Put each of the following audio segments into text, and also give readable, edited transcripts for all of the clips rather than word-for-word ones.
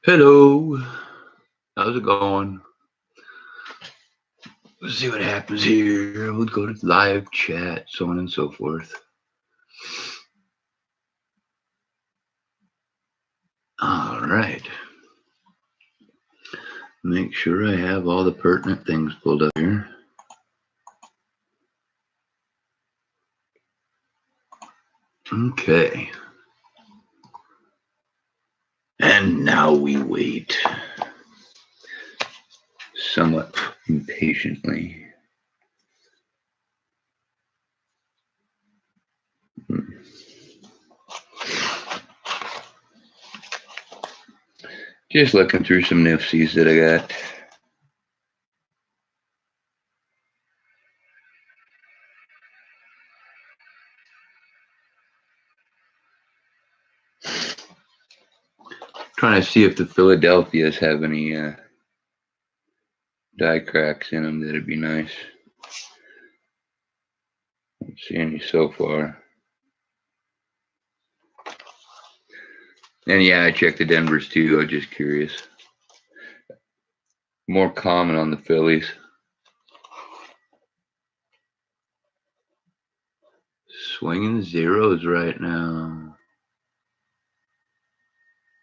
Hello, how's it going? Let's see what happens here. We'll go to live chat, so on and so forth. All right. Make sure I have all the pertinent things pulled up here. Okay. And now we wait somewhat impatiently. Just looking through some nifsies that I got. Trying to see if the Philadelphias have any die cracks in them. That'd be nice. Don't see any so far. And yeah, I checked the Denvers too. I was just curious. More common on the Phillies. Swinging zeros right now.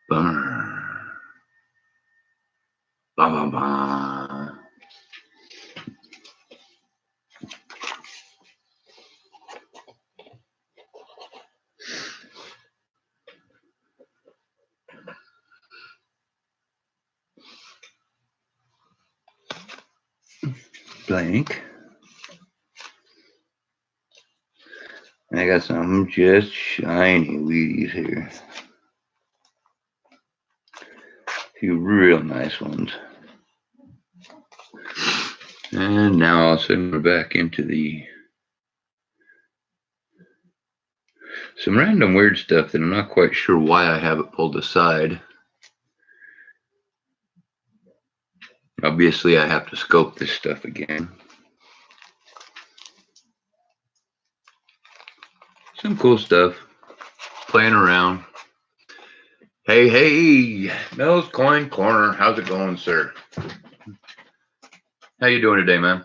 Bummer. Bah, bah, bah. Blank. I got some just shiny Wheaties here. A few real nice ones. And now all of a sudden we're back into some random weird stuff that I'm not quite sure why I have it pulled aside. Obviously, I have to scope this stuff again. Some cool stuff. Playing around. Hey, Mel's Coin Corner. How's it going, sir? How you doing today, man?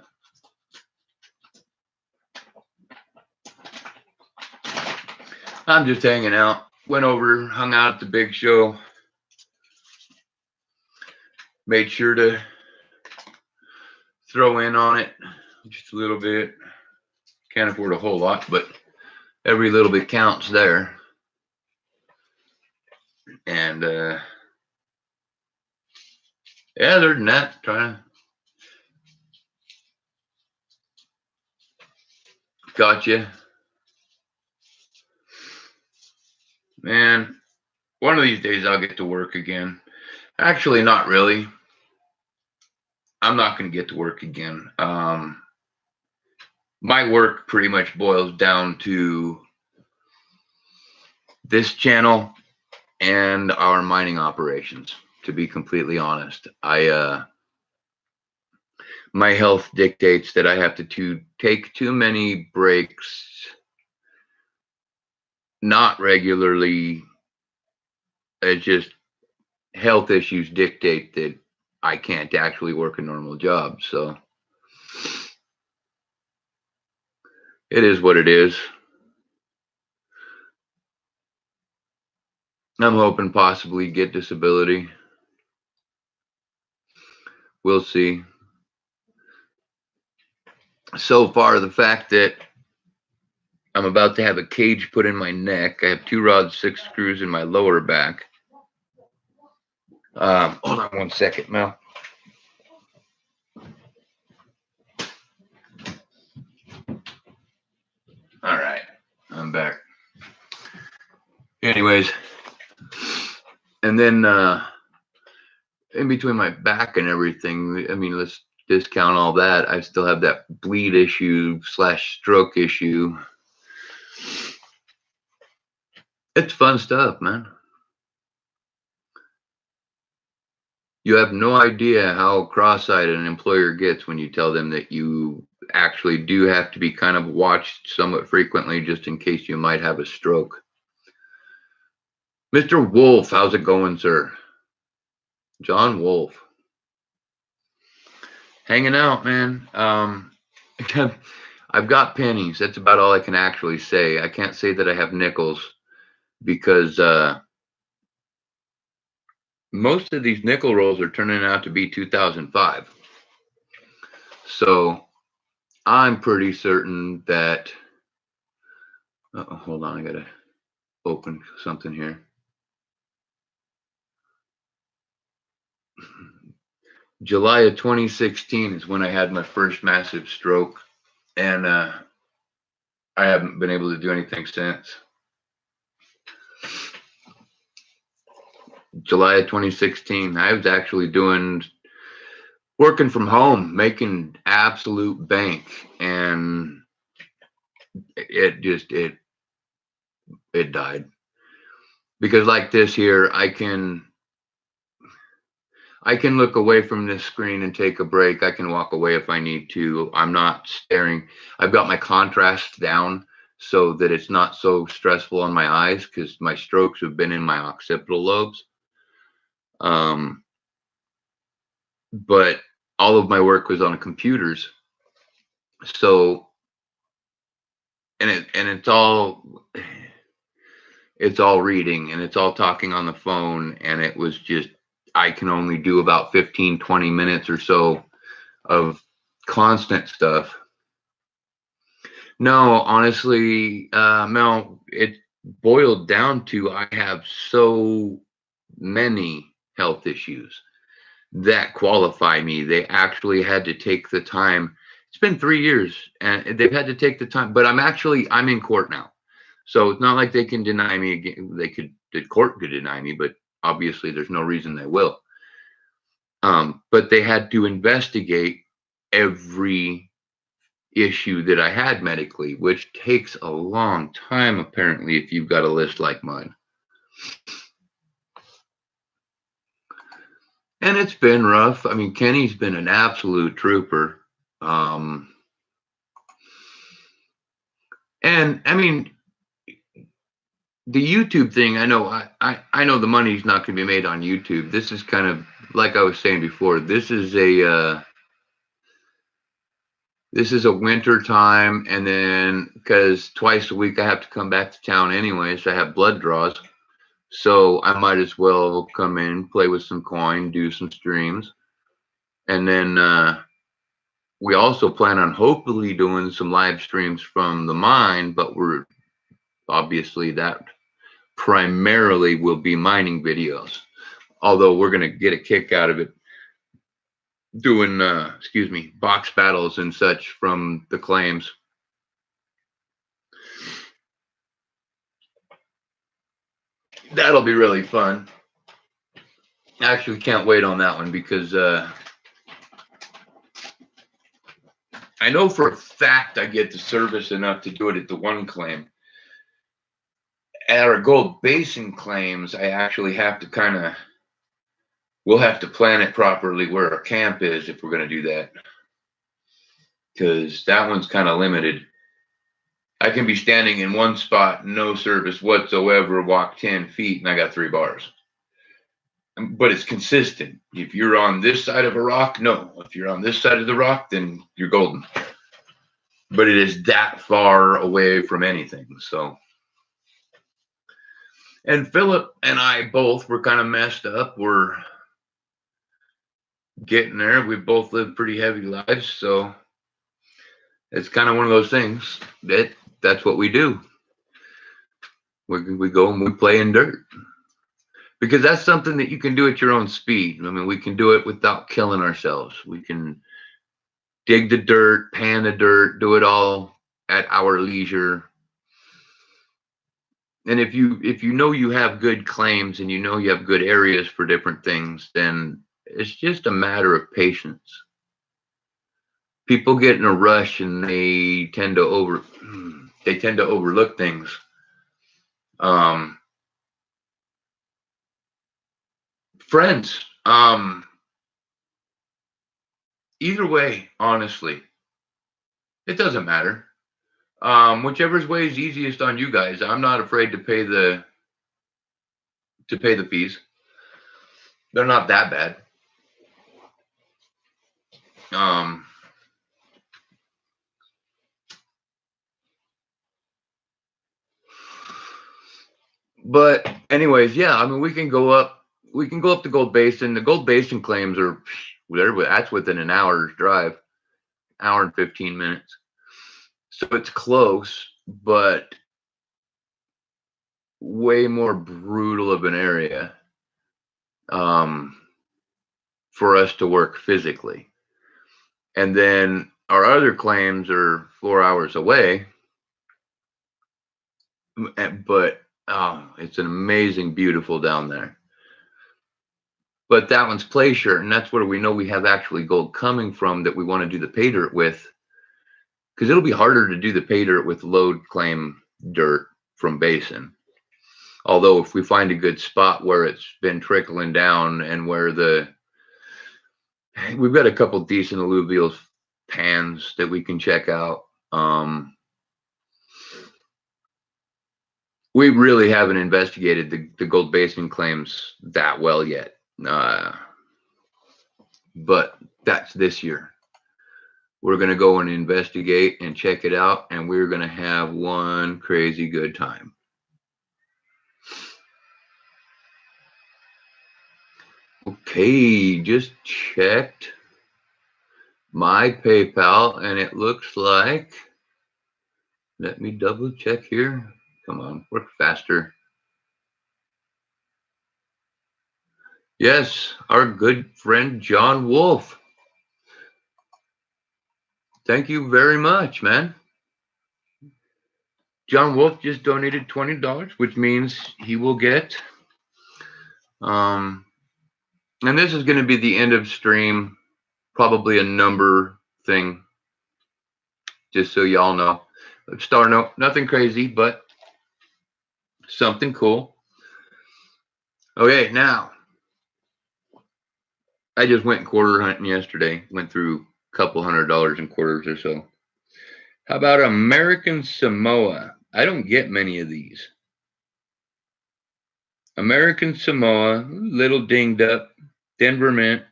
I'm just hanging out. Went over, hung out at the big show. Made sure to throw in on it just a little bit. Can't afford a whole lot, but every little bit counts there. And yeah, other than that, trying to gotcha. Man, one of these days I'll get to work again. Actually, not really. I'm not going to get to work again. My work pretty much boils down to this channel and our mining operations, to be completely honest. My health dictates that I have to take too many breaks, not regularly. It's just health issues dictate that I can't actually work a normal job. So it is what it is. I'm hoping possibly get disability. We'll see. So far, the fact that I'm about to have a cage put in my neck. I have 2 rods, 6 screws in my lower back. Hold on one second, Mel. All right, I'm back. Anyways, and then in between my back and everything, I mean, let's discount all that. I still have that bleed issue / stroke issue. It's fun stuff, man. You have no idea how cross-eyed an employer gets when you tell them that you actually do have to be kind of watched somewhat frequently just in case you might have a stroke. Mr. Wolf, how's it going, sir? John Wolf. Hanging out, man. I've got pennies. That's about all I can actually say. I can't say that I have nickels because most of these nickel rolls are turning out to be 2005. So I'm pretty certain that. Hold on, I gotta open something here. July of 2016 is when I had my first massive stroke, and I haven't been able to do anything since. July of 2016, I was actually working from home, making absolute bank, and it died. Because like this here, I can look away from this screen and take a break. I can walk away if I need to. I'm not staring. I've got my contrast down so that it's not so stressful on my eyes, because my strokes have been in my occipital lobes. But all of my work was on computers. So, and it's all reading, and it's all talking on the phone, and it was just, I can only do about 15-20 minutes or so of constant stuff. No, honestly, Mel, it boiled down to I have so many health issues that qualify me. They actually had to take the time. It's been 3 years, and they've had to take the time, but I'm in court now. So it's not like they can deny me again. The court could deny me, but obviously there's no reason they will. But they had to investigate every issue that I had medically, which takes a long time, apparently, if you've got a list like mine. And it's been rough. I mean, Kenny's been an absolute trooper. And I mean, the YouTube thing, I know I know the money's not going to be made on YouTube. This is kind of like I was saying before. This is a winter time, and then because twice a week I have to come back to town anyways. I have blood draws, so I might as well come in, play with some coin, do some streams, and then we also plan on hopefully doing some live streams from the mine. But we're obviously that primarily will be mining videos, although we're going to get a kick out of it doing box battles and such from the claims. That'll be really fun. I actually can't wait on that one, because I know for a fact I get the service enough to do it at the one claim. At our gold basin claims, I actually have to we'll have to plan it properly where our camp is if we're going to do that, because that one's kind of limited. I can be standing in one spot, no service whatsoever, walk 10 feet, and I got 3 bars. But it's consistent. If you're on this side of a rock, no. If you're on this side of the rock, then you're golden. But it is that far away from anything. So, and Philip and I both were kind of messed up. We're getting there. We both lived pretty heavy lives, so it's kind of one of those things that's what we do. We go and we play in dirt, because that's something that you can do at your own speed. I mean, we can do it without killing ourselves. We can dig the dirt, pan the dirt, do it all at our leisure. And if you know you have good claims, and you know you have good areas for different things, then it's just a matter of patience. People get in a rush, and they tend to overlook things. Friends, either way, honestly, it doesn't matter. Whichever way is easiest on you guys. I'm not afraid to pay the fees. They're not that bad. Um, but anyways, yeah, I mean, we can go up to Gold Basin. The Gold Basin claims are that's within an hour's drive, hour and 15 minutes. So it's close, but way more brutal of an area for us to work physically. And then our other claims are 4 hours away, but it's an amazing, beautiful down there. But that one's Placer, and that's where we know we have actually gold coming from that we want to do the pay dirt with, because it'll be harder to do the pay dirt with load claim dirt from Basin. Although if we find a good spot where it's been trickling down and where we've got a couple decent alluvial pans that we can check out. We really haven't investigated the Gold Basin claims that well yet. But that's this year. We're going to go and investigate and check it out, and we're going to have one crazy good time. Okay, just checked my PayPal, and it looks like, let me double check here. Come on, work faster. Yes, our good friend John Wolf. Thank you very much, man. John Wolf just donated $20, which means he will get, and this is going to be the end of stream, probably a number thing, just so y'all know. Star note, nothing crazy, but something cool. Okay, now, I just went quarter hunting yesterday, went through a couple $100 in quarters or so. How about American Samoa? I don't get many of these. American Samoa, little dinged up, Denver Mint,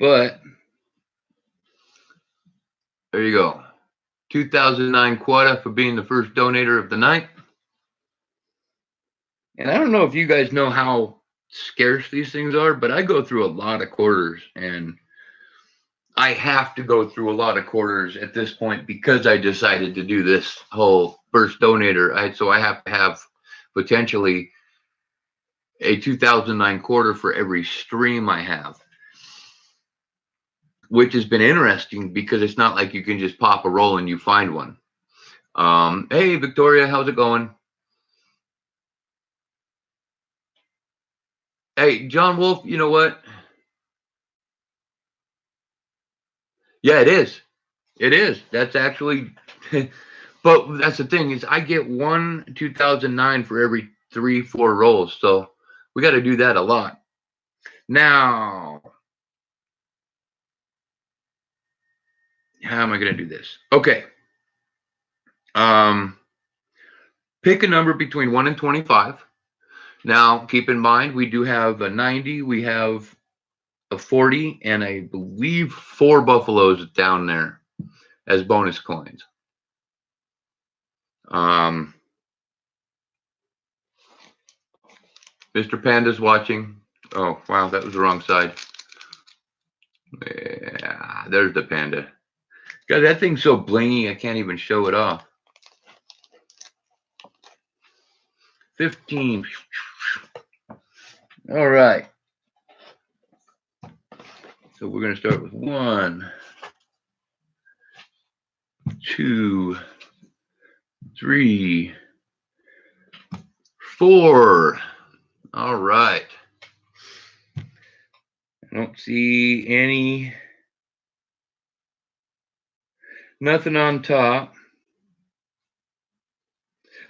but there you go. 2009 quota for being the first donator of the night. And I don't know if you guys know how scarce these things are, but I go through a lot of quarters, and I have to go through a lot of quarters at this point because I decided to do this whole first donator. So I have to have potentially a 2009 quarter for every stream I have, which has been interesting because it's not like you can just pop a roll and you find one. Hey, Victoria, how's it going? Hey, John Wolf, you know what? Yeah, it is. It is. That's actually, but that's the thing is I get one 2009 for every 3-4 rolls. So we got to do that a lot. Now, how am I going to do this? Okay. Pick a number between 1 and 25. Now, keep in mind, we do have a 90, we have a 40, and I believe 4 buffaloes down there as bonus coins. Mr. Panda's watching. Oh, wow, that was the wrong side. Yeah, there's the panda. God, that thing's so blingy, I can't even show it off. 15. All right. So we're going to start with 1, 2, 3, 4. All right. I don't see any. Nothing on top.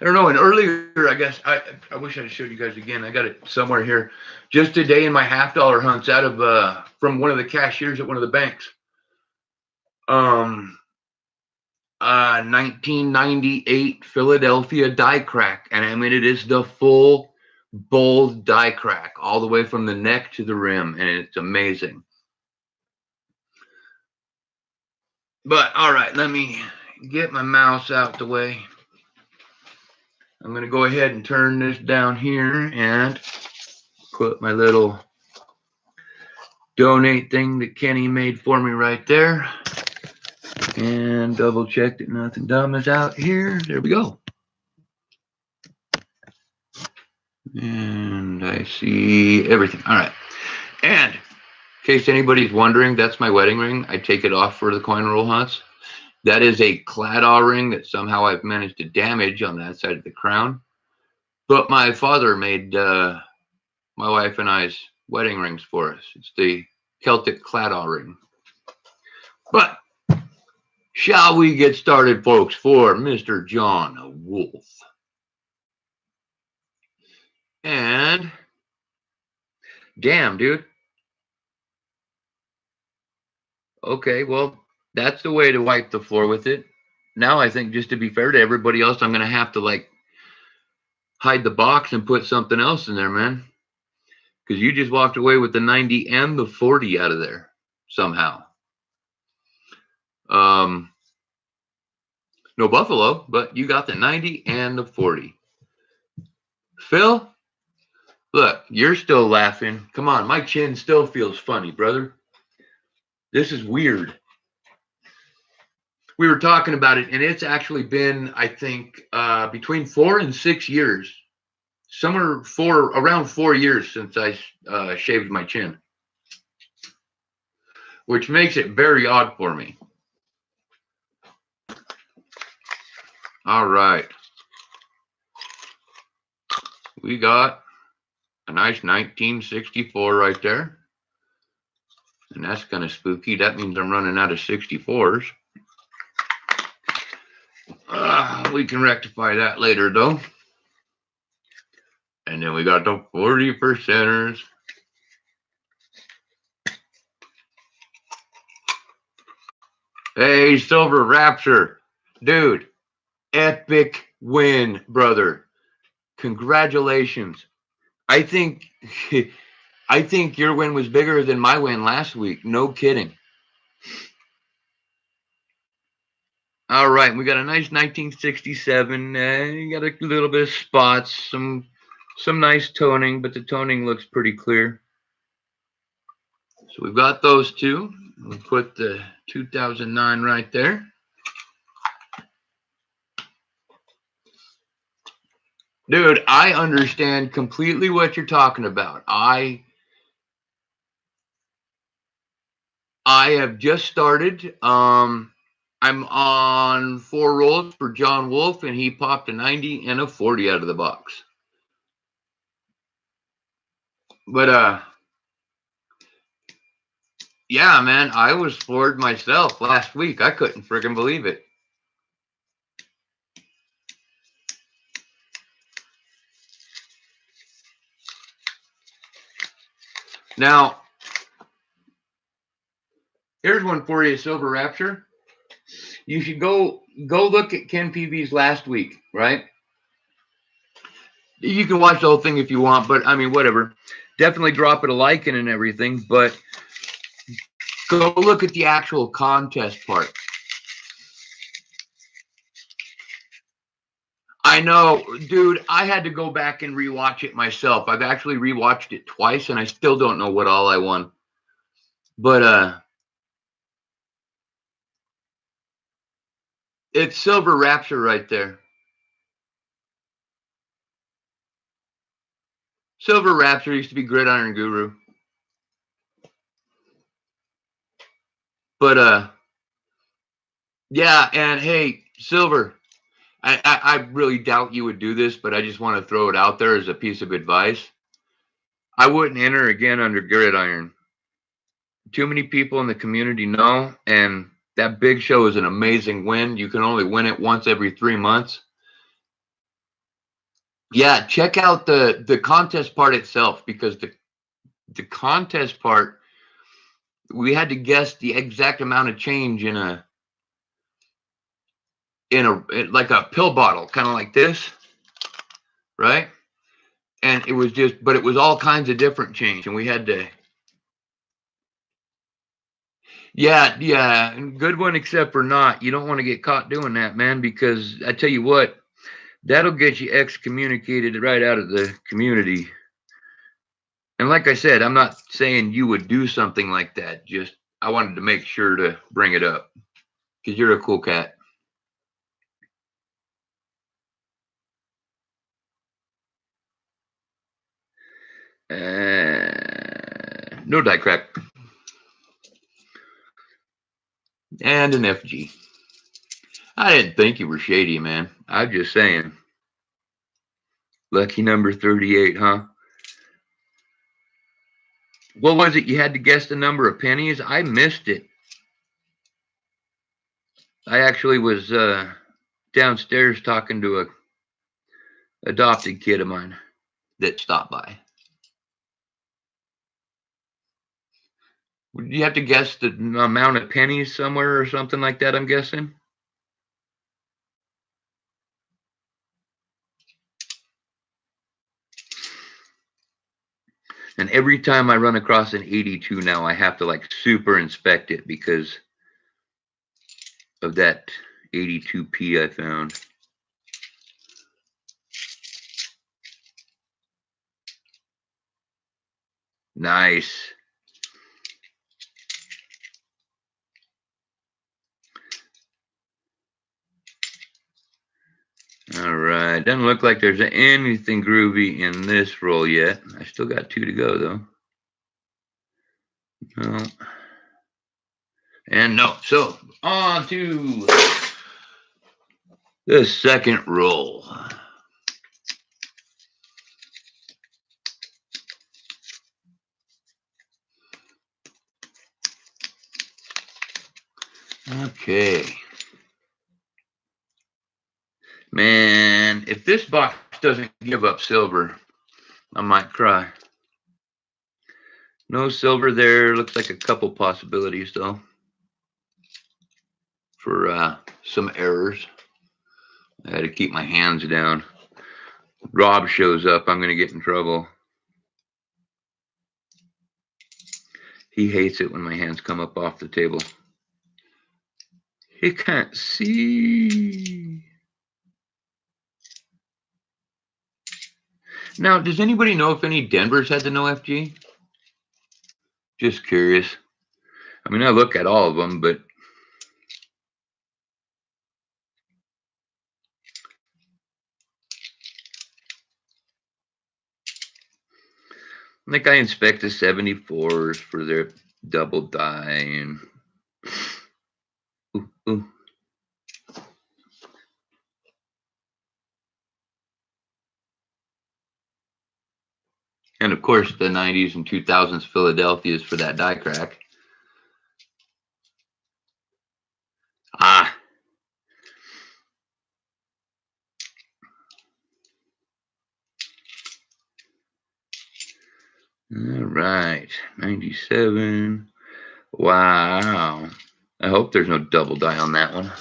I don't know. And earlier, I guess I wish I had showed you guys again. I got it somewhere here. Just today in my $50 hunts out of from one of the cashiers at one of the banks. 1998 Philadelphia die crack, and I mean it is the full bold die crack all the way from the neck to the rim, and it's amazing. But all right, let me get my mouse out the way. I'm going to go ahead and turn this down here and put my little donate thing that Kenny made for me right there. And double check that nothing dumb is out here. There we go. And I see everything. All right. And in case anybody's wondering, that's my wedding ring. I take it off for the coin roll hunts. That is a claddagh ring that somehow I've managed to damage on that side of the crown. But my father made my wife and I's wedding rings for us. It's the Celtic claddagh ring. But shall we get started, folks, for Mr. John Wolf? And damn, dude. Okay, well, that's the way to wipe the floor with it. Now I think, just to be fair to everybody else, I'm going to have to like hide the box and put something else in there, man. Because you just walked away with the 90 and the 40 out of there somehow. No Buffalo, but you got the 90 and the 40. Phil, look, you're still laughing. Come on, my chin still feels funny, brother. This is weird. We were talking about it, and it's actually been, I think, between 4 and 6 years. Somewhere around 4 years since I shaved my chin, which makes it very odd for me. All right. We got a nice 1964 right there. And that's kind of spooky. That means I'm running out of 64s. We can rectify that later, though. And then we got the 40%ers. Hey, Silver Rapture. Dude, epic win, brother. Congratulations. I think your win was bigger than my win last week. No kidding. All right, we got a nice 1967. You got a little bit of spots, some nice toning, but the toning looks pretty clear. So we've got those two. We'll put the 2009 right there. Dude, I understand completely what you're talking about. I have just started. I'm on 4 rolls for John Wolf, and he popped a 90 and a 40 out of the box. But yeah, man, I was floored myself last week. I couldn't freaking believe it. Now, here's one for you, Silver Rapture. You should go look at Ken PV's last week, right? You can watch the whole thing if you want, but I mean, whatever. Definitely drop it a like and everything, but go look at the actual contest part. I know, dude, I had to go back and rewatch it myself. I've actually rewatched it twice, and I still don't know what all I won. But it's Silver Rapture right there. Silver Rapture used to be Gridiron Guru. But yeah, and hey, Silver, I really doubt you would do this, but I just want to throw it out there as a piece of advice. I wouldn't enter again under Gridiron. Too many people in the community know, and that big show is an amazing win. You can only win it once every 3 months. Yeah, check out the contest part itself, because the contest part, we had to guess the exact amount of change in a like a pill bottle, kind of like this, right? And it was just, but it was all kinds of different change, and we had to. Yeah, yeah, good one, except for not. You don't want to get caught doing that, man, because I tell you what, that'll get you excommunicated right out of the community. And like I said, I'm not saying you would do something like that. Just I wanted to make sure to bring it up because you're a cool cat. No die crack. And an FG. I didn't think you were shady, man. I'm just saying. Lucky number 38, huh? What was it? You had to guess the number of pennies? I missed it. I actually was downstairs talking to a adopted kid of mine that stopped by. Would you have to guess the amount of pennies somewhere or something like that, I'm guessing? And every time I run across an 82 now, I have to like super inspect it because of that 82p I found. Nice. All right. Doesn't look like there's anything groovy in this roll yet. I still got 2 to go, though. No. And no. So, on to the second roll. Okay. Man, if this box doesn't give up silver, I might cry. No silver there. Looks like a couple possibilities, though, for some errors. I had to keep my hands down. Rob shows up, I'm going to get in trouble. He hates it when my hands come up off the table. He can't see. Now, does anybody know if any Denvers had the no FG? Just curious. I mean, I look at all of them, but I think I inspect the 74s for their double die. And ooh. And of course, the 90s and 2000s Philadelphia's for that die crack. Ah. All right. 97. Wow. I hope there's no double die on that one.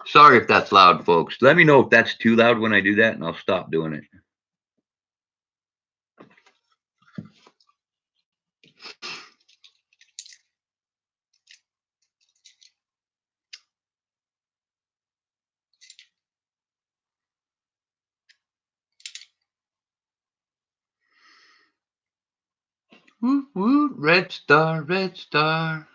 Sorry if that's loud, folks. Let me know if that's too loud when I do that, and I'll stop doing it. Woo, woo, red star, red star.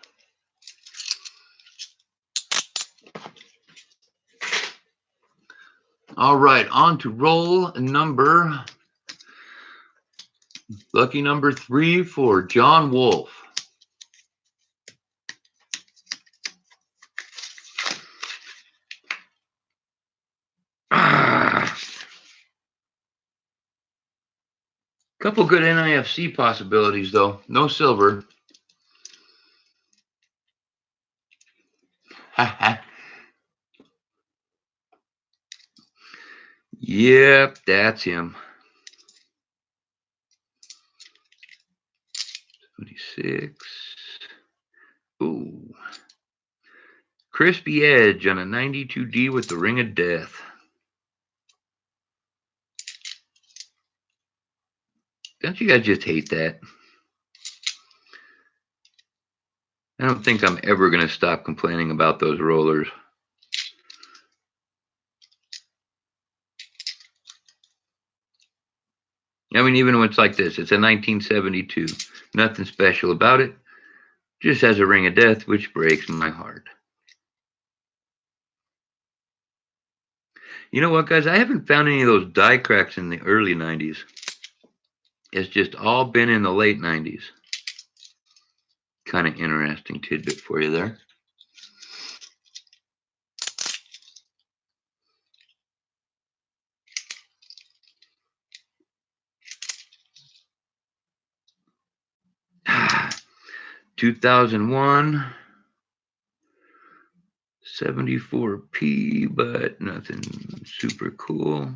All right, on to roll number, lucky number 3 for John Wolf. Couple good NIFC possibilities, though. No silver. Yep, that's him. 26. Ooh. Crispy edge on a 92D with the ring of death. Don't you guys just hate that? I don't think I'm ever going to stop complaining about those rollers. I mean, even when it's like this, it's a 1972. Nothing special about it. Just has a ring of death, which breaks my heart. You know what, guys? I haven't found any of those die cracks in the early 90s. It's just all been in the late 90s. Kind of interesting tidbit for you there. Ah, 2001, 74p, but nothing super cool.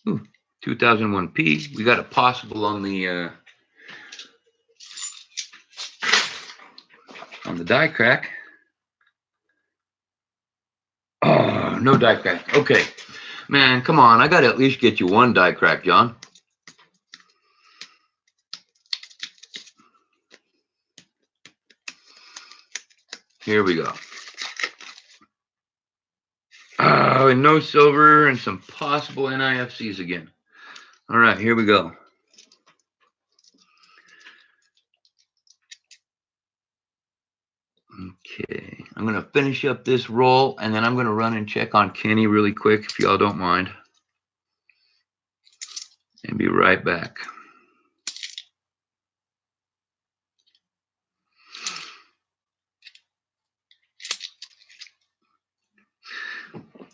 Ooh, 2001p. We got a possible on the die crack. Oh, no die crack. Okay, man, come on. I got to at least get you one die crack, John. Here we go. Oh, and no silver and some possible NIFCs again. All right, here we go. Okay, I'm going to finish up this roll, and then I'm going to run and check on Kenny really quick, if y'all don't mind. And be right back.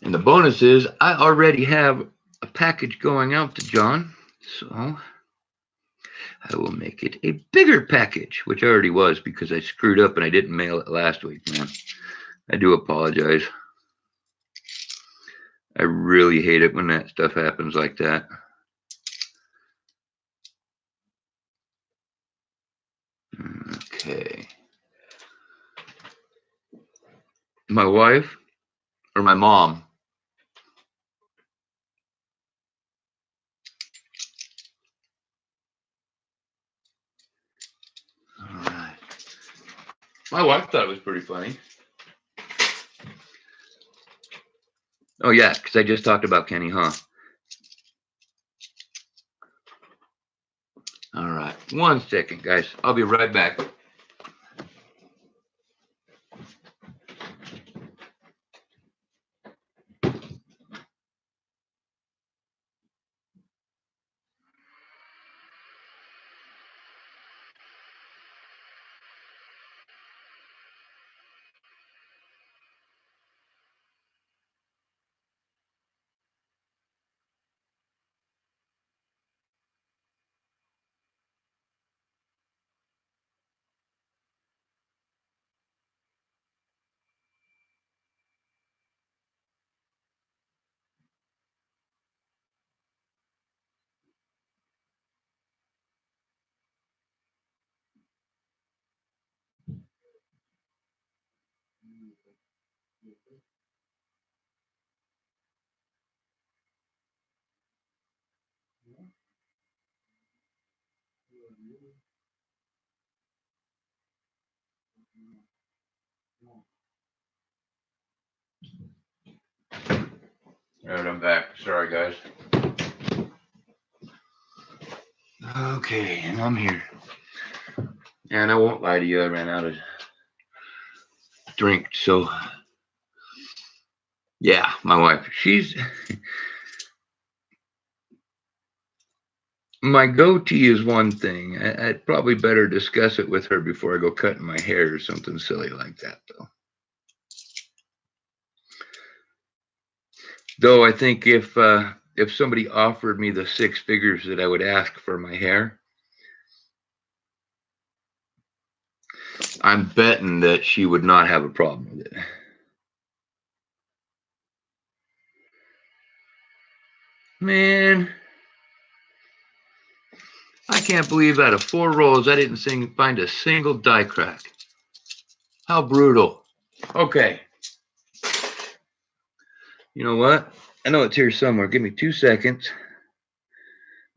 And the bonus is I already have a package going out to John, so I will make it a bigger package, which already was because I screwed up and I didn't mail it last week, man. I do apologize. I really hate it when that stuff happens like that. Okay. My wife or my mom? All right. My wife thought it was pretty funny. Oh, yeah, because I just talked about Kenny, huh? All right. 1 second, guys. I'll be right back. All right, I'm back. Sorry, guys. Okay, and I'm here. And I won't lie to you, I ran out of drink, so yeah, my wife, she's my goatee is one thing. I'd probably better discuss it with her before I go cutting my hair or something silly like that, though. Though I think if somebody offered me the 6 figures that I would ask for my hair, I'm betting that she would not have a problem with it. Man, I can't believe out of 4 rolls I didn't find a single die crack. How brutal. Okay. You know what? I know it's here somewhere. Give me 2 seconds.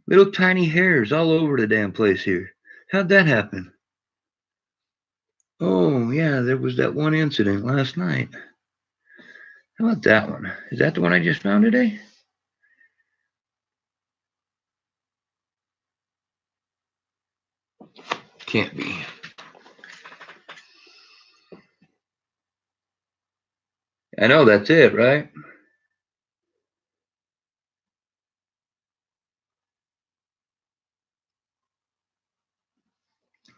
Little tiny hairs all over the damn place here. How'd that happen? Oh, yeah, there was that one incident last night. How about that one? Is that the one I just found today? Can't be. I know that's it, right?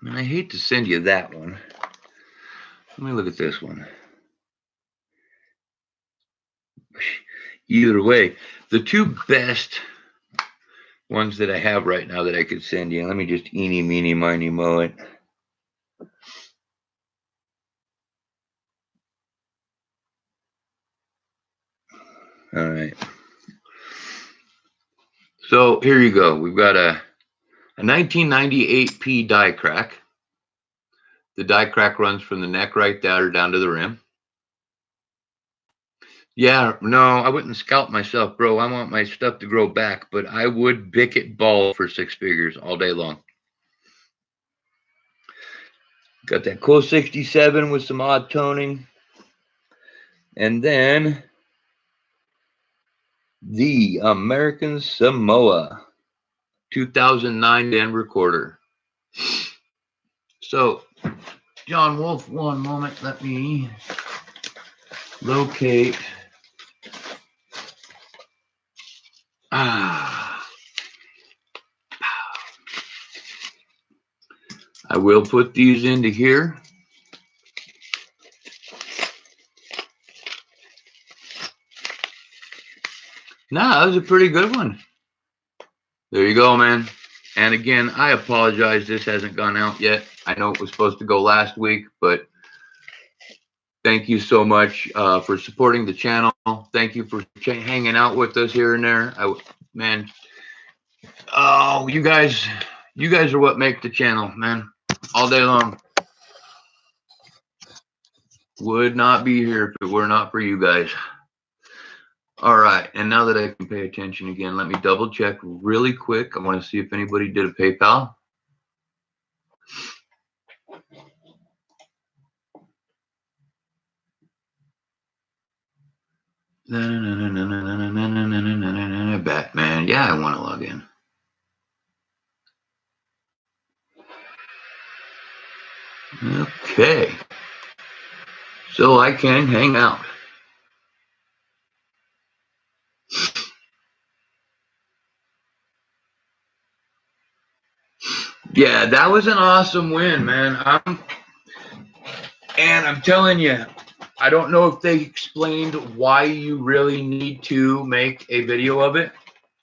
And I hate to send you that one. Let me look at this one. Either way, the two best ones that I have right now that I could send you. Let me just eeny, meeny, miny, moe it. All right. So here you go. We've got a 1998 P die crack. The die crack runs from the neck right there down to the rim. Yeah, no, I wouldn't scalp myself, bro. I want my stuff to grow back, but I would bick it bald for 6 figures all day long. Got that cool 67 with some odd toning. And then the American Samoa 2009 Denver quarter. So, John Wolf, one moment. Let me locate. I will put these into here. Nah, that was a pretty good one. There you go, man. And again, I apologize. This hasn't gone out yet. I know it was supposed to go last week, but thank you so much for supporting the channel. Thank you for hanging out with us here and there. Man, oh, you guys are what make the channel, man. All day long. Would not be here if it were not for you guys. All right, and now that I can pay attention again, let me double check really quick. I want to see if anybody did a PayPal. Batman, yeah, I want to log in. Okay, so I can hang out. Yeah, that was an awesome win, man. I'm telling you, I don't know if they explained why you really need to make a video of it.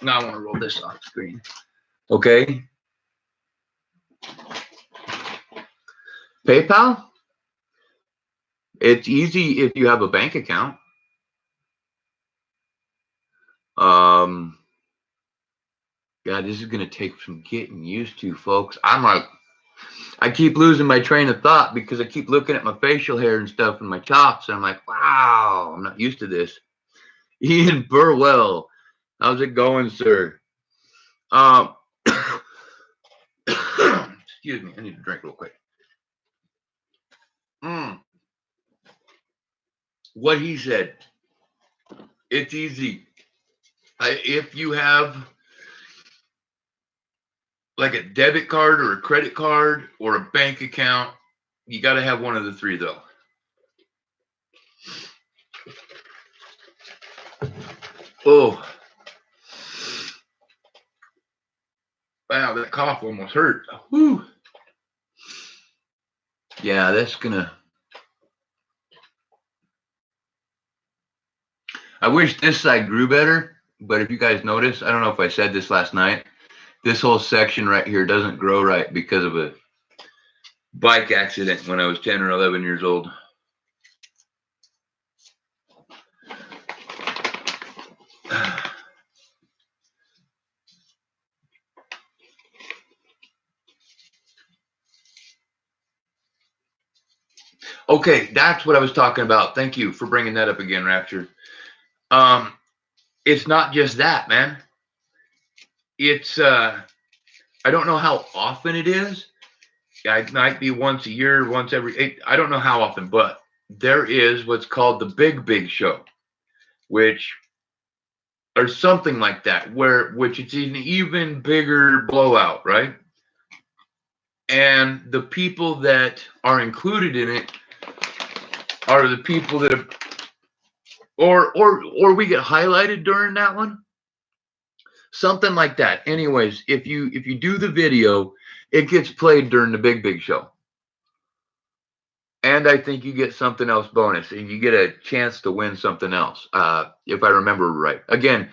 Now I want to roll this off screen. Okay. PayPal? It's easy if you have a bank account. God, this is going to take some getting used to, folks. I keep losing my train of thought because I keep looking at my facial hair and stuff and my chops, and I'm like, wow, I'm not used to this. Ian Burwell, how's it going, sir? Excuse me, I need to drink real quick. What he said, it's easy. If you have like a debit card or a credit card or a bank account, you got to have one of the three, though. Oh, wow, that cough almost hurt. Whew. Yeah, that's gonna. I wish this side grew better, but if you guys notice, I don't know if I said this last night, this whole section right here doesn't grow right because of a bike accident when I was 10 or 11 years old. Okay, that's what I was talking about. Thank you for bringing that up again, Rapture. it's not just that, man. It's I don't know how often it is. It might be once a year, once every I don't know how often, but there is what's called the big show, which or something like that, which it's an even bigger blowout, right? And the people that are included in it are the people that have, or we get highlighted during that one, something like that. Anyways, if you do the video, it gets played during the big show. And I think you get something else bonus, and you get a chance to win something else, if I remember right. Again,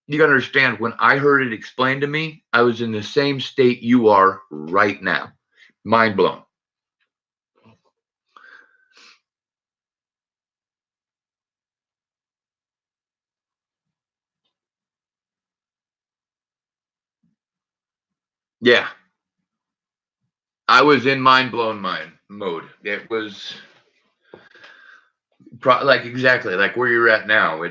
you gotta understand, when I heard it explained to me, I was in the same state you are right now. Mind blown. Yeah. I was in mind blown mode. It was like exactly like where you're at now.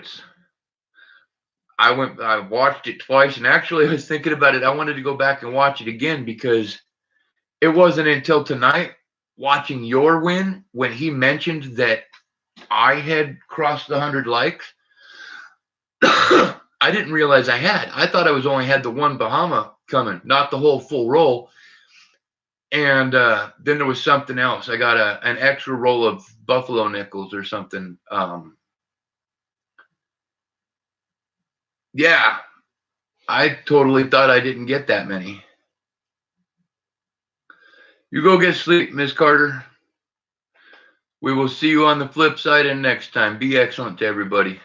I watched it twice, and actually I was thinking about it. I wanted to go back and watch it again because it wasn't until tonight watching your win when he mentioned that I had crossed the 100 likes. I didn't realize I had. I thought I was only had the one Bahama coming, not the whole full roll. And then there was something else. I got an extra roll of buffalo nickels or something. Yeah, I totally thought I didn't get that many. You go get sleep, Miss Carter. We will see you on the flip side and next time. Be excellent to everybody.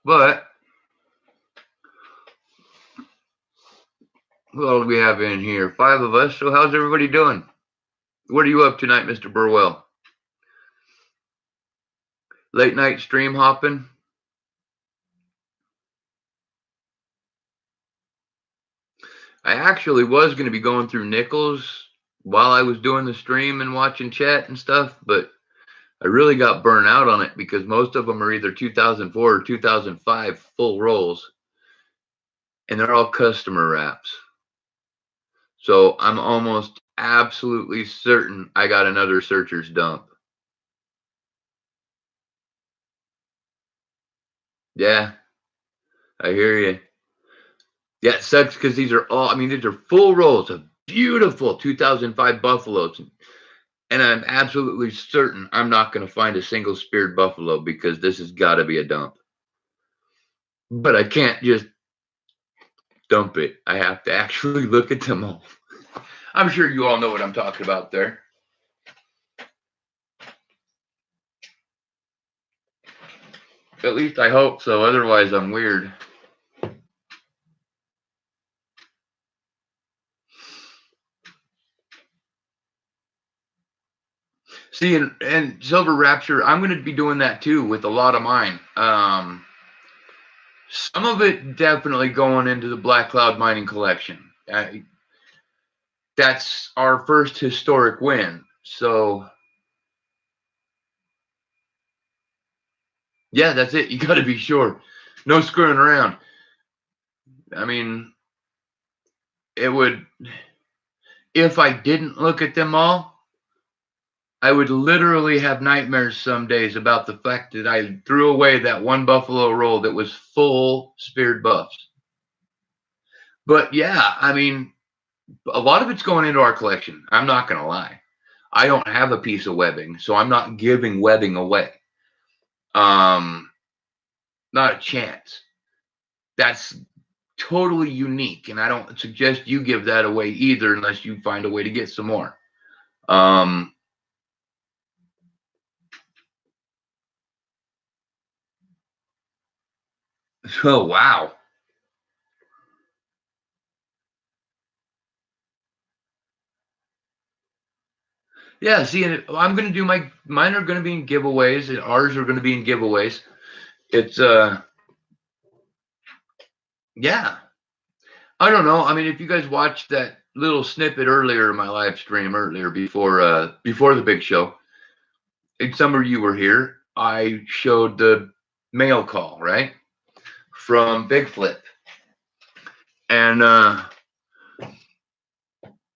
But who all do we have in here? 5 of us. So how's everybody doing? What are you up tonight, Mr. Burwell? Late night stream hopping? I actually was going to be going through nickels while I was doing the stream and watching chat and stuff, but I really got burnt out on it because most of them are either 2004 or 2005 full rolls, and they're all customer wraps. So I'm almost absolutely certain I got another searcher's dump. Yeah, I hear you. Yeah, it sucks because these are all, I mean, these are full rolls of beautiful 2005 buffaloes. And I'm absolutely certain I'm not going to find a single speared buffalo because this has got to be a dump. But I can't just dump it. I have to actually look at them all. I'm sure you all know what I'm talking about there. At least I hope so. Otherwise, I'm weird. See, and Silver Rapture, I'm going to be doing that too with a lot of mine. Some of it definitely going into the Black Cloud mining collection. That's our first historic win. So, yeah, that's it. You got to be sure. No screwing around. I mean, it would, if I didn't look at them all, I would literally have nightmares some days about the fact that I threw away that one buffalo roll that was full speared buffs. But yeah, I mean, a lot of it's going into our collection. I'm not going to lie. I don't have a piece of webbing, so I'm not giving webbing away. Not a chance. That's totally unique, and I don't suggest you give that away either unless you find a way to get some more. Oh, wow. Yeah, see, and I'm going to do mine are going to be in giveaways, and ours are going to be in giveaways. It's, yeah. I don't know. I mean, if you guys watched that little snippet earlier in my live stream earlier before the big show. And some of you were here. I showed the mail call, right? From Big Flip. And I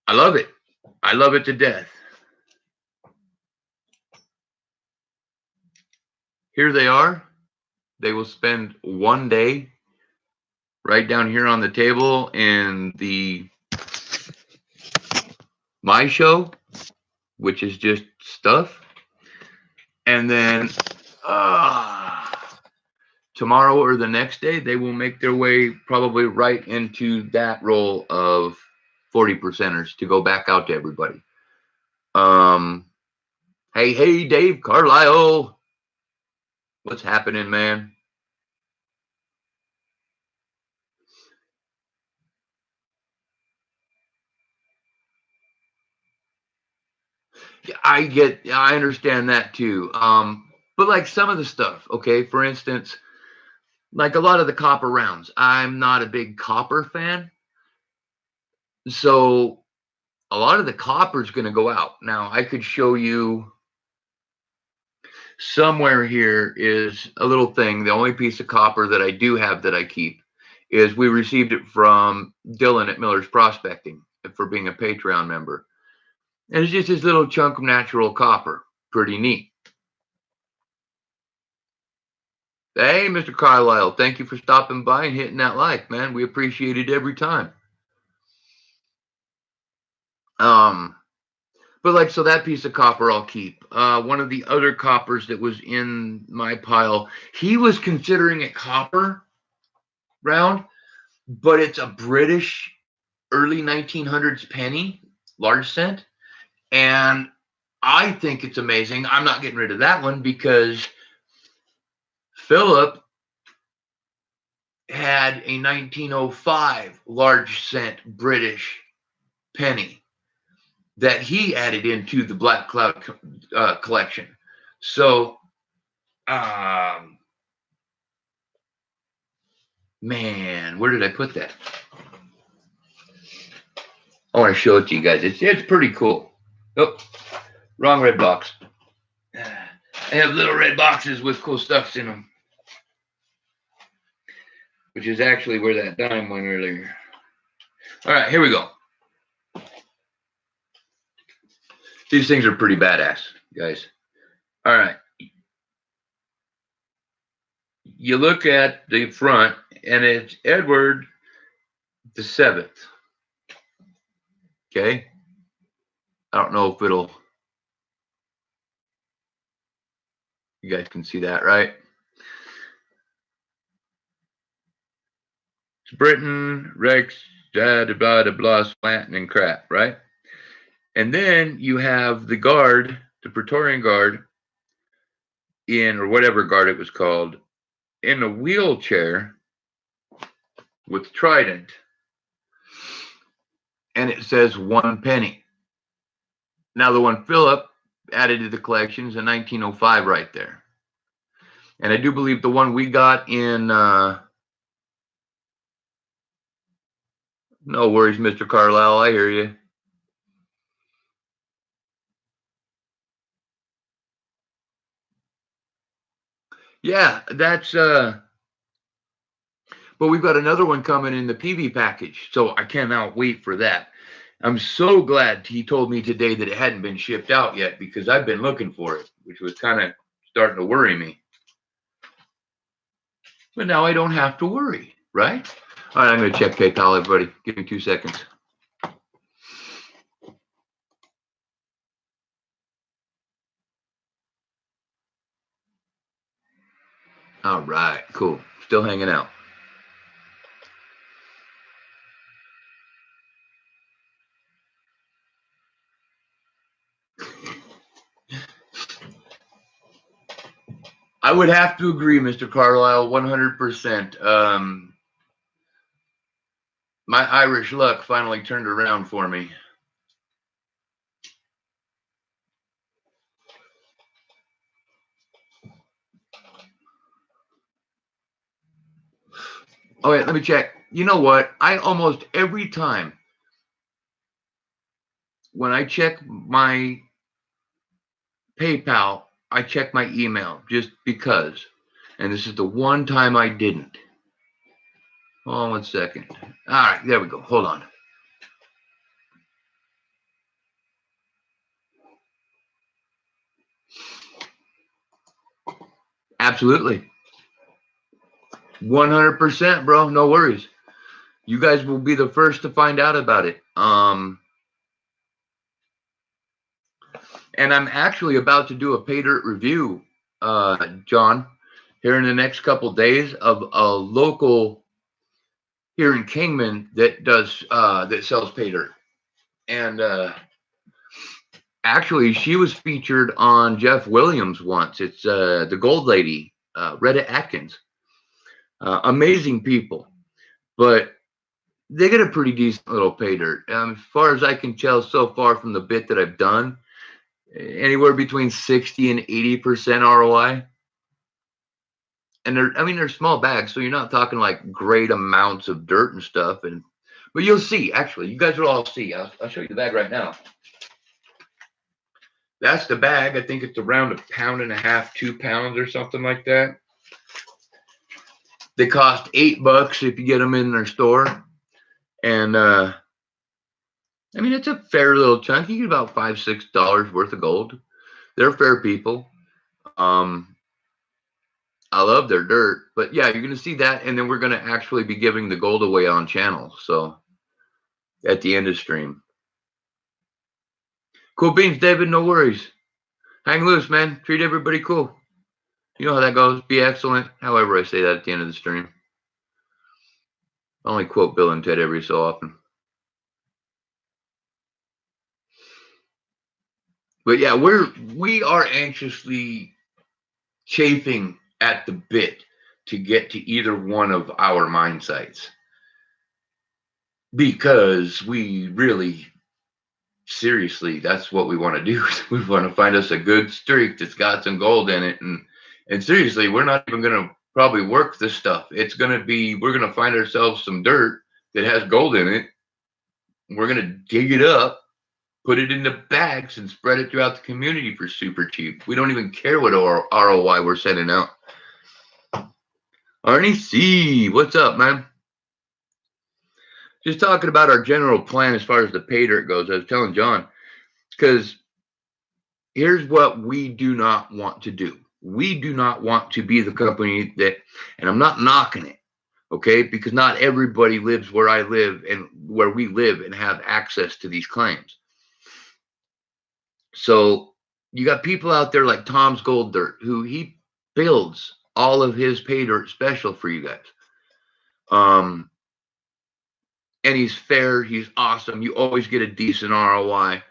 love it. I love it to death. Here they are. They will spend one day right down here on the table in the my show, which is just stuff. And then tomorrow or the next day, they will make their way probably right into that roll of 40%ers to go back out to everybody. Hey, Dave Carlisle. What's happening, man? I understand that too. But like some of the stuff, okay, for instance, like a lot of the copper rounds, I'm not a big copper fan. So a lot of the copper is going to go out. Now, I could show you somewhere here is a little thing. The only piece of copper that I do have that I keep is we received it from Dylan at Miller's Prospecting for being a Patreon member. And it's just this little chunk of natural copper. Pretty neat. Hey, Mr. Carlisle, thank you for stopping by and hitting that like, man. We appreciate it every time. But like, so that piece of copper I'll keep. One of the other coppers that was in my pile, he was considering it copper round, but it's a British early 1900s penny, large cent. And I think it's amazing. I'm not getting rid of that one because Philip had a 1905 large cent British penny that he added into the Black Cloud collection. So, man, where did I put that? I want to show it to you guys. It's pretty cool. Oh, wrong red box. I have little red boxes with cool stuffs in them, which is actually where that dime went earlier. All right, here we go. These things are pretty badass, guys. All right. You look at the front, and it's Edward the Seventh. Okay. I don't know if you guys can see that, right? It's Britain, Rex, blah, blah, blah, slanting and crap, right? And then you have the guard, the Praetorian Guard, or whatever guard it was called, in a wheelchair with trident. And it says 1 penny. Now, the one Philip added to the collection is a 1905 right there. And I do believe the one we got in, no worries, Mr. Carlisle, I hear you. Yeah, that's, but we've got another one coming in the PV package, so I cannot wait for that. I'm so glad he told me today that it hadn't been shipped out yet because I've been looking for it, which was kind of starting to worry me. But now I don't have to worry, right? All right, I'm going to check PayPal, everybody. Give me 2 seconds. All right, cool. Still hanging out. I would have to agree, Mr. Carlisle, 100%. My Irish luck finally turned around for me. Oh, wait, let me check. You know what? I almost every time when I check my PayPal, I check my email just because. And this is the one time I didn't. Hold on 1 second. All right, there we go. Hold on. Absolutely. 100%, bro. No worries. You guys will be the first to find out about it. And I'm actually about to do a pay dirt review, John, here in the next couple days of a local here in Kingman that does that sells pay dirt. And actually, she was featured on Jeff Williams once. It's the Gold Lady, Retta Atkins. Amazing people, but they get a pretty decent little pay dirt. As far as I can tell so far from the bit that I've done, anywhere between 60 and 80% ROI. And they're small bags, so you're not talking like great amounts of dirt and stuff. But you'll see, actually, you guys will all see. I'll show you the bag right now. That's the bag. I think it's around 1.5 pounds, 2 pounds or something like that. They cost $8 if you get them in their store. And I mean, it's a fair little chunk. You get about $5, $6 worth of gold. They're fair people. I love their dirt, but yeah, you're going to see that. And then we're going to actually be giving the gold away on channel. So at the end of stream. Cool beans, David. No worries. Hang loose, man. Treat everybody cool. You know how that goes. Be excellent. However, I say that at the end of the stream. I only quote Bill and Ted every so often. But yeah, we are anxiously chafing at the bit to get to either one of our mine sites, because we really, seriously, that's what we want to do. We want to find us a good streak that's got some gold in it, and seriously, we're not even going to probably work this stuff. It's going to be, we're going to find ourselves some dirt that has gold in it. We're going to dig it up, put it into bags, and spread it throughout the community for super cheap. We don't even care what ROI we're sending out. Arnie C, what's up, man? Just talking about our general plan as far as the pay dirt goes. I was telling John, because here's what we do not want to do. We do not want to be the company that, and I'm not knocking it, okay, because not everybody lives where I live and where we live and have access to these claims. So you got people out there like Tom's Gold Dirt, who he builds all of his pay dirt special for you guys. And he's fair. He's awesome. You always get a decent ROI.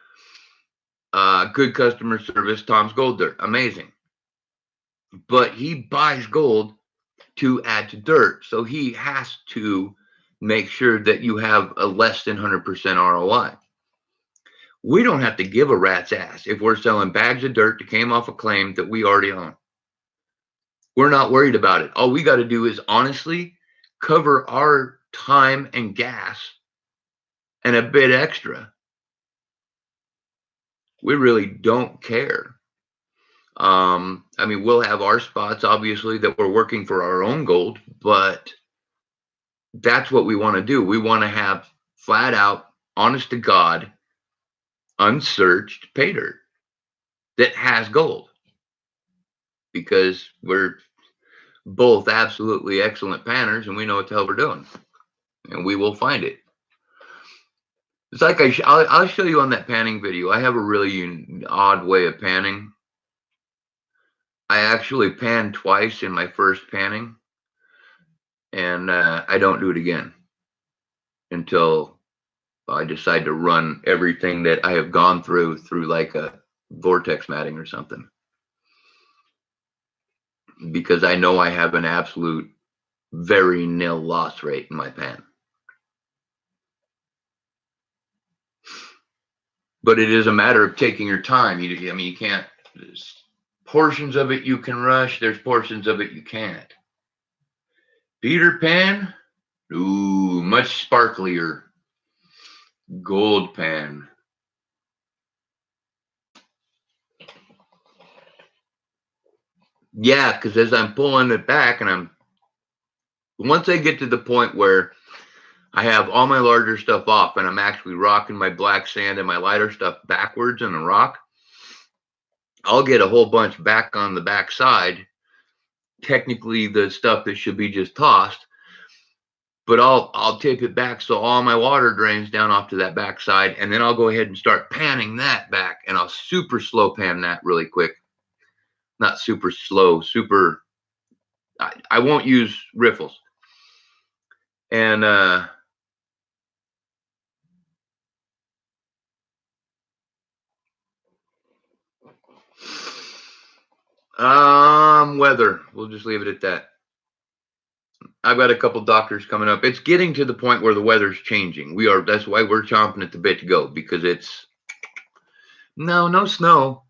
Good customer service. Tom's Gold Dirt, amazing. But he buys gold to add to dirt, so he has to make sure that you have a less than 100% ROI. We don't have to give a rat's ass if we're selling bags of dirt that came off a claim that we already own. We're not worried about it. All we got to do is honestly cover our time and gas and a bit extra. We really don't care. I mean, we'll have our spots, obviously, that we're working for our own gold, but that's what we want to do. We want to have flat out, honest to God, unsearched pay dirt that has gold, because we're both absolutely excellent panners and we know what the hell we're doing, and we will find it. It's like I'll show you on that panning video. I have a really odd way of panning. I actually panned twice in my first panning, and I don't do it again until I decide to run everything that I have gone through like a vortex matting or something, because I know I have an absolute very nil loss rate in my pan. But it is a matter of taking your time. I mean, you can't. There's portions of it you can rush. There's portions of it you can't. Peter Pan, ooh, much sparklier. Gold pan. Yeah, because as I'm pulling it back, and once I get to the point where I have all my larger stuff off, and I'm actually rocking my black sand and my lighter stuff backwards in the rock, I'll get a whole bunch back on the back side. Technically, the stuff that should be just tossed, but I'll tip it back so all my water drains down off to that back side, and then I'll go ahead and start panning that back, and I'll super slow pan that really quick. Not super slow, super. I won't use riffles, and weather. We'll just leave it at that. I've got a couple doctors coming up. It's getting to the point where the weather's changing. That's why we're chomping at the bit to go, because it's no snow.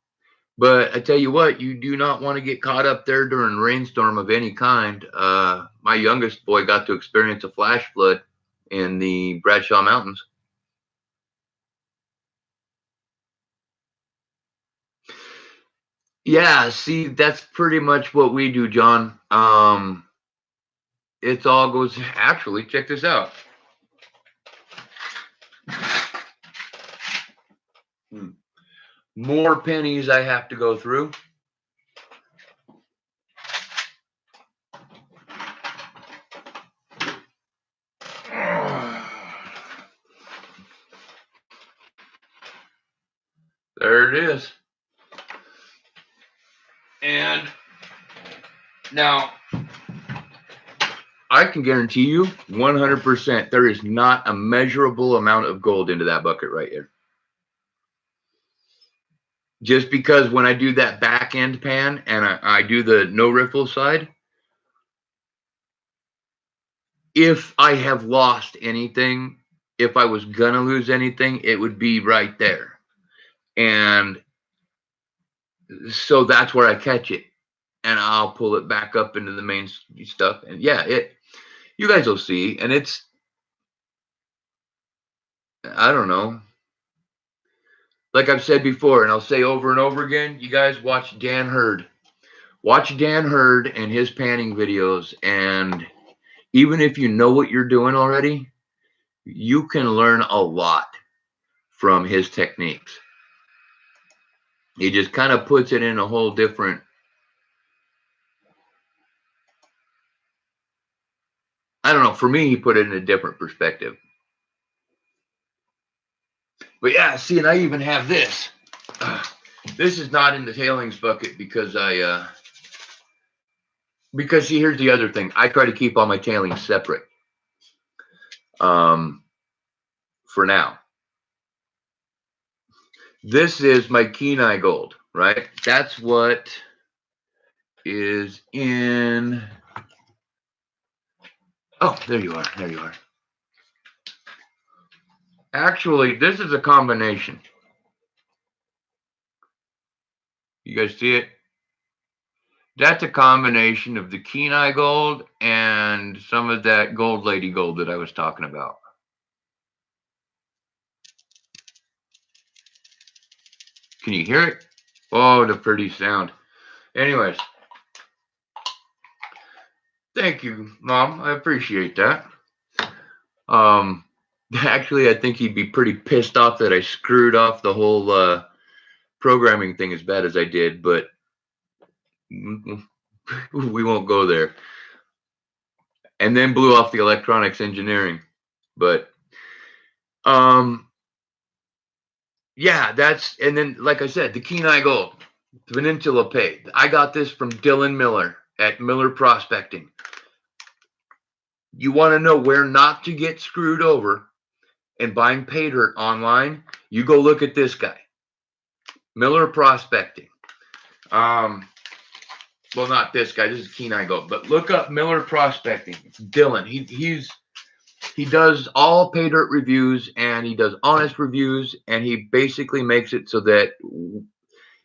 But I tell you what, you do not want to get caught up there during a rainstorm of any kind. My youngest boy got to experience a flash flood in the Bradshaw Mountains. Yeah, see, that's pretty much what we do, John. It all goes, actually, check this out. More pennies I have to go through. There it is. And now, I can guarantee you 100% there is not a measurable amount of gold into that bucket right here. Just because when I do that back end pan and I do the no riffle side, if I have lost anything, if I was gonna lose anything, it would be right there. And so that's where I catch it, and I'll pull it back up into the main stuff. And yeah, you guys will see. And I don't know. Like I've said before, and I'll say over and over again, you guys watch Dan Hurd. Watch Dan Hurd and his panning videos, and even if you know what you're doing already, you can learn a lot from his techniques. He just kind of puts it in a whole different, I don't know, for me, he put it in a different perspective. But yeah, see, and I even have this. This is not in the tailings bucket because see, here's the other thing. I try to keep all my tailings separate. For now. This is my Kenai gold, right? That's what is in. Oh, there you are. There you are. Actually, this is a combination. You guys see it? That's a combination of the Kenai gold and some of that gold lady gold that I was talking about. Can you hear it? Oh, the pretty sound. Anyways, thank you, Mom. I appreciate that. Actually, I think he'd be pretty pissed off that I screwed off the whole programming thing as bad as I did, but we won't go there. And then blew off the electronics engineering. But yeah, and then like I said, the Kenai Gold, Peninsula Pay. I got this from Dylan Miller at Miller Prospecting. You want to know where not to get screwed over and buying pay dirt online? You go look at this guy, Miller Prospecting. Well, not this guy. This is Kenai Gold, but look up Miller Prospecting. It's Dylan. He does all pay dirt reviews, and he does honest reviews, and he basically makes it so that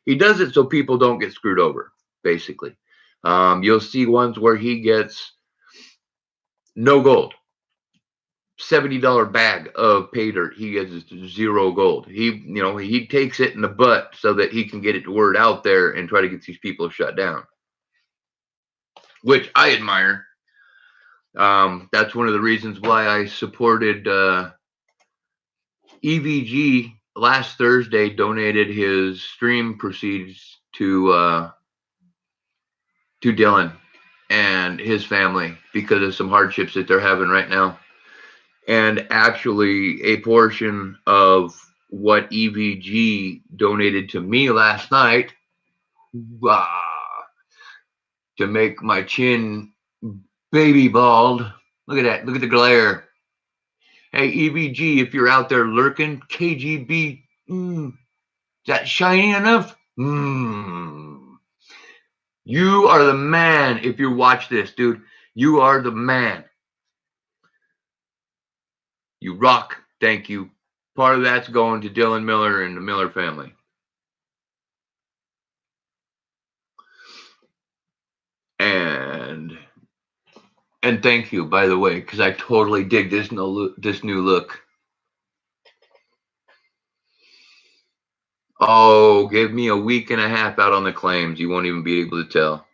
he does it so people don't get screwed over. Basically, you'll see ones where he gets no gold. $70 bag of pay dirt. He gets 0 gold. He takes it in the butt so that he can get it to word out there and try to get these people shut down. which I admire. That's one of the reasons why I supported EVG last Thursday. Donated his stream proceeds to Dylan and his family because of some hardships that they're having right now. And actually, a portion of what EVG donated to me last night to make my chin baby bald. Look at that. Look at the glare. Hey, EVG, if you're out there lurking, KGB, is that shiny enough? You are the man if you watch this, dude. You are the man. You rock. Thank you. Part of that's going to Dylan Miller and the Miller family. And thank you, by the way, because I totally dig this new look. Oh, give me a week and a half out on the claims. You won't even be able to tell.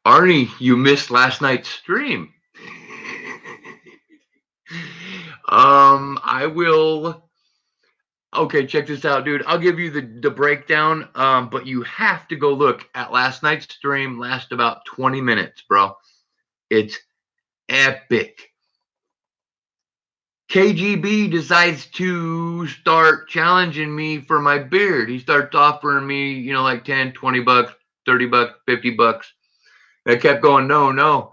Arnie, you missed last night's stream. I will. Okay, check this out, dude. I'll give you the breakdown, but you have to go look at last night's stream. Last about 20 minutes, bro. It's epic. KGB decides to start challenging me for my beard. He starts offering me, like 10, 20 bucks, 30 bucks, 50 bucks. I kept going, no. Now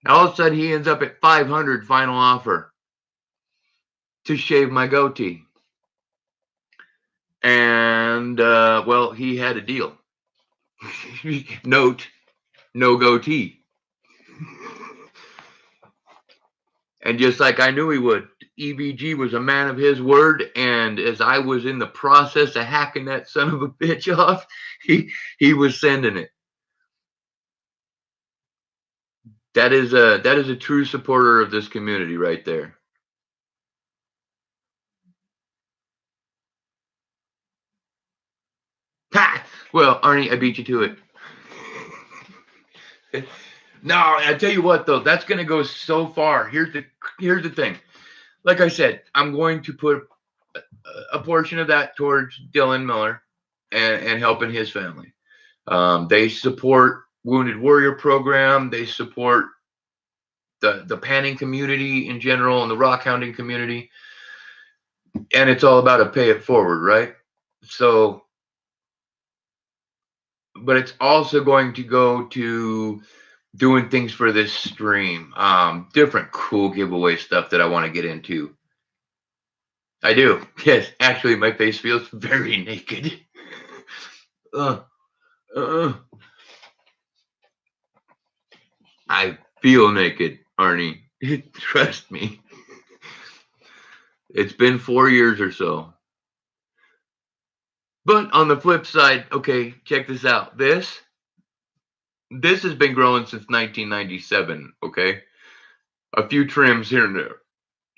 all of a sudden he ends up at 500 final offer to shave my goatee. And, well, he had a deal. Note, no goatee. And just like I knew he would, EVG was a man of his word. And as I was in the process of hacking that son of a bitch off, he was sending it. That is a true supporter of this community right there. Ha! Well, Arnie, I beat you to it. No, I tell you what, though, that's going to go so far. Here's the thing. Like I said, I'm going to put a portion of that towards Dylan Miller and helping his family. They support Wounded Warrior program. They support the panning community in general and the rock hounding community. And it's all about a pay it forward, right? So, but it's also going to go to doing things for this stream. Different cool giveaway stuff that I want to get into. I do. Yes, actually, my face feels very naked. I feel naked, Arnie. Trust me. It's been 4 years or so. But on the flip side, okay, check this out. This has been growing since 1997, okay? A few trims here and there.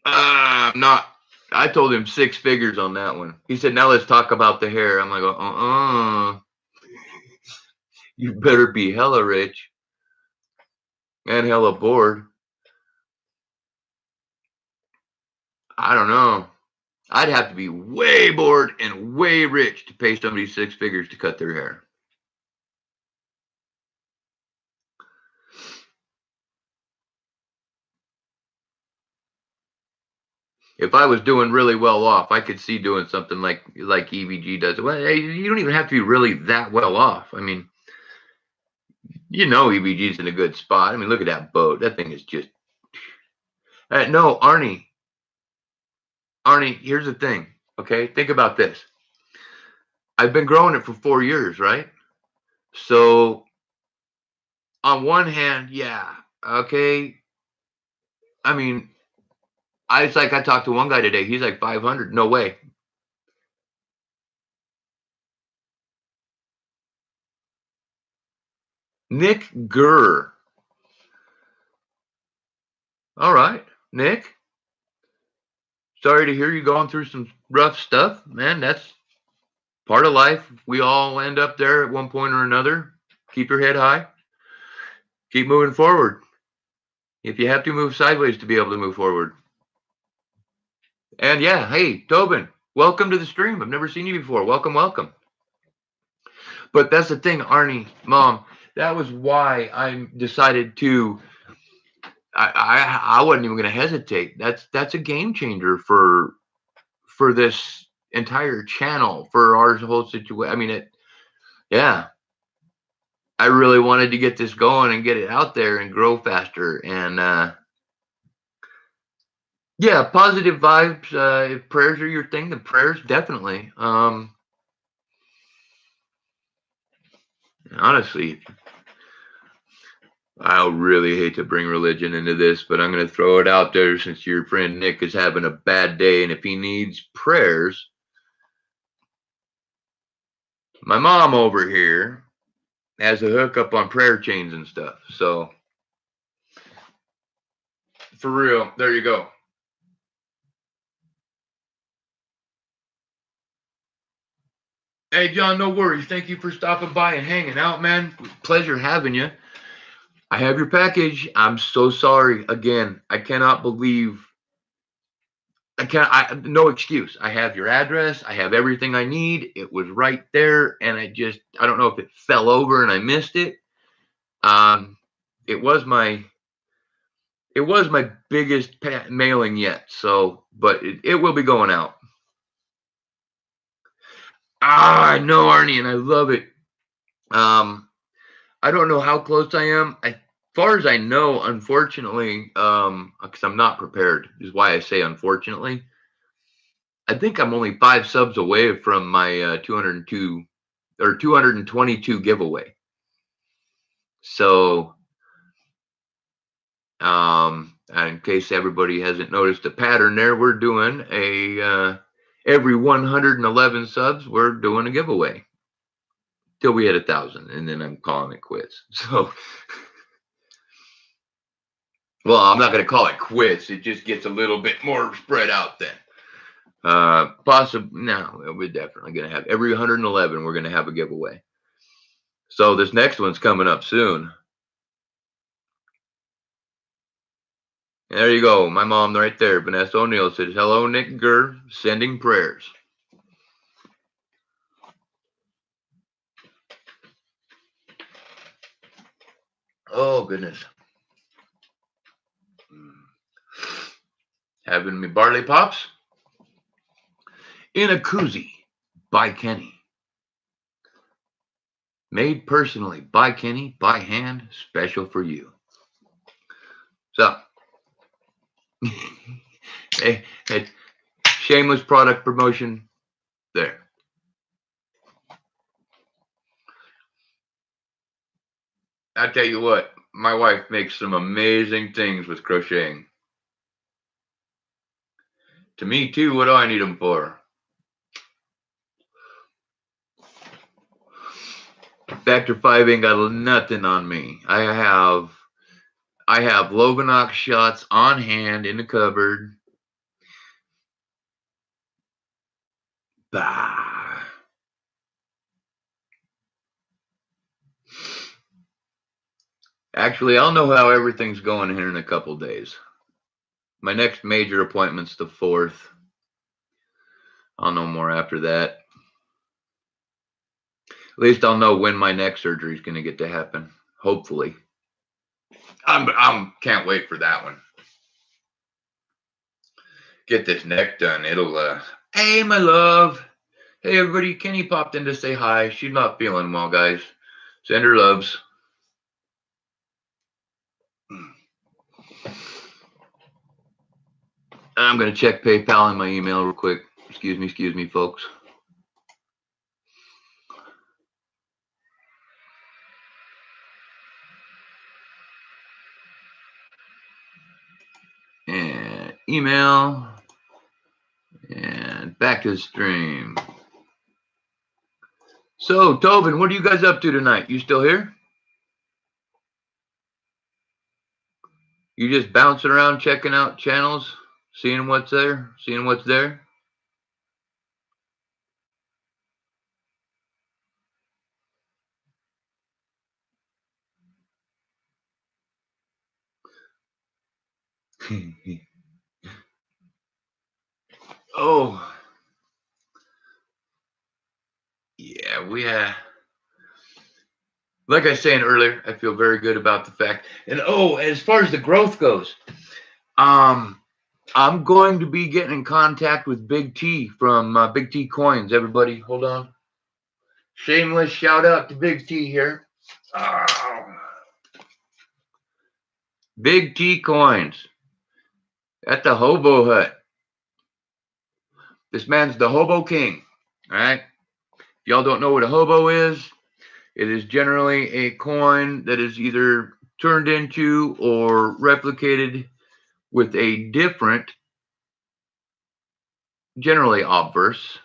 I told him 6 figures on that one. He said, now let's talk about the hair. I'm like, you better be hella rich and hella bored. I don't know. I'd have to be way bored and way rich to pay somebody 6 figures to cut their hair. If I was doing really well off, I could see doing something like EVG does. Well, hey, you don't even have to be really that well off. I mean, EVG's in a good spot. I mean, look at that boat. That thing is just... no, Arnie, here's the thing, okay? Think about this. I've been growing it for 4 years, right? So, on one hand, yeah, okay. I mean, I talked to one guy today. He's like 500. No way. Nick Gurr. All right, Nick. Sorry to hear you going through some rough stuff, man. That's part of life. We all end up there at one point or another. Keep your head high. Keep moving forward. If you have to move sideways to be able to move forward. And yeah, hey, Tobin, welcome to the stream. I've never seen you before. Welcome, welcome. But that's the thing, Arnie, Mom, that was why I decided to, I wasn't even going to hesitate. That's a game changer for this entire channel, for our whole situation. I mean, yeah, I really wanted to get this going and get it out there and grow faster. And yeah, positive vibes. If prayers are your thing, then prayers definitely. Honestly, I really hate to bring religion into this, but I'm going to throw it out there since your friend Nick is having a bad day, and if he needs prayers, my mom over here has a hookup on prayer chains and stuff. So, for real, there you go. Hey, John, no worries. Thank you for stopping by and hanging out, man. Pleasure having you. I have your package. I'm so sorry. Again, I cannot believe. No excuse. I have your address. I have everything I need. It was right there. And I don't know if it fell over and I missed it. It was my biggest mailing yet. So, but it will be going out. I know, Arnie, and I love it. I don't know how close I am. As far as I know, unfortunately, because I'm not prepared, is why I say unfortunately. I think I'm only 5 subs away from my 202 or 222 giveaway. So, in case everybody hasn't noticed a pattern there, we're doing every 111 subs, we're doing a giveaway till we hit 1,000, and then I'm calling it quits. So, well, I'm not going to call it quits. It just gets a little bit more spread out then. Possibly, no, we're definitely going to have every 111. We're going to have a giveaway. So this next one's coming up soon. There you go. My mom right there, Vanessa O'Neill, says, hello, Nick Gurr, sending prayers. Oh, goodness. Having me barley pops in a koozie by Kenny. Made personally by Kenny, by hand, special for you. So, hey, shameless product promotion there. I tell you what, my wife makes some amazing things with crocheting. To me, too, what do I need them for? Factor 5 ain't got nothing on me. I have Lovenox shots on hand in the cupboard. Bah. Actually, I'll know how everything's going here in a couple days. My next major appointment's the 4th. I'll know more after that. At least I'll know when my neck surgery is going to get to happen. Hopefully. Can't wait for that one. Get this neck done. It'll, hey, my love. Hey, everybody. Kenny popped in to say hi. She's not feeling well, guys. Send her loves. I'm going to check PayPal and my email real quick. Excuse me, folks. And email. And back to the stream. So, Tobin, what are you guys up to tonight? You still here? You just bouncing around, checking out channels, seeing what's there, seeing what's there? Oh, yeah, like I was saying earlier, I feel very good about the fact. And oh, as far as the growth goes, I'm going to be getting in contact with Big T from Big T Coins. Everybody, hold on. Shameless shout out to Big T here. Oh. Big T Coins at the Hobo Hut. This man's the Hobo King. All right. If y'all don't know what a hobo is, it is generally a coin that is either turned into or replicated with a different, generally obverse.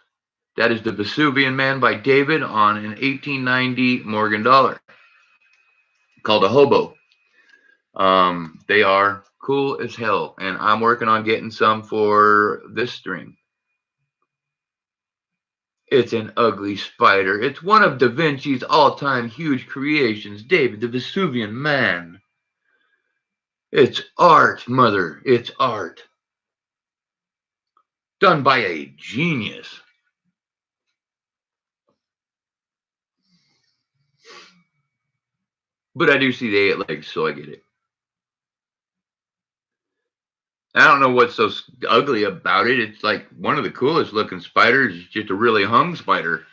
That is the Vesuvian Man by David on an 1890 Morgan dollar called a hobo. They are cool as hell, and I'm working on getting some for this stream. It's an ugly spider. It's one of Da Vinci's all-time huge creations, David the Vesuvian Man. It's art, mother. It's art. Done by a genius. But I do see the 8 legs, so I get it. I don't know what's so ugly about it. It's like one of the coolest looking spiders. It's just a really hung spider.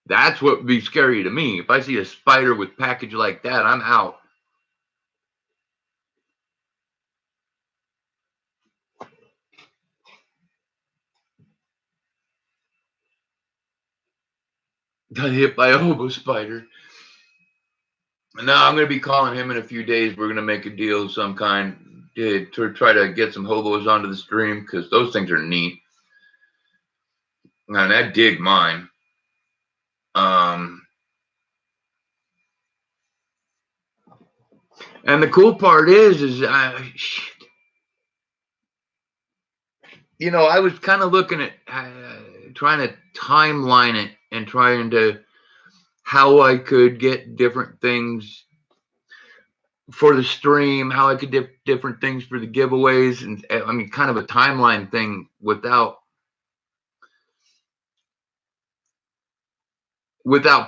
That's what would be scary to me. If I see a spider with package like that, I'm out. Got hit by a hobo spider. No, I'm going to be calling him in a few days. We're going to make a deal of some kind to try to get some hobos onto the stream because those things are neat. And I dig mine. And the cool part is you know, I was kind of looking at trying to timeline it and trying to how I could get different things for the stream, how I could different things for the giveaways, and I mean, kind of a timeline thing without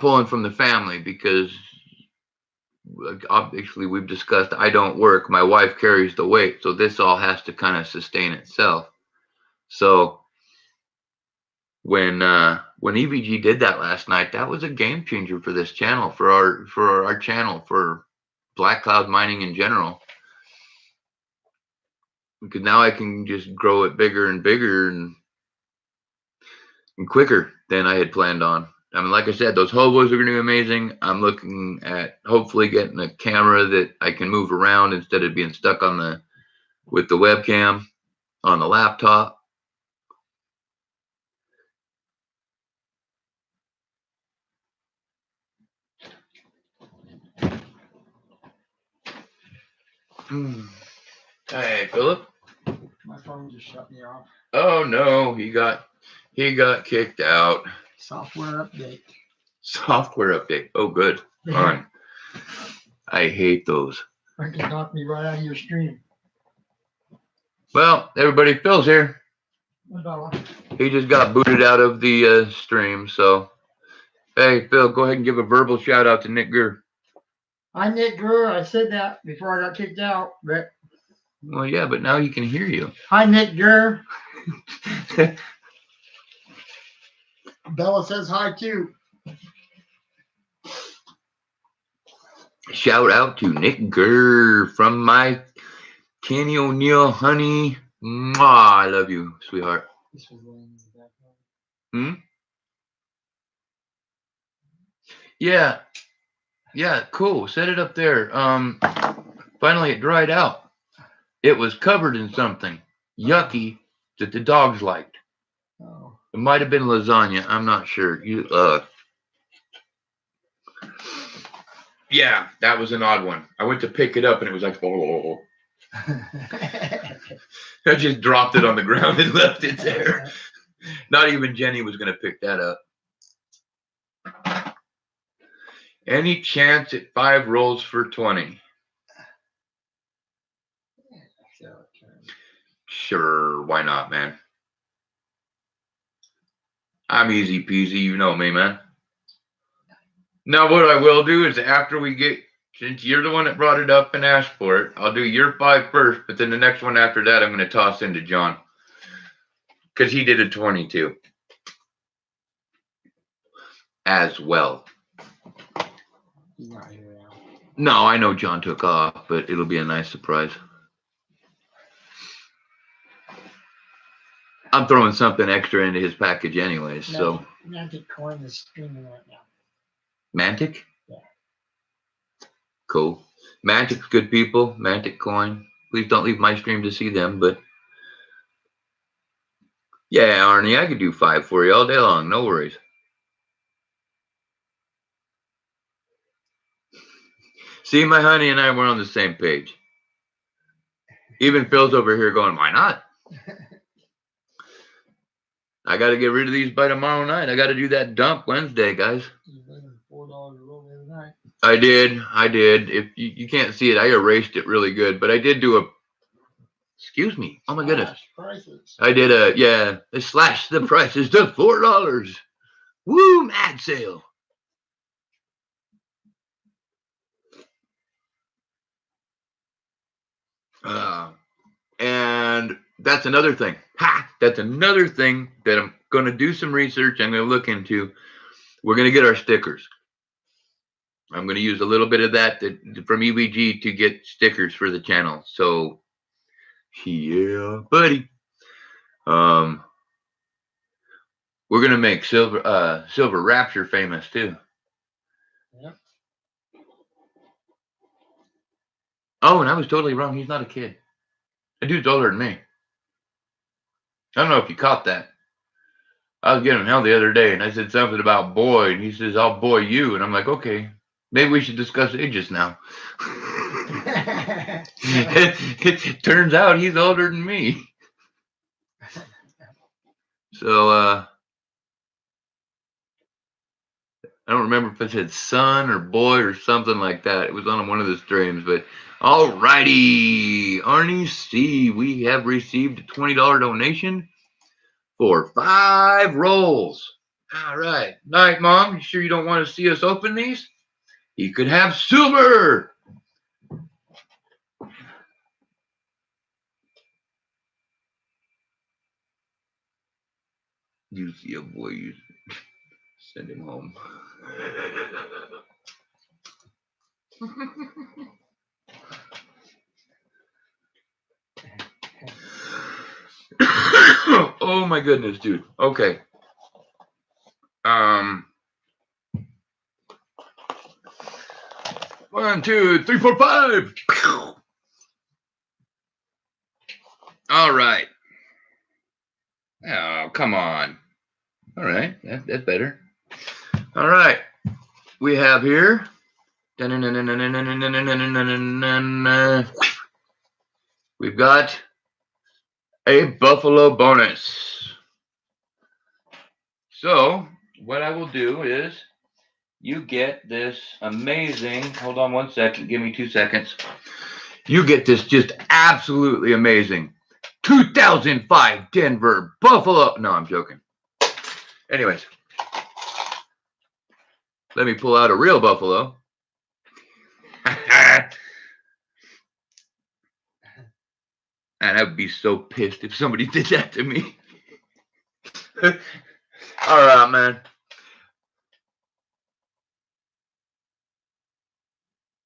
pulling from the family because obviously we've discussed I don't work, my wife carries the weight, so this all has to kind of sustain itself. So when EVG did that last night, that was a game changer for this channel, for our channel, for Black Cloud mining in general, because now I can just grow it bigger and bigger and quicker than I had planned on. I mean, like I said, those hobos are going to be amazing. I'm looking at hopefully getting a camera that I can move around instead of being stuck on with the webcam on the laptop. Hey, Philip. My phone just shut me off. Oh no, he got kicked out. Software update. Software update. Oh, good. Fine. I hate those. I can knock me right out of your stream. Well, everybody, Phil's here. He just got booted out of the stream. So, hey, Phil, go ahead and give a verbal shout out to Nick Gurr. Hi, Nick Gurr. I said that before I got kicked out, but. Well, yeah, but now he can hear you. Hi, Nick Gurr. Bella says hi too. Shout out to Nick Gurr from my Kenny O'Neill honey. Mwah, I love you, sweetheart. Yeah. Yeah, cool. Set it up there. Finally it dried out. It was covered in something yucky that the dogs liked. Oh. It might have been lasagna. I'm not sure. Yeah, that was an odd one. I went to pick it up and it was like, oh. I just dropped it on the ground and left it there. Not even Jenny was going to pick that up. Any chance at 5 rolls for 20? Sure, why not, man? I'm easy peasy, you know me, man. Now, what I will do is after we get, since you're the one that brought it up and asked for it, I'll do your 5 first, but then the next one after that, I'm going to toss into John. Because he did a 22 as well. He's not here now. No, I know John took off, but it'll be a nice surprise. I'm throwing something extra into his package anyways, so. Mantic Coin is streaming right now. Mantic? Yeah. Cool. Mantic's good people. Mantic Coin. Please don't leave my stream to see them, but. Yeah, Arnie, I could do 5 for you all day long. No worries. See, my honey and I were on the same page. Even Phil's over here going, why not? I got to get rid of these by tomorrow night. I got to do that dump Wednesday, guys. $4 a roll every night. I did. If you can't see it, I erased it really good, but I did do a. Excuse me. Oh my goodness. Prices. I did they slashed the prices to $4. Woo, mad sale. And that's another thing. That's another thing that I'm going to do some research. I'm going to look into. We're going to get our stickers. I'm going to use a little bit of that from EWG to get stickers for the channel. So, yeah, buddy. We're going to make Silver Rapture famous too. Yep. Oh, and I was totally wrong. He's not a kid. The dude's older than me. I don't know if you caught that. I was getting hell the other day, and I said something about boy, and he says, I'll boy you. And I'm like, okay, maybe we should discuss ages now. it turns out he's older than me. So, I don't remember if it said son or boy or something like that. It was on one of the streams, but all righty. Arnie C, we have received a $20 donation for 5 rolls. All right. Night, Mom. You sure you don't want to see us open these? You could have silver. You see a boy, you send him home. Oh my goodness, dude. Okay. 1, 2, 3, 4, 5. All right. Oh, come on. All right. That's better. All right. We have here. We've got a Buffalo bonus. So what I will do is you get this amazing, hold on 1 second, give me 2 seconds. You get this just absolutely amazing 2005 Denver Buffalo. No, I'm joking. Anyways, let me pull out a real Buffalo. And I would be so pissed if somebody did that to me. All right, man.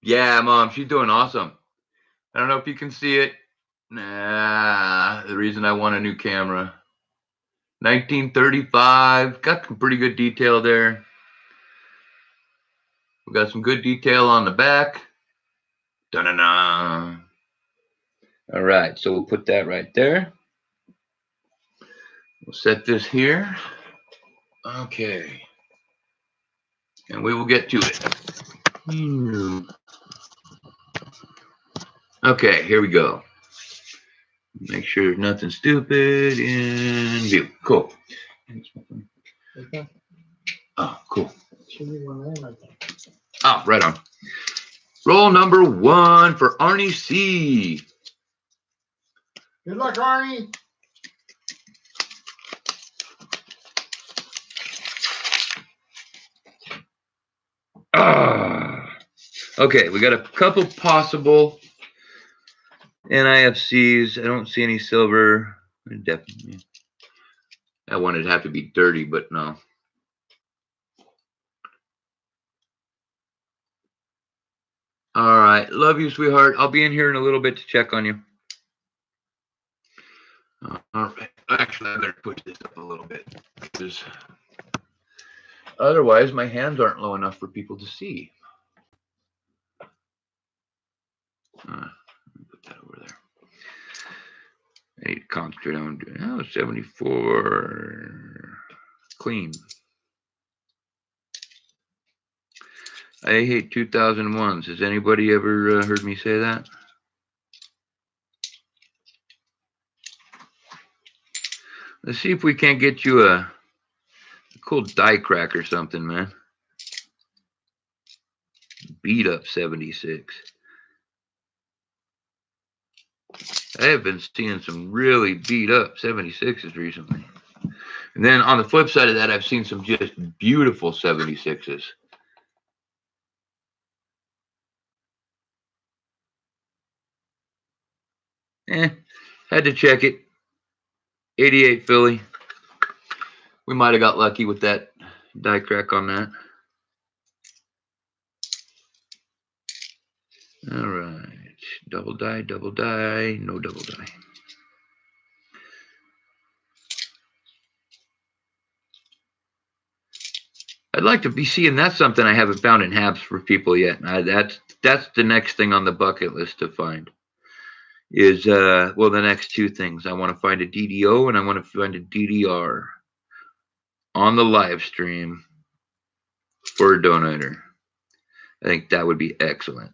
Yeah, Mom, she's doing awesome. I don't know if you can see it. Nah, the reason I want a new camera. 1935. Got some pretty good detail there. We got some good detail on the back. Da-da-da. All right, so we'll put that right there. We'll set this here. Okay. And we will get to it. Okay, here we go. Make sure there's nothing stupid in view. Cool. Okay. Oh, cool. Should be one there, right there. Oh, right on. Roll number 1 for Arnie C. Good luck, Arnie. Okay, we got a couple possible NIFCs. I don't see any silver. Definitely. That one would have to be dirty, but no. All right. Love you, sweetheart. I'll be in here in a little bit to check on you. All right. Actually, I better push this up a little bit because otherwise my hands aren't low enough for people to see. Put that over there. I need to concentrate on 74 clean. I hate 2001s. Has anybody ever heard me say that? Let's see if we can't get you a cool die crack or something, man. Beat up 76. I have been seeing some really beat up 76s recently. And then on the flip side of that, I've seen some just beautiful 76s. Had to check it. 88 Philly. We might have got lucky with that die crack on that. All right. Double die, no double die. I'd like to be seeing that's something I haven't found in halves for people yet. That's the next thing on the bucket list to find. Is well, the next two things. I want to find a DDO and I want to find a DDR on the live stream for a donator. I think that would be excellent.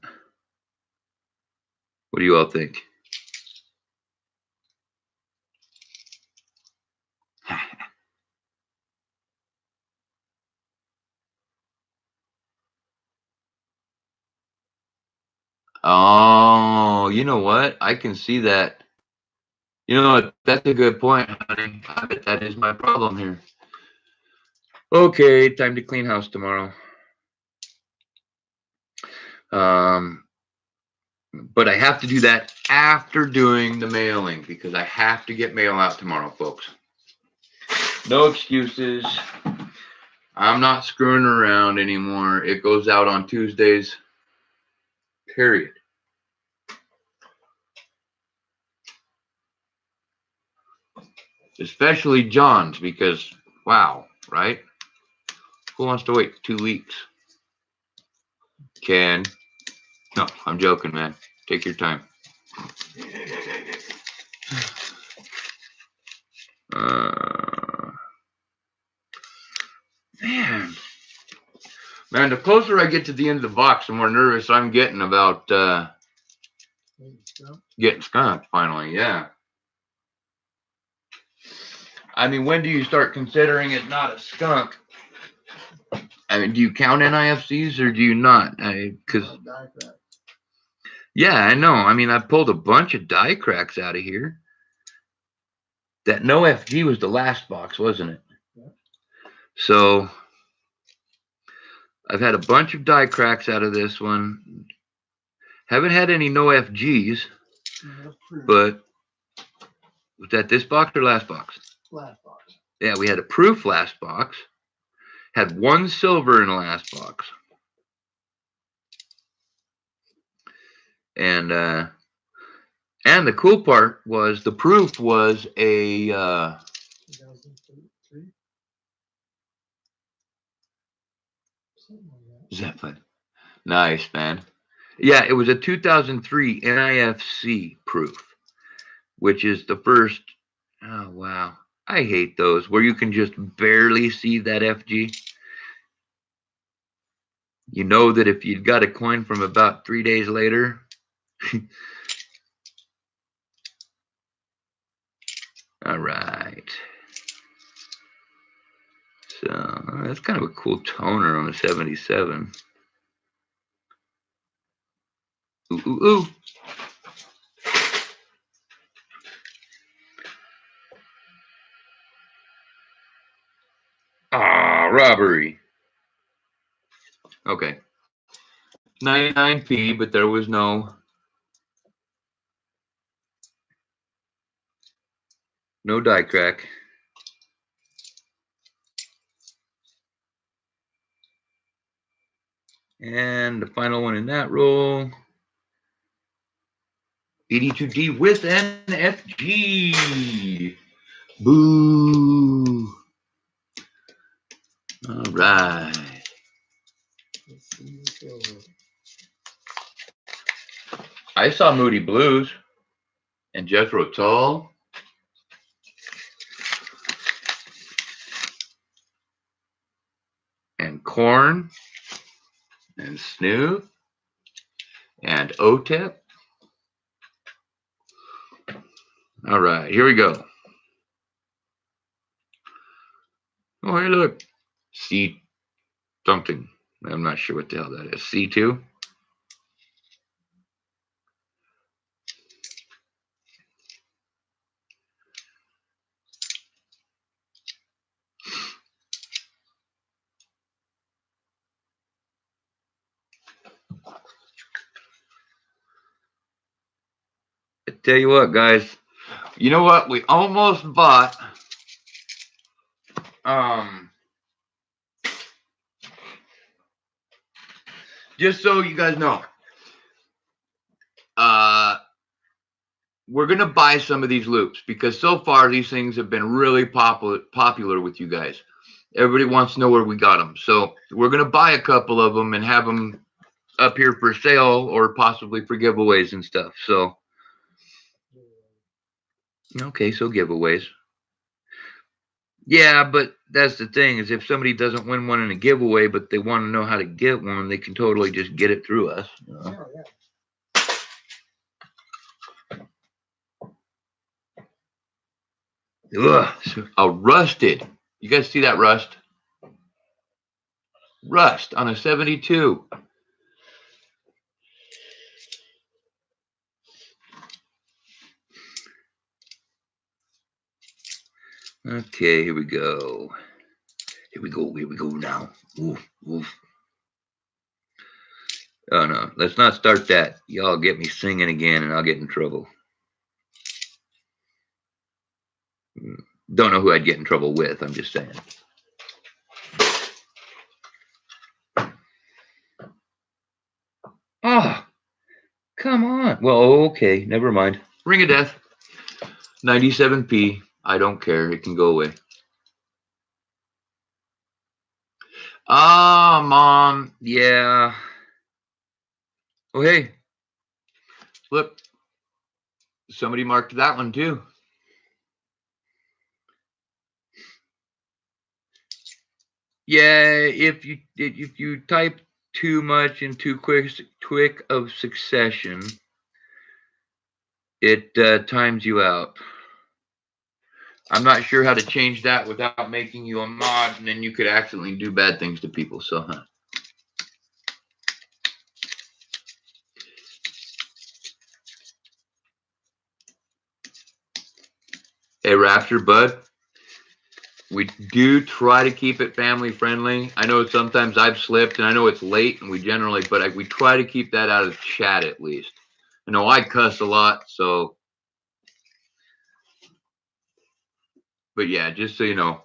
What do you all think? Oh, you know what? I can see that. You know what? That's a good point, honey. I bet that is my problem here. Okay, time to clean house tomorrow. But I have to do that after doing the mailing because I have to get mail out tomorrow, folks. No excuses. I'm not screwing around anymore. It goes out on Tuesdays, period. Especially John's because, wow, right? Who wants to wait 2 weeks? Ken. No, I'm joking, man. Take your time. Man, the closer I get to the end of the box, the more nervous I'm getting about getting skunked finally. Yeah. I mean, when do you start considering it not a skunk? I mean, do you count NIFCs or do you not? Because yeah, I know. I mean, I pulled a bunch of die cracks out of here. That no FG was the last box, wasn't it? Yeah. So I've had a bunch of die cracks out of this one. Haven't had any no FGs, but was that this box or last box? Last box. Yeah, we had a proof last box. Had one silver in the last box. And the cool part was the proof was a 2003? Zeppelin. Nice, man. Yeah, it was a 2003 NIFC proof, which is the first. Oh, wow. I hate those where you can just barely see that FG. You know that if you'd got a coin from about 3 days later. All right. So that's kind of a cool toner on the 77. Ooh, ooh, ooh. strawberry. Okay. 99p, but there was no die crack. And the final one in that roll, 82D with NFG. Boo. All right. I saw Moody Blues and Jethro Tull. And Korn. And Snoop. And OTEP. All right, here we go. Oh, hey, look. C something. I'm not sure what the hell that is. C2. I tell you what, guys. You know what? We almost bought just so you guys know, we're gonna buy some of these loops because so far these things have been really popular with you guys. Everybody wants to know where we got them, so we're gonna buy a couple of them and have them up here for sale or possibly for giveaways and stuff. So okay, so giveaways. Yeah, but that's the thing, is if somebody doesn't win one in a giveaway, but they want to know how to get one, they can totally just get it through us. You know? Ugh, a rusted. You guys see that rust? Rust on a 72. Okay, here we go. Here we go now. Oof, oof. Oh no, let's not start that. Y'all get me singing again and I'll get in trouble. Don't know who I'd get in trouble with, I'm just saying. Oh, come on. Well, okay, never mind. Ring of Death. 97p. I don't care. It can go away. Mom. Yeah. Oh, hey. Look. Somebody marked that one too. Yeah, if you type too much in too quick of succession, it times you out. I'm not sure how to change that without making you a mod, and then you could accidentally do bad things to people. So, Hey, Raptor Bud. We do try to keep it family friendly. I know sometimes I've slipped, and I know it's late, and we try to keep that out of chat at least. I know I cuss a lot, so. But yeah, just so you know.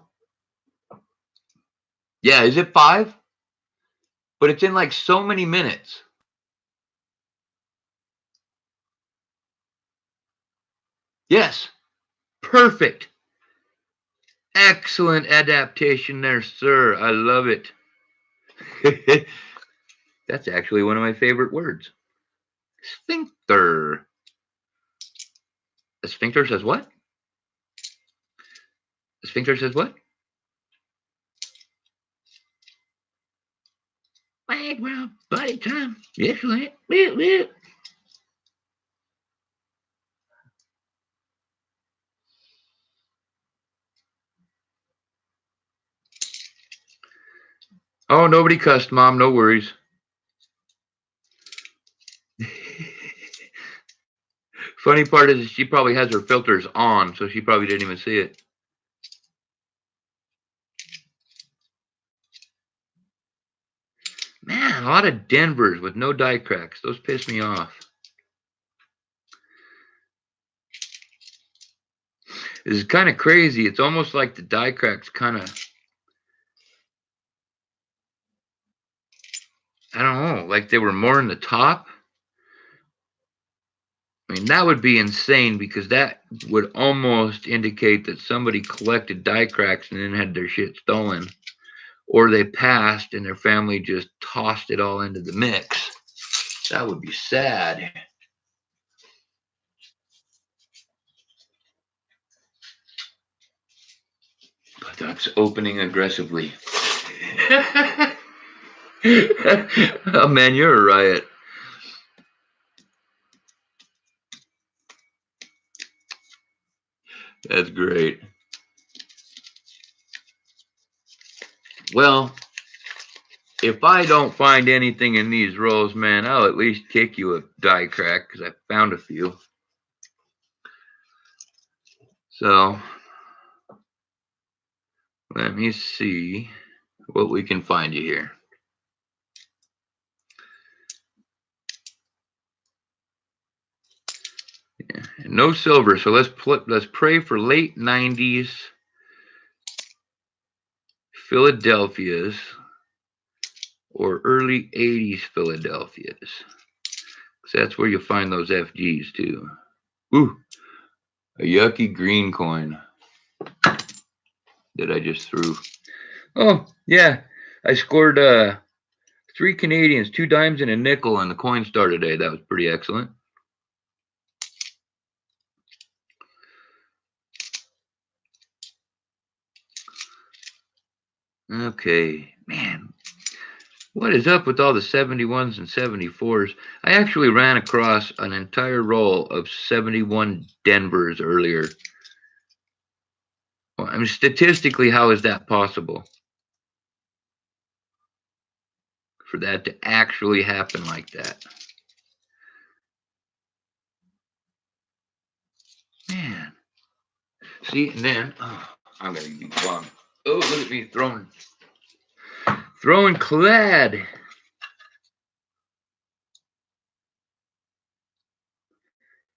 Yeah, is it 5? But it's in like so many minutes. Yes. Perfect. Excellent adaptation there, sir. I love it. That's actually one of my favorite words. Sphincter. A sphincter says what? A sphincter says what? Well, buddy time. Excellent. Oh, nobody cussed, Mom. No worries. Funny part is she probably has her filters on, so she probably didn't even see it. lot of Denvers with no die cracks. Those piss me off. This is kind of crazy. It's almost like the die cracks kind of, I don't know, like they were more in the top. I mean, that would be insane because that would almost indicate that somebody collected die cracks and then had their shit stolen. Or they passed and their family just tossed it all into the mix. That would be sad. But that's opening aggressively. Oh man, you're a riot. That's great. Well, if I don't find anything in these rolls, man, I'll at least kick you a die crack because I found a few. So let me see what we can find you here. Yeah, no silver. So let's pray for late 90s Philadelphia's or early 80s Philadelphia's. That's where you'll find those FGs too. Ooh, a yucky green coin that I just threw. Oh, yeah. I scored 3 Canadians, 2 dimes, and a nickel on the Coin Star today. That was pretty excellent. Okay, man. What is up with all the 71s and 74s? I actually ran across an entire roll of 71 Denvers earlier. Well, I mean, statistically, how is that possible? For that to actually happen like that. Man. See, and then, oh, I'm going to be bummed. Oh, look at me throwing clad.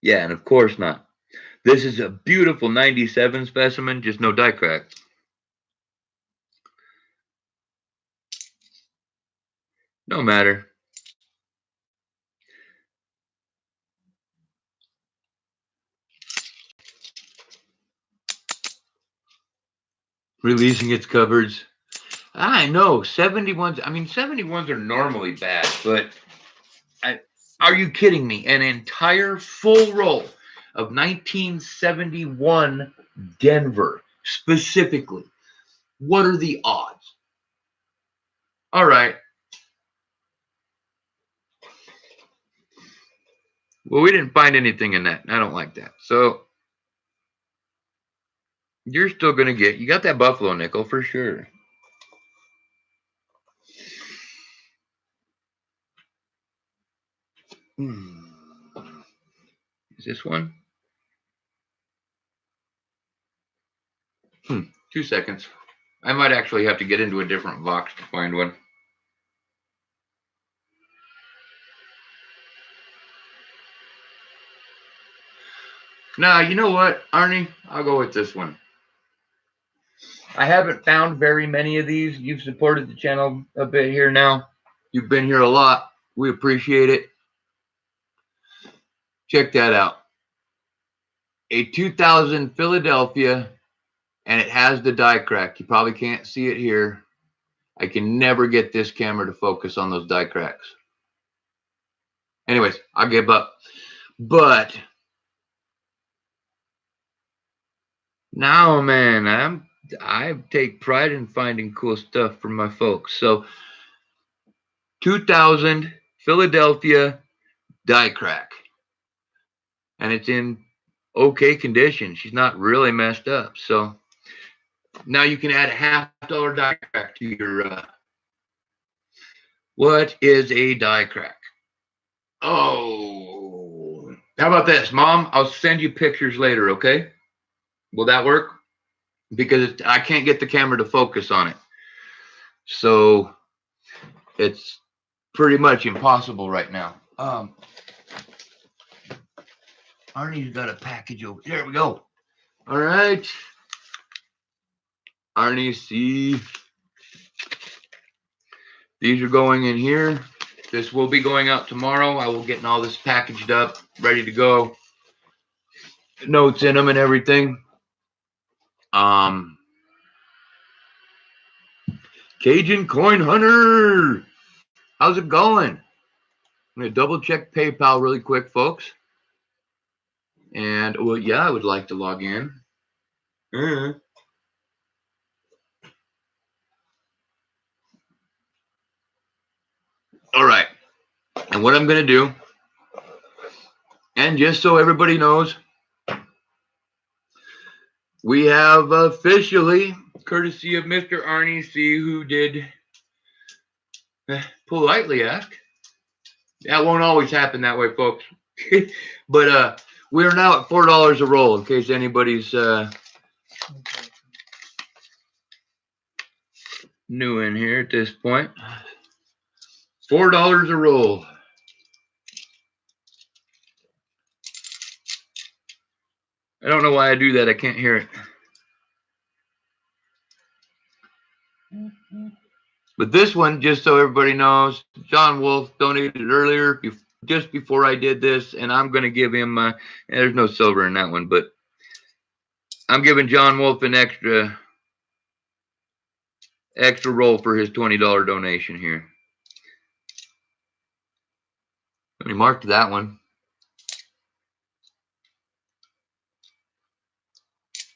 Yeah, and of course not. This is a beautiful 97 specimen, just no die crack. No matter. Releasing its cupboards. I know, 71s. I mean, 71s are normally bad, but are you kidding me? An entire full roll of 1971 Denver, specifically. What are the odds? All right. Well, we didn't find anything in that. I don't like that. So you're still going to get, you got that Buffalo nickel for sure. Is this one? 2 seconds. I might actually have to get into a different box to find one. Nah, you know what, Arnie? I'll go with this one. I haven't found very many of these. You've supported the channel a bit here now. You've been here a lot. We appreciate it. Check that out. A 2000 Philadelphia, and it has the die crack. You probably can't see it here. I can never get this camera to focus on those die cracks. Anyways, I'll give up. But now, man, I take pride in finding cool stuff for my folks. So 2000 Philadelphia die crack, and it's in okay condition. She's not really messed up. So now you can add a $50 die crack to your what is a die crack? Oh, how about this, Mom? I'll send you pictures later, okay? Will that work? Because I can't get the camera to focus on it. So it's pretty much impossible right now. Arnie's got a package over there. We go. All right. Arnie, see. These are going in here. This will be going out tomorrow. I will get all this packaged up, ready to go. Notes in them and everything. Cajun Coin Hunter. How's it going? I'm going to double check PayPal really quick, folks. And, well, yeah, I would like to log in. All right. And what I'm going to do, and just so everybody knows, we have officially, courtesy of Mr. Arnie C., who did politely ask. That won't always happen that way, folks. But we are now at $4 a roll, in case anybody's new in here at this point. $4 a roll. I don't know why I do that. I can't hear it. But this one, just so everybody knows, John Wolf donated earlier, just before I did this, and I'm going to give him, there's no silver in that one, but I'm giving John Wolf an extra roll for his $20 donation here. Let me mark that one.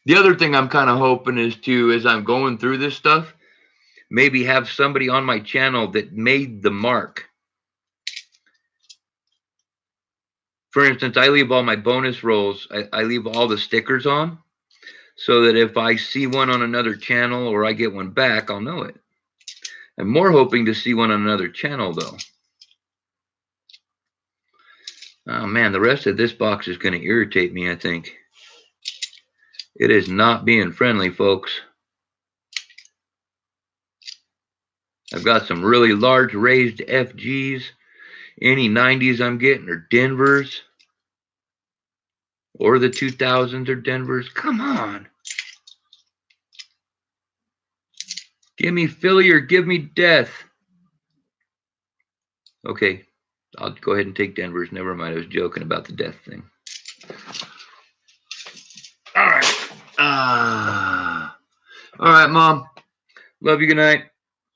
The other thing I'm kind of hoping is to, as I'm going through this stuff, maybe have somebody on my channel that made the mark. For instance, I leave all my bonus rolls, I leave all the stickers on, so that if I see one on another channel or I get one back, I'll know it. I'm more hoping to see one on another channel, though. Oh, man, the rest of this box is going to irritate me, I think. It is not being friendly, folks. I've got some really large raised FGs. Any 90s I'm getting are Denvers. Or the 2000s are Denvers. Come on. Give me Philly or give me death. Okay, I'll go ahead and take Denver's. Never mind, I was joking about the death thing. All right. All right, Mom. Love you. Good night.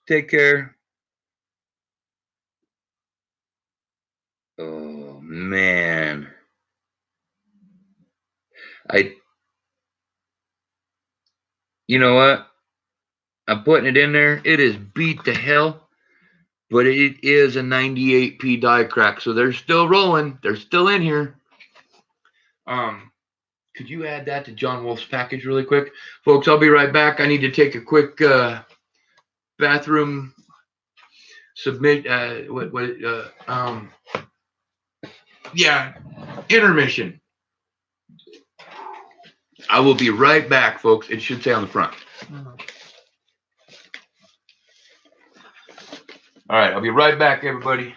Take care. Oh, man. You know what? I'm putting it in there. It is beat to hell, but it is a 98p die crack, so they're still rolling. They're still in here. Could you add that to John Wolf's package really quick? Folks, I'll be right back. I need to take a quick bathroom submit, intermission. I will be right back, folks. It should say on the front. All right, I'll be right back, everybody.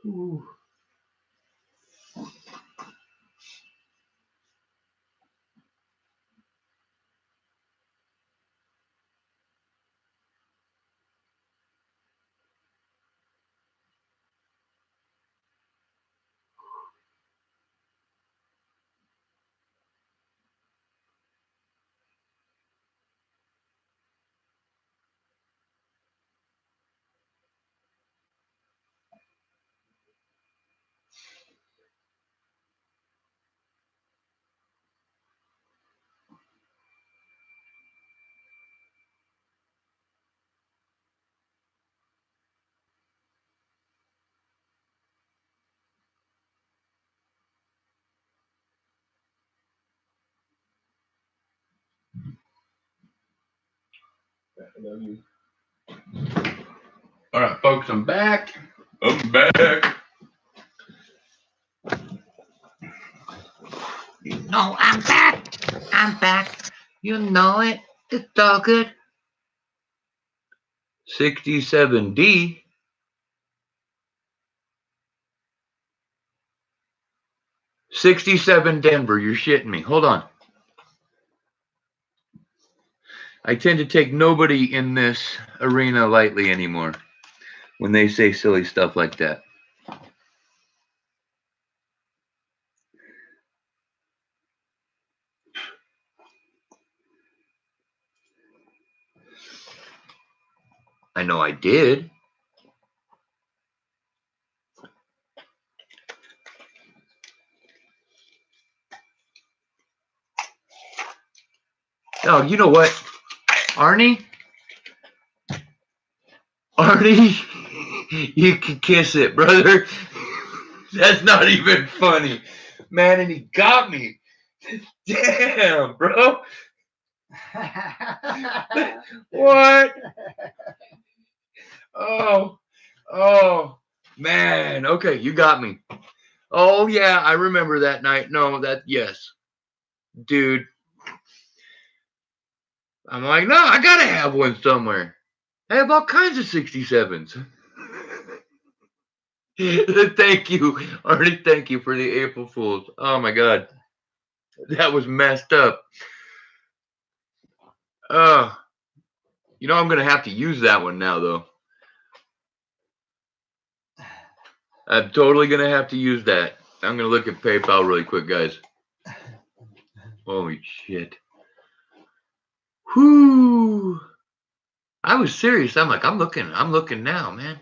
Ooh. I love you. All right, folks, I'm back. I'm back. You know I'm back. I'm back. You know it. It's all good. 67D. 67 Denver. You're shitting me. Hold on. I tend to take nobody in this arena lightly anymore when they say silly stuff like that. I know I did. Oh, you know what? Arnie, you can kiss it, brother. That's not even funny. Man, and he got me. Damn, bro. What? Oh, man. Okay, you got me. Oh, yeah, I remember that night. No, yes. Dude. I'm like, no, I gotta have one somewhere. I have all kinds of 67s. Thank you, Arnie. Thank you for the April Fools. Oh my God, that was messed up. You know I'm gonna have to use that one now, though. I'm totally gonna have to use that. I'm gonna look at PayPal really quick, guys. Holy shit. Whoo! I was serious. I'm like, I'm looking now, man.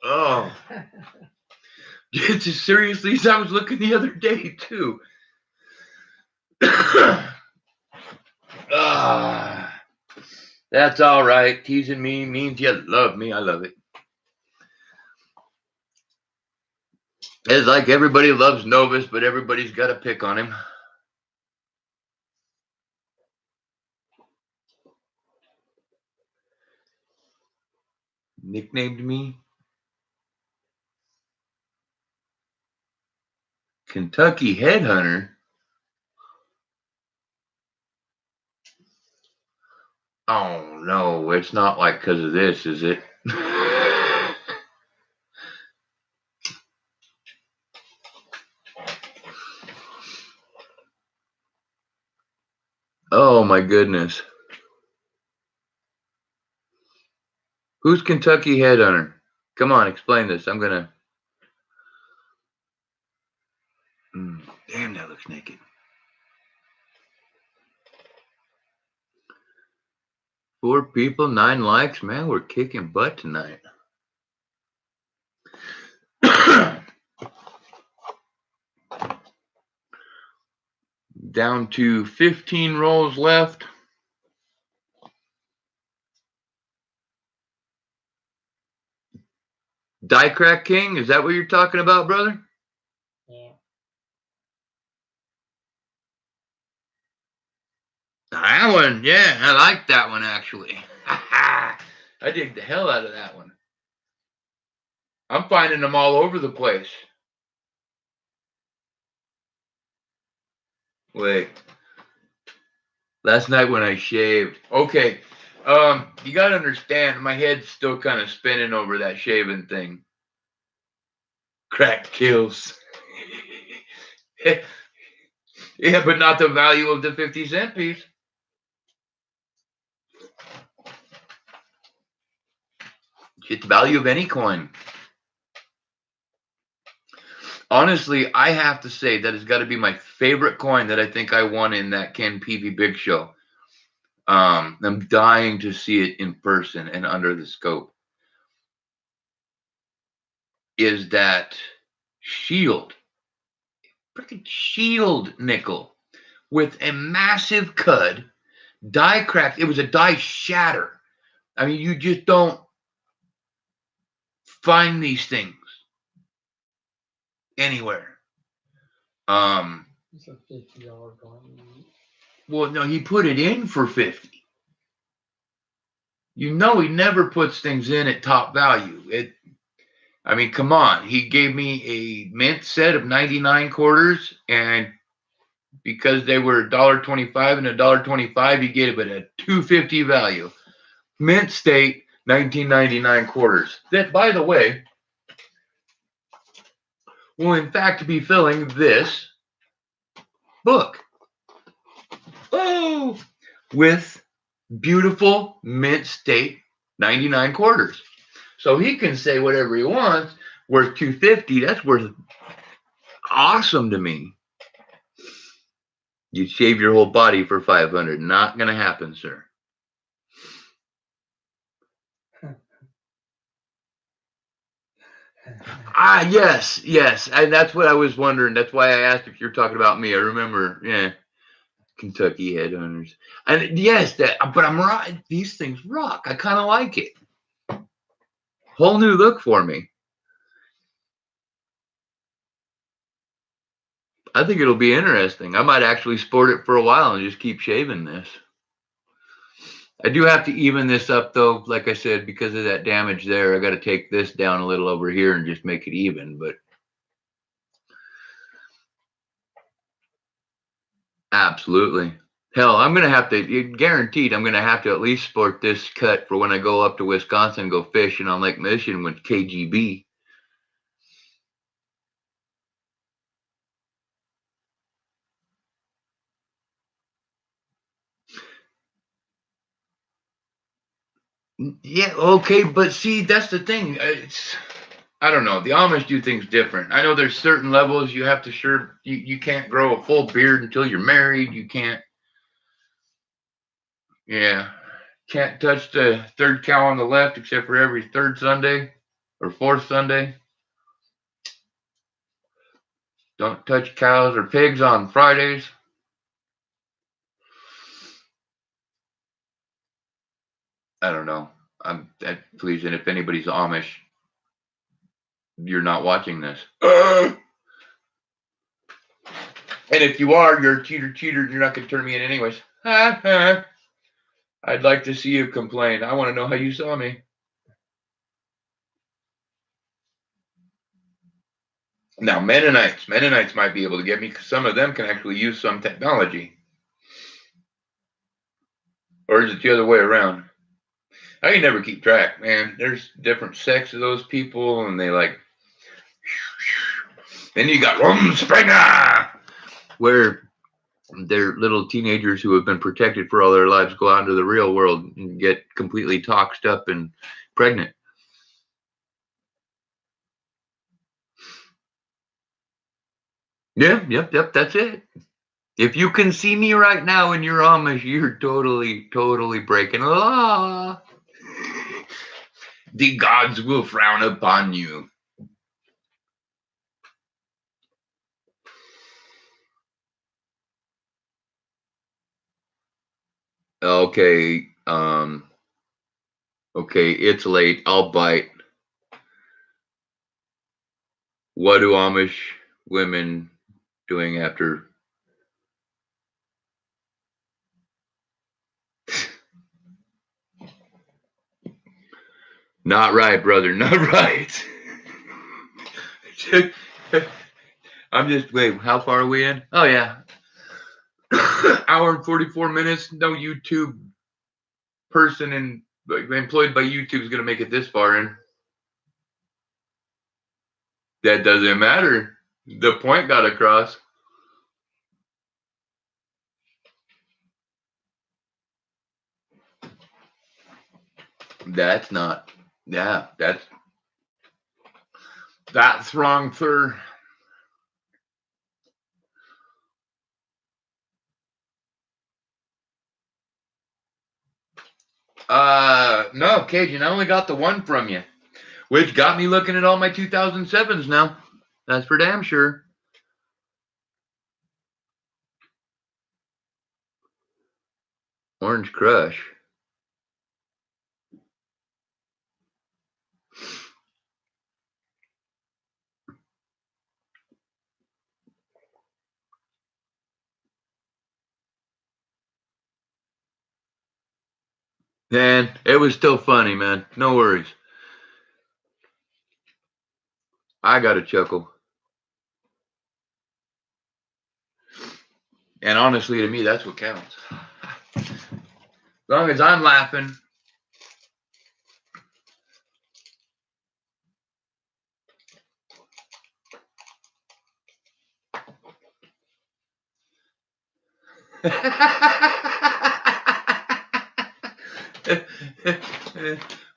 Oh. It's as seriously as I was looking the other day, too. That's all right. Teasing me means you love me. I love it. It's like everybody loves Novus, but everybody's got to pick on him. Nicknamed me Kentucky Headhunter. Oh, no, it's not like because of this, is it? Oh, my goodness. Who's Kentucky Headhunter? Come on, explain this. I'm going to... Damn, that looks naked. 4 people, 9 likes. Man, we're kicking butt tonight. Down to 15 rolls left. Die Crack King, is that what you're talking about, brother? Yeah. That one, yeah, I like that one actually. I dig the hell out of that one. I'm finding them all over the place. Wait. Last night when I shaved. Okay. You gotta understand, my head's still kind of spinning over that shaving thing. Crack kills. Yeah, but not the value of the 50-cent piece. It's the value of any coin. Honestly, I have to say that has got to be my favorite coin that I think I won in that Ken Peavy Big Show. I'm dying to see it in person and under the scope. Is that shield, freaking shield nickel with a massive cud, die cracked. It was a die shatter. I mean, you just don't find these things anywhere. It's a $50 coin. Well, no, he put it in for 50. You know he never puts things in at top value. I mean, come on. He gave me a mint set of 99 quarters, and because they were $1.25 and $1.25, he gave it a 250 value. Mint state, 1999 quarters. That, by the way, will in fact be filling this book. Oh, with beautiful mint state 99 quarters. So he can say whatever he wants, worth 250. That's worth awesome to me. You'd shave your whole body for 500. Not going to happen, sir. Yes. And that's what I was wondering. That's why I asked if you're talking about me. I remember, Kentucky headhunters. And yes, but I'm right. These things rock. I kind of like it. Whole new look for me. I think it'll be interesting. I might actually sport it for a while and just keep shaving this. I do have to even this up though, like I said, because of that damage there. I got to take this down a little over here and just make it even, but absolutely. Hell, I'm going to have to, guaranteed, I'm going to have to at least sport this cut for when I go up to Wisconsin and go fishing on Lake Michigan with KGB. Yeah, okay, but see, that's the thing. I don't know. The Amish do things different. I know there's certain levels you have to you can't grow a full beard until you're married. You can't, yeah, can't touch the third cow on the left except for every third Sunday or fourth Sunday. Don't touch cows or pigs on Fridays. I don't know. Please, and if anybody's Amish, you're not watching this. And if you are, you're a cheater, and you're not going to turn me in anyways. I'd like to see you complain. I want to know how you saw me. Now, Mennonites might be able to get me because some of them can actually use some technology. Or is it the other way around? I can never keep track, man. There's different sects of those people, and they like. Then you got Rumspringa, where they're little teenagers who have been protected for all their lives go out into the real world and get completely toxed up and pregnant. Yeah, yep, that's it. If you can see me right now and you're Amish, you're totally breaking the law. The gods will frown upon you. Okay, okay, it's late. I'll bite. What do Amish women doing after? Not right, brother. Not right. I'm just wait. How far are we in? Oh yeah, hour and 44 minutes. No YouTube person employed by YouTube is gonna make it this far in. That doesn't matter. The point got across. That's not. Yeah, that's wrong, sir. No, Cajun. I only got the one from you, which got me looking at all my 2007s now. That's for damn sure. Orange Crush. Man, it was still funny, man. No worries. I got a chuckle. And honestly, to me, that's what counts. As long as I'm laughing.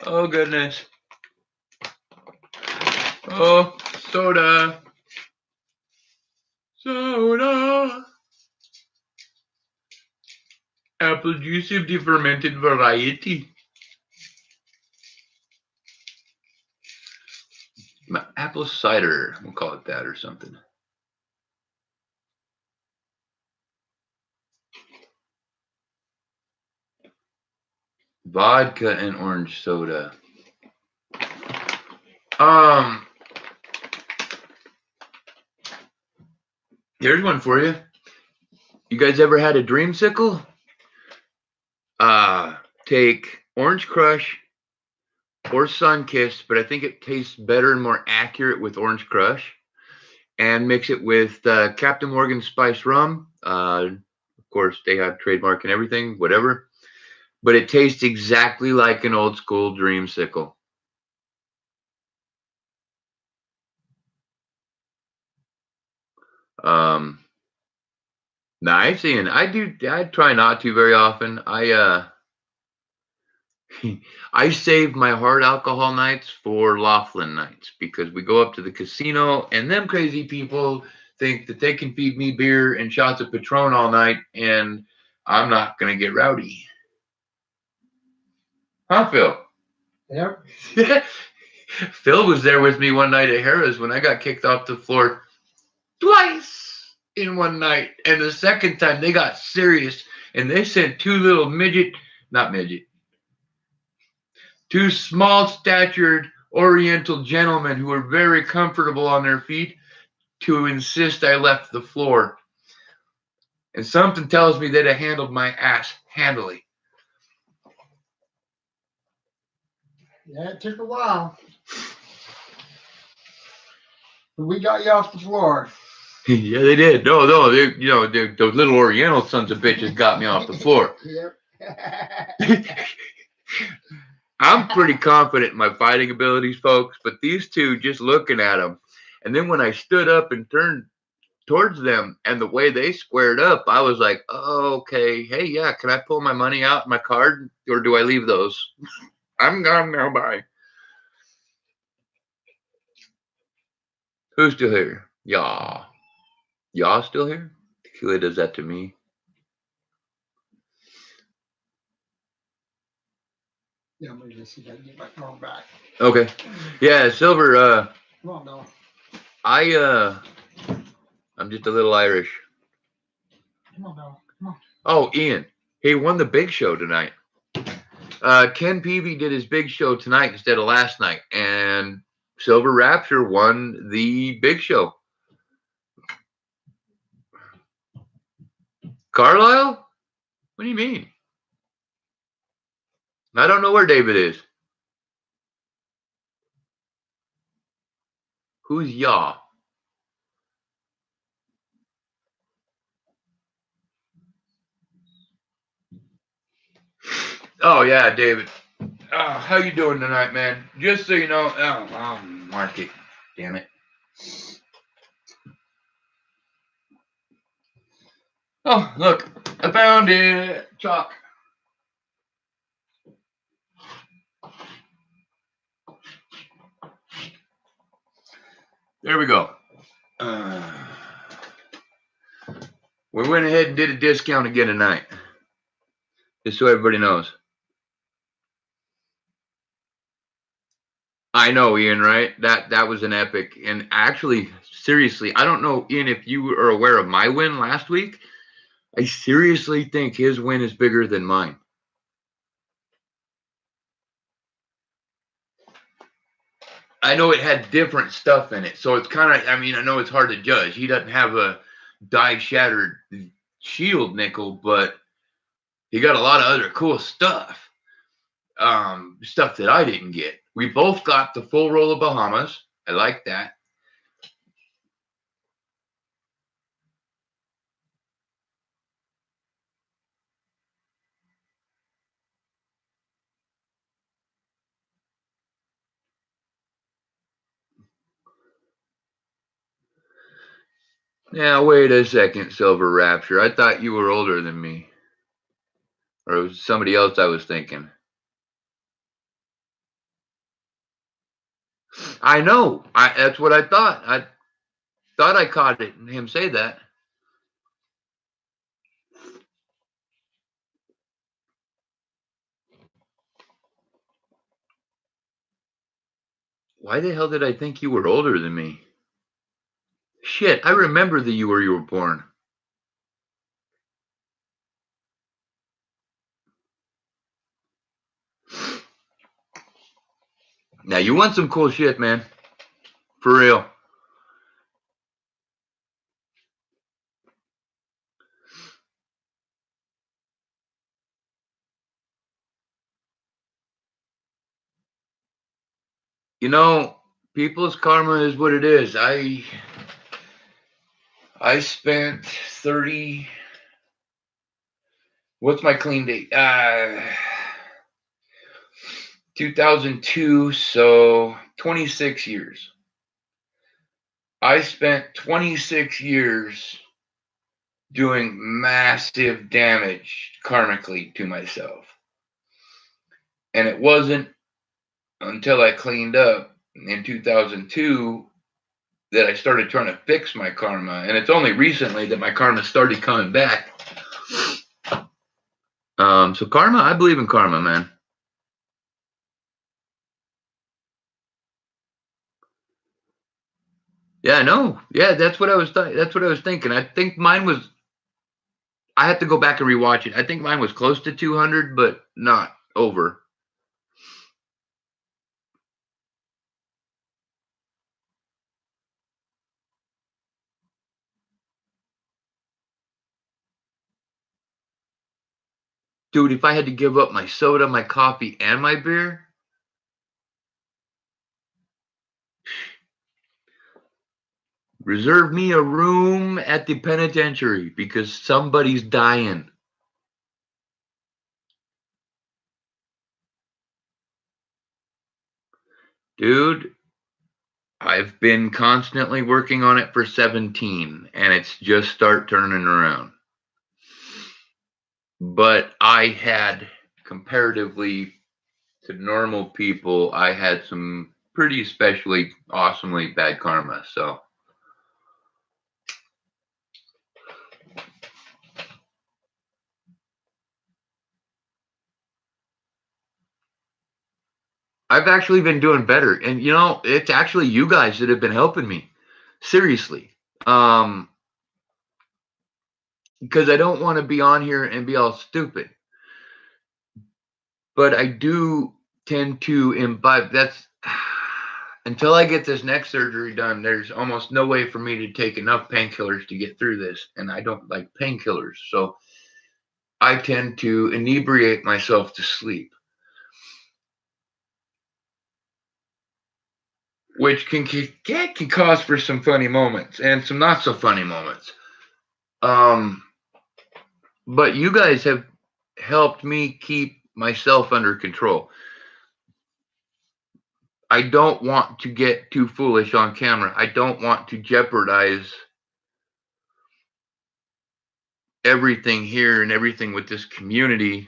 Oh, goodness. Oh, soda. Soda. Apple juice of the fermented variety. Apple cider. We'll call it that or something. Vodka and orange soda. Here's one for you. You guys ever had a dreamsicle? Take Orange Crush or Sunkist, but I think it tastes better and more accurate with Orange Crush, and mix it with Captain Morgan Spice Rum. Of course, they have trademark and everything, whatever. But it tastes exactly like an old school dreamsicle. Nice, Ian. I try not to very often. I save my hard alcohol nights for Laughlin nights because we go up to the casino and them crazy people think that they can feed me beer and shots of Patron all night, and I'm not gonna get rowdy. Huh, Phil? Yep. Phil was there with me one night at Harrah's when I got kicked off the floor twice in one night. And the second time they got serious and they sent two small statured Oriental gentlemen who were very comfortable on their feet to insist I left the floor. And something tells me they'd have handled my ass handily. Yeah, it took a while. But we got you off the floor. Yeah, they did. No, those little Oriental sons of bitches got me off the floor. Yep. I'm pretty confident in my fighting abilities, folks, but these two, just looking at them, and then when I stood up and turned towards them and the way they squared up, I was like, oh, okay, hey, yeah, can I pull my money out, my card, or do I leave those? I'm gone now, bye. Who's still here? Y'all. Y'all still here? Tequila does that to me. Yeah, I'm gonna see if I can get my phone back. Okay. Yeah, Silver, Come on, Bill. I'm just a little Irish. Come on, Bill. Come on. Oh, Ian, he won the big show tonight. Ken Peavy did his big show tonight instead of last night, and Silver Rapture won the big show. Carlisle? What do you mean? I don't know where David is. Who's y'all? Oh yeah, David. How you doing tonight, man? Just so you know, mark it. Damn it. Oh, look, I found it. Chalk. There we go. We went ahead and did a discount again tonight. Just so everybody knows. I know, Ian, right? That was an epic. And actually, seriously, I don't know, Ian, if you are aware of my win last week. I seriously think his win is bigger than mine. I know it had different stuff in it, so it's kind of, I mean, I know it's hard to judge. He doesn't have a dive shattered shield nickel, but he got a lot of other cool stuff. stuff that I didn't get. We both got the full roll of Bahamas. I like that. Now, wait a second, Silver Rapture. I thought you were older than me. Or it was somebody else I was thinking. I know. That's what I thought. I thought I caught it and him say that. Why the hell did I think you were older than me? Shit, I remember the year you were born. Now, you want some cool shit, man. For real. You know, people's karma is what it is. I spent 30. What's my clean date? 2002, so 26 years. I spent 26 years doing massive damage karmically to myself. And it wasn't until I cleaned up in 2002 that I started trying to fix my karma. And it's only recently that my karma started coming back. So karma, I believe in karma, man. Yeah, no. Yeah, that's what I was thinking. I think mine was, I have to go back and rewatch it. I think mine was close to 200, but not over. Dude, if I had to give up my soda, my coffee, and my beer, reserve me a room at the penitentiary because somebody's dying. Dude, I've been constantly working on it for 17, and it's just start turning around. But I had, comparatively to normal people, I had some pretty especially awesomely bad karma. So I've actually been doing better. And you know, it's actually you guys that have been helping me. Seriously. Because I don't want to be on here and be all stupid. But I do tend to imbibe. That's until I get this neck surgery done, there's almost no way for me to take enough painkillers to get through this. And I don't like painkillers. So I tend to inebriate myself to sleep, which can cause for some funny moments and some not so funny moments. But you guys have helped me keep myself under control. I don't want to get too foolish on camera. I don't want to jeopardize everything here and everything with this community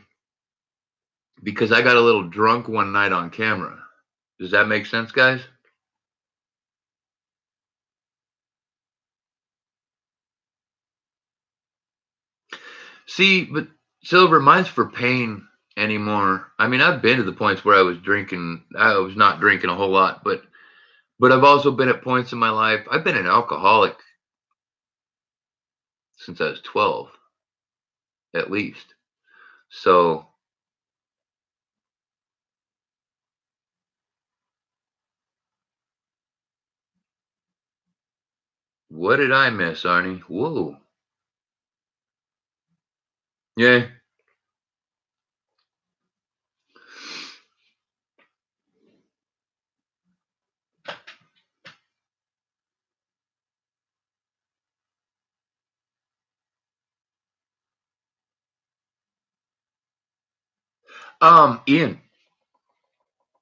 because I got a little drunk one night on camera. Does that make sense, guys? See, but Silver, mine's for pain anymore. I mean, I've been to the points where I was drinking. I was not drinking a whole lot, but I've also been at points in my life. I've been an alcoholic since I was 12, at least. So what did I miss, Arnie? Whoa. Yeah. Ian,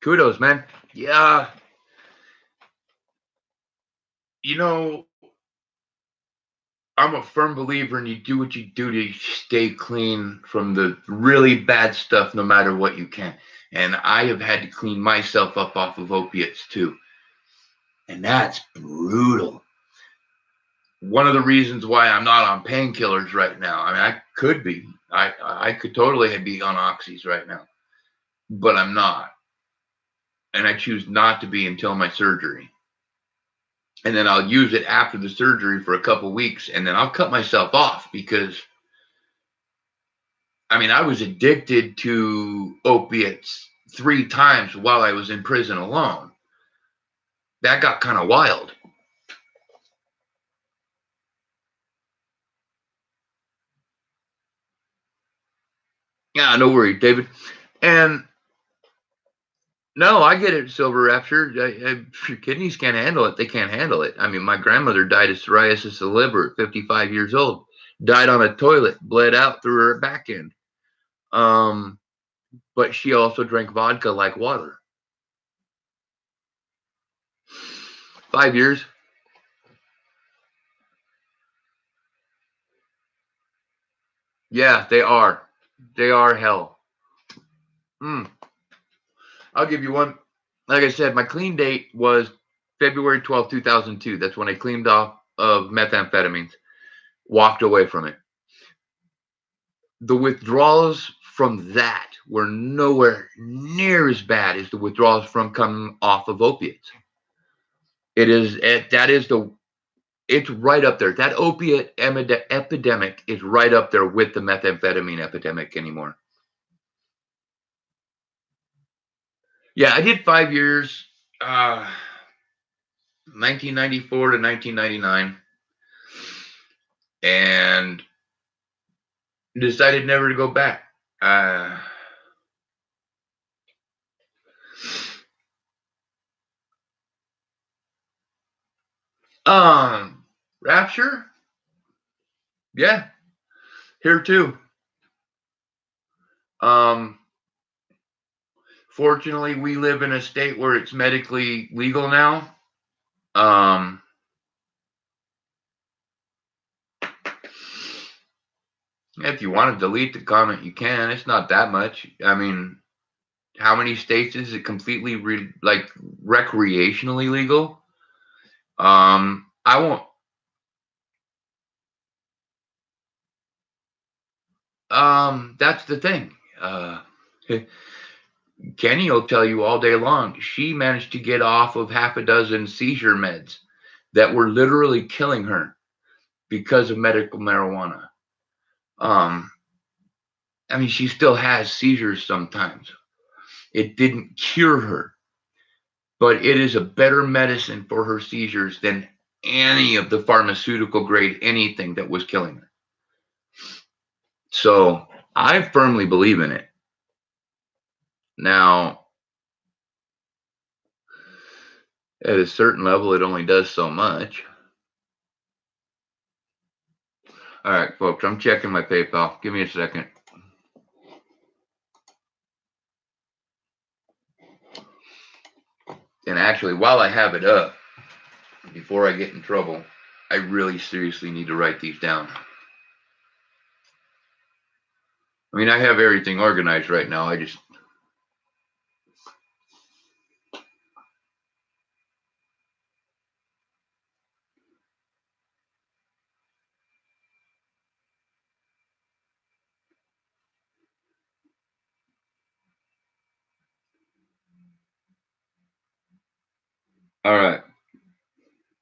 kudos, man. Yeah, you know, I'm a firm believer in you do what you do to stay clean from the really bad stuff, no matter what you can. And I have had to clean myself up off of opiates too, and that's brutal. One of the reasons why I'm not on painkillers right now. I mean, I could be. I could totally be on oxys right now, but I'm not, and I choose not to be until my surgery. And then I'll use it after the surgery for a couple weeks, and then I'll cut myself off because I mean I was addicted to opiates 3 times while I was in prison alone. That got kind of wild. Yeah, no worry, David. And no, I get it, Silver Rapture. Your kidneys can't handle it. They can't handle it. I mean, my grandmother died of cirrhosis of the liver at 55 years old. Died on a toilet, bled out through her back end. But she also drank vodka like water. 5 years. Yeah, they are. They are hell. Mm. I'll give you one. Like I said, my clean date was February 12th, 2002. That's when I cleaned off of methamphetamines, walked away from it. The withdrawals from that were nowhere near as bad as the withdrawals from coming off of opiates. That is it's right up there. That opiate epidemic is right up there with the methamphetamine epidemic anymore. Yeah, I did 5 years, 1994 to 1999, and decided never to go back. Uh, um, Rapture? Yeah, here too. Um, Fortunately, we live in a state where it's medically legal now. Um, if you want to delete the comment, you can. It's not that much. I mean, how many states is it completely like recreationally legal? I won't. That's the thing. Kenny will tell you all day long. She managed to get off of half a dozen seizure meds that were literally killing her because of medical marijuana. Um, I mean, she still has seizures sometimes. It didn't cure her, but it is a better medicine for her seizures than any of the pharmaceutical grade anything that was killing her. So I firmly believe in it. Now, at a certain level, it only does so much. All right, folks, I'm checking my PayPal. Give me a second. And actually, while I have it up, before I get in trouble, I really seriously need to write these down. I mean, I have everything organized right now. I just. All right.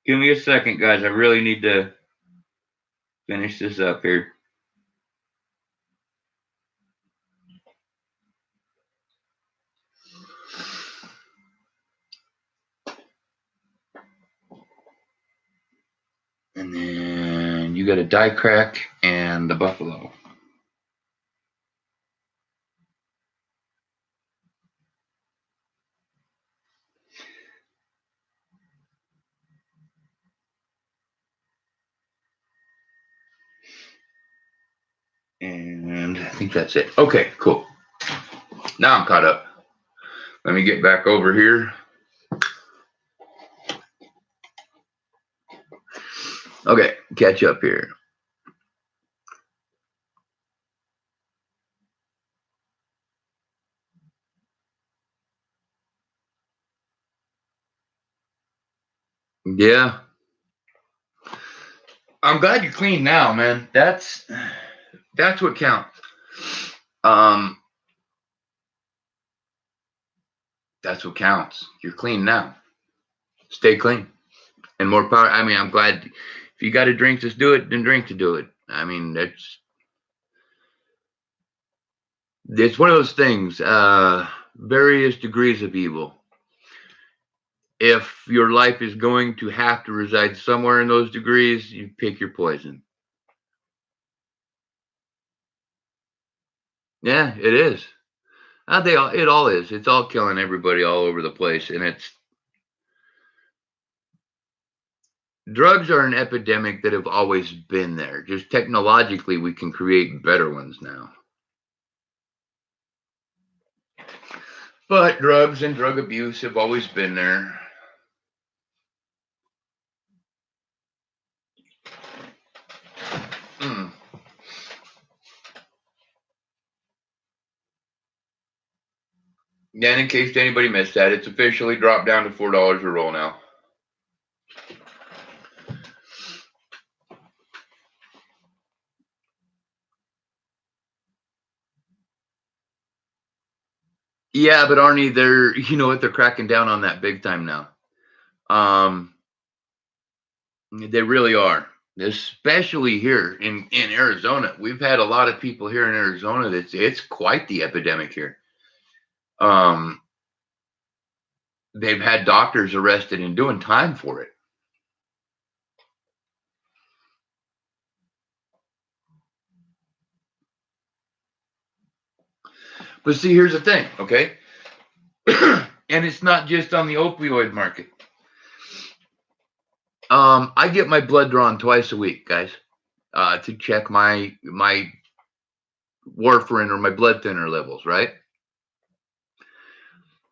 Give me a second, guys. I really need to finish this up here. And then you got a die crack and the buffalo. And I think that's it. Okay, cool. Now I'm caught up. Let me get back over here. Okay, catch up here. Yeah. I'm glad you're clean now, man. That's what counts. Um, that's what counts. You're clean now. Stay clean. And more power. I mean, I'm glad if you got to drink, just do it, then drink to do it. I mean, it's one of those things, various degrees of evil. If your life is going to have to reside somewhere in those degrees, you pick your poison. Yeah, it is. It all is. It's all killing everybody all over the place. And drugs are an epidemic that have always been there. Just technologically, we can create better ones now. But drugs and drug abuse have always been there. Mm. And in case anybody missed that, it's officially dropped down to $4 a roll now. Yeah, but Arnie, you know what, they're cracking down on that big time now. They really are, especially here in Arizona. We've had a lot of people here in Arizona it's quite the epidemic here. They've had doctors arrested and doing time for it. But see, here's the thing, okay? And it's not just on the opioid market. I get my blood drawn twice a week, guys, to check my warfarin or my blood thinner levels, right?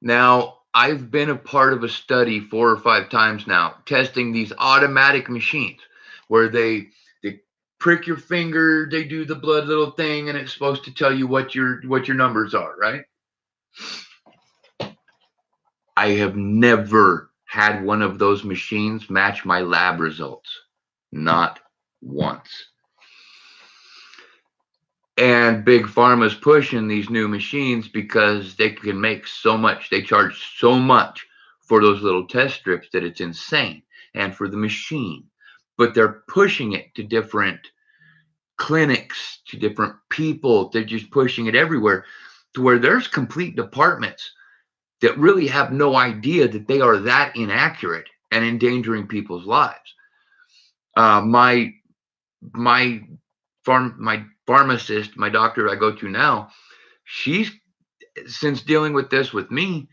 Now, I've been a part of a study 4 or 5 times now, testing these automatic machines where they prick your finger, they do the blood little thing, and it's supposed to tell you what your numbers are, right? I have never had one of those machines match my lab results. Not once. And Big Pharma's pushing these new machines because they can make so much. They charge so much for those little test strips that it's insane. And for the machine. But they're pushing it to different clinics, to different people. They're just pushing it everywhere to where there's complete departments that really have no idea that they are that inaccurate and endangering people's lives. My pharmacist, my doctor I go to now, she's since dealing with this with me,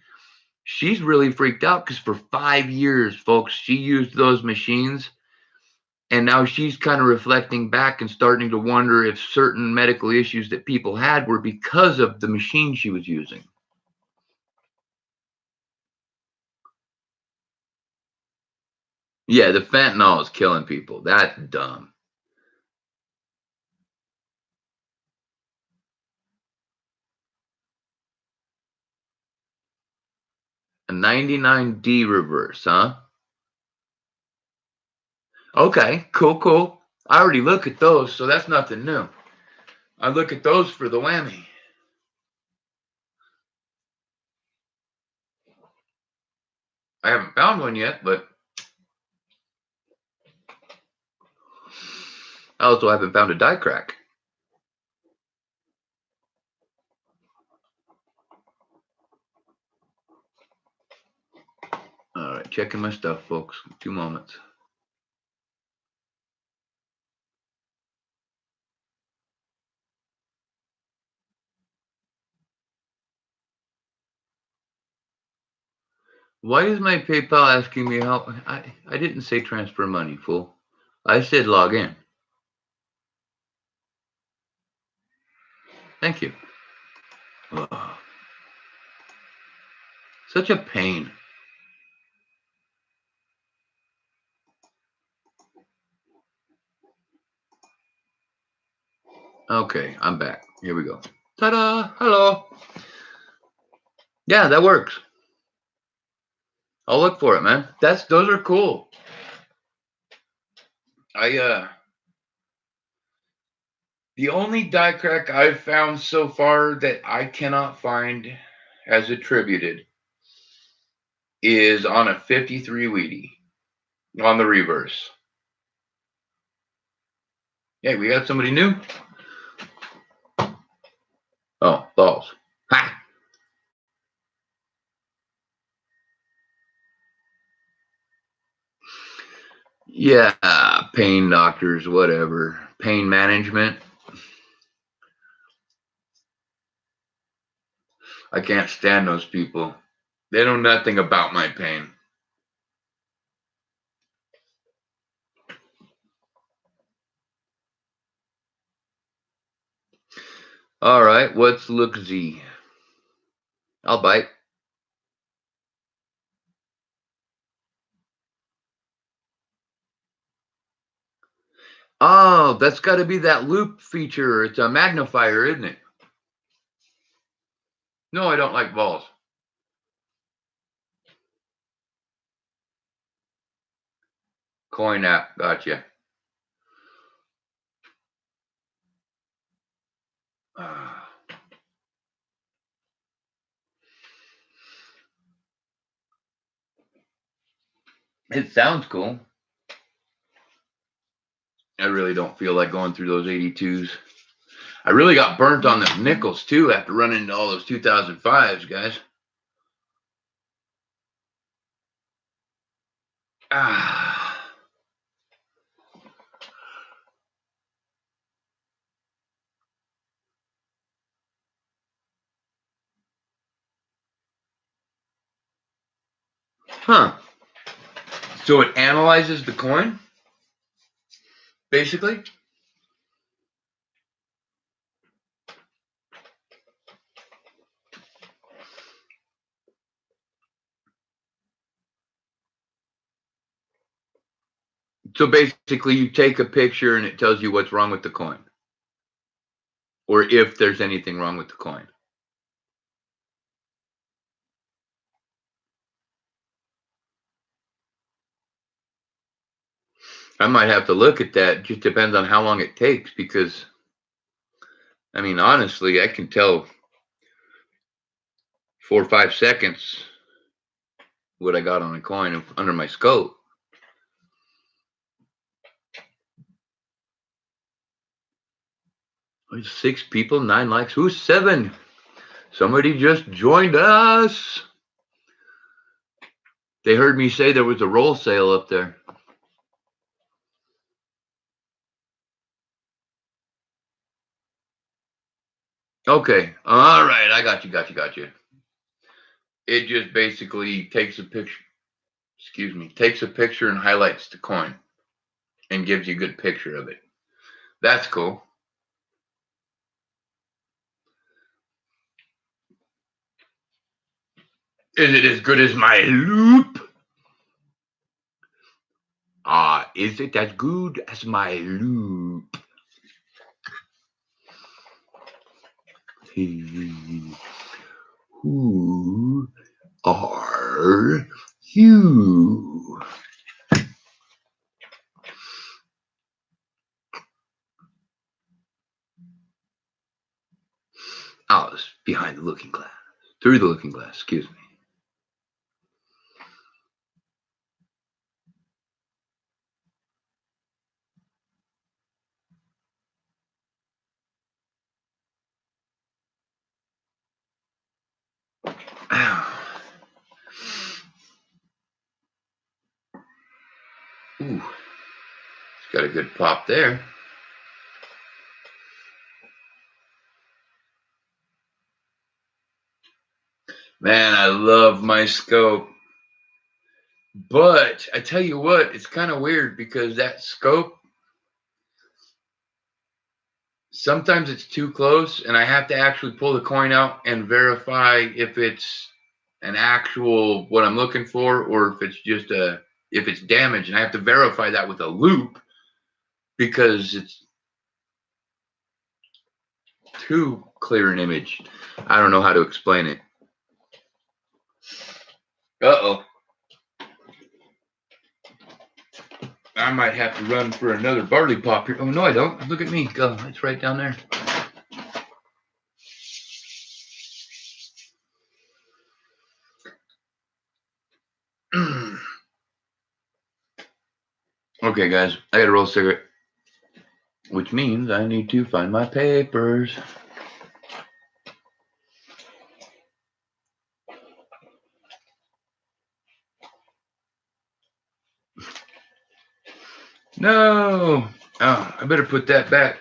she's really freaked out because for 5 years, folks, she used those machines. And now she's kind of reflecting back and starting to wonder if certain medical issues that people had were because of the machine she was using. Yeah, the fentanyl is killing people. That's dumb. A 99D reverse, huh? Okay, cool. I already look at those, so that's nothing new. I look at those for the whammy. I haven't found one yet, but I also haven't found a die crack. All right, checking my stuff, folks. 2 moments. Why is my PayPal asking me how? I didn't say transfer money, fool. I said log in. Thank you. Ugh. Such a pain. Okay, I'm back. Here we go. Ta-da! Hello. Yeah, that works. I'll look for it, man. Those are cool. The only die crack I've found so far that I cannot find as attributed is on a 53 Wheatie on the reverse. Hey, we got somebody new. Oh, balls. Ha! Yeah, pain doctors, whatever. Pain management. I can't stand those people. They know nothing about my pain. All right, what's look-z? I'll bite. Oh, that's got to be that loop feature. It's a magnifier, isn't it? No, I don't like balls. Coin app, gotcha. It sounds cool. I really don't feel like going through those 82s. I really got burnt on the nickels too after running into all those 2005s, guys. Huh. So it analyzes the coin, basically? So basically you take a picture and it tells you what's wrong with the coin. Or if there's anything wrong with the coin. I might have to look at that. It just depends on how long it takes because, I mean, honestly, I can tell 4 or 5 seconds what I got on a coin under my scope. There's 6 people, 9 likes. Who's 7? Somebody just joined us. They heard me say there was a roll sale up there. Okay. All right. I got you. It just basically takes a picture. Excuse me. Takes a picture and highlights the coin and gives you a good picture of it. That's cool. Is it as good as my loop? Is it as good as my loop? Who are you? Oh, it's behind the looking glass. Through the looking glass, excuse me. Ooh, it's got a good pop there. Man, I love my scope. But I tell you what, it's kind of weird because that scope, sometimes it's too close and I have to actually pull the coin out and verify if it's an actual what I'm looking for, or if it's just if it's damaged, and I have to verify that with a loop because it's too clear an image. I don't know how to explain it. Uh-oh. I might have to run for another barley pop here. Oh, no, I don't. Look at me. Go. It's right down there. Okay, guys. I got to roll a cigarette, which means I need to find my papers. No. Oh, I better put that back.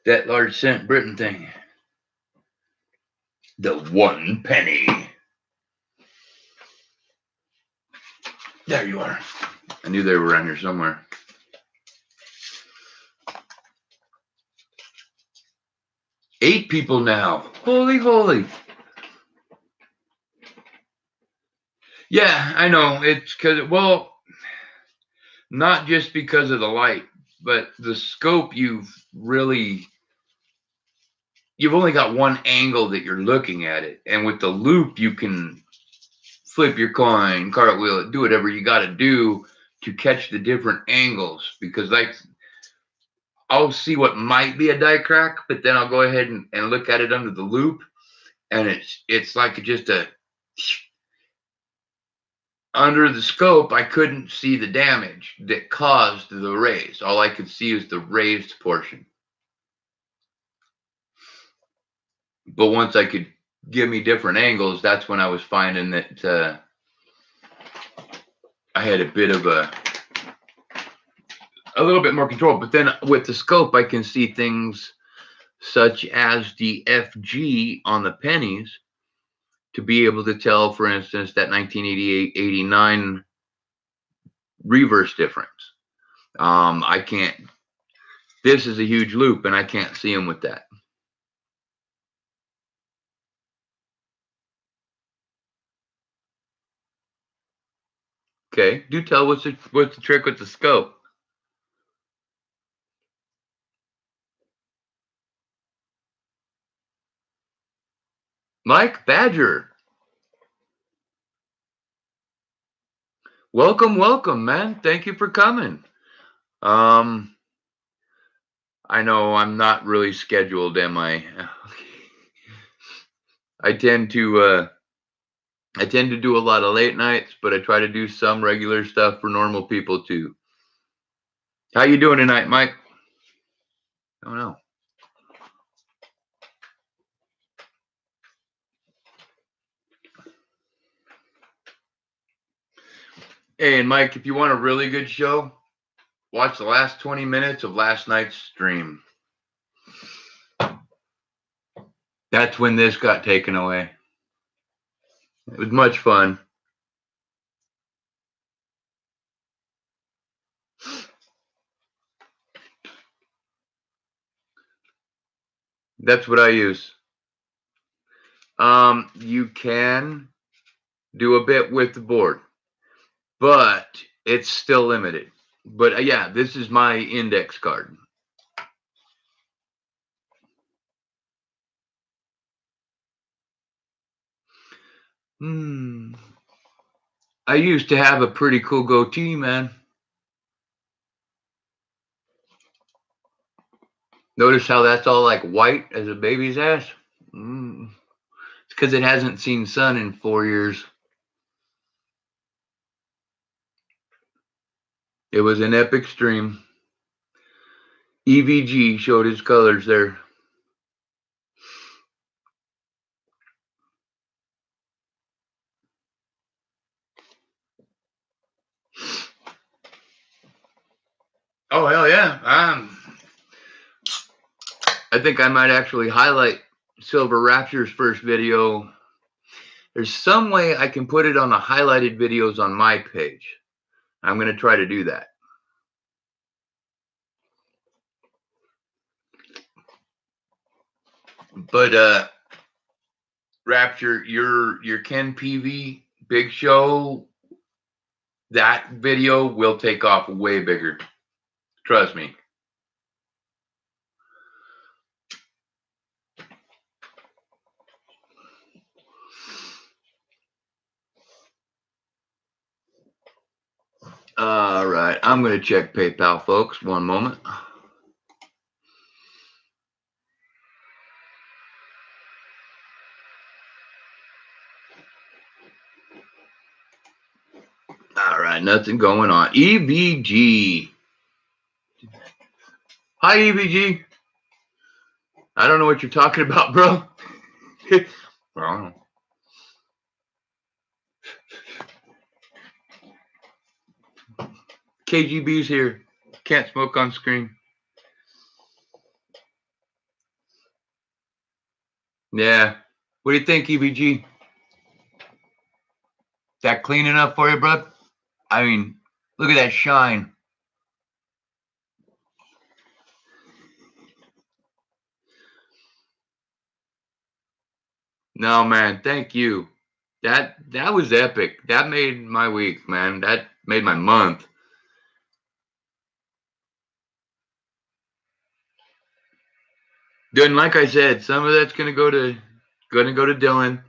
That large cent Britain thing. The 1 penny. There you are. I knew they were around here somewhere. Eight people now. Holy, holy. Yeah, I know. It's because, well, not just because of the light, but the scope you've only got one angle that you're looking at it. And with the loop, you can flip your coin, cartwheel it, do whatever you got to do to catch the different angles. Because like, I'll see what might be a die crack, but then I'll go ahead and look at it under the loop. And it's like just under the scope, I couldn't see the damage that caused the raise. All I could see was the raised portion. But once I could give me different angles, that's when I was finding that I had a bit of a little bit more control. But then with the scope, I can see things such as the FG on the pennies to be able to tell, for instance, that 1988-89 reverse difference. I can't. This is a huge loop, and I can't see them with that. Okay, do tell what's the trick with the scope. Mike Badger. Welcome, man. Thank you for coming. I know I'm not really scheduled, am I? I tend to do a lot of late nights, but I try to do some regular stuff for normal people too. How you doing tonight, Mike? Oh no. Hey, and Mike, if you want a really good show, watch the last 20 minutes of last night's stream. That's when this got taken away. It was much fun. That's what I use. You can do a bit with the board, but it's still limited. But yeah, this is my index card. I used to have a pretty cool goatee, man. Notice how that's all like white as a baby's ass? It's because it hasn't seen sun in 4 years. It was an epic stream. EVG showed his colors there. Oh, hell yeah. I think I might actually highlight Silver Rapture's first video. There's some way I can put it on the highlighted videos on my page. I'm going to try to do that. But Rapture, your Ken PV Big Show, that video will take off way bigger. Trust me. All right, I'm going to check PayPal, folks. One moment. All right, nothing going on. EVG. Hi, EVG. I don't know what you're talking about, bro. Well, KGB's here. Can't smoke on screen. Yeah. What do you think, EVG? That clean enough for you, bro? I mean, look at that shine. No, man, thank you. That was epic. That made my week, man. That made my month. Then, like I said, some of that's gonna go to Dylan,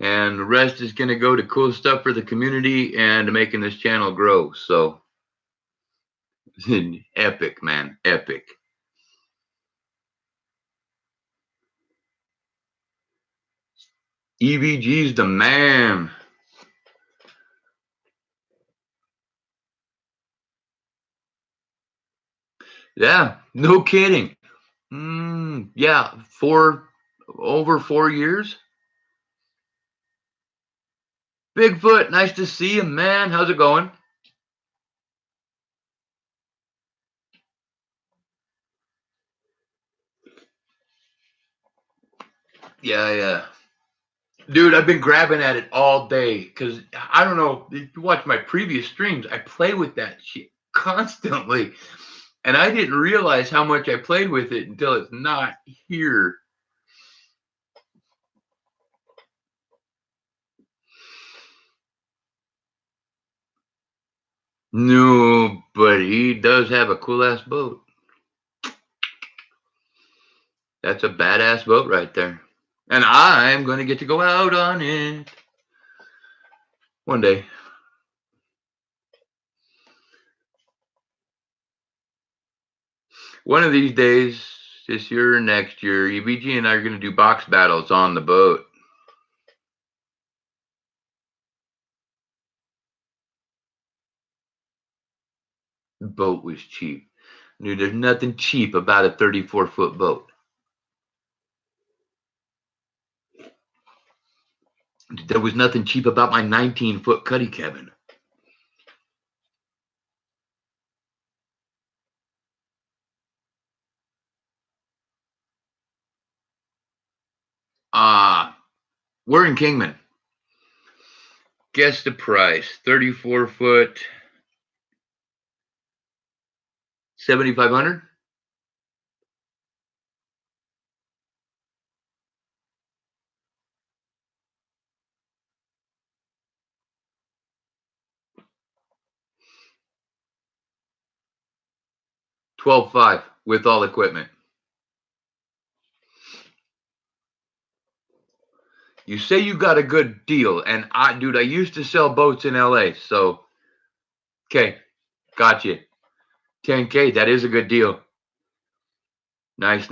and the rest is gonna go to cool stuff for the community and to making this channel grow. So, epic, man, epic. EVG's the man. Yeah, no kidding. Yeah, over 4 years. Bigfoot, nice to see you, man. How's it going? Yeah. Dude, I've been grabbing at it all day because I don't know if you watch my previous streams, I play with that shit constantly. And I didn't realize how much I played with it until it's not here. No, but he does have a cool ass boat. That's a badass boat right there. And I'm going to get to go out on it one day. One of these days, this year or next year, EBG and I are going to do box battles on the boat. The boat was cheap. Dude, there's nothing cheap about a 34-foot boat. There was nothing cheap about my 19-foot cuddy cabin. We're in Kingman. Guess the price. 34-foot, 7,500. $12,500 with all equipment. You say you got a good deal, and I used to sell boats in LA, so okay, got you. 10K, that is a good deal. Nice.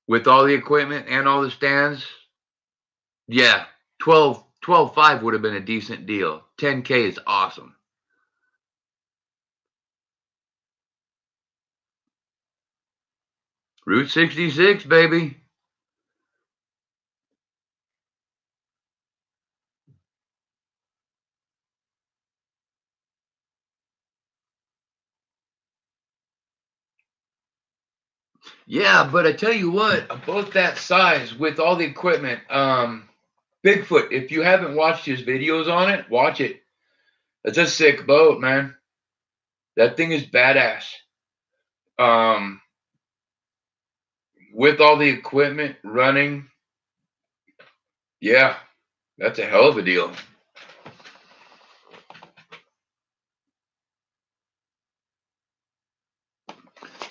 With all the equipment and all the stands, yeah, 12.5 would have been a decent deal. 10K is awesome. Route 66, baby. Yeah, but I tell you what, a boat that size with all the equipment, Bigfoot, if you haven't watched his videos on it, watch it. It's a sick boat, man. That thing is badass. with all the equipment running, yeah, that's a hell of a deal.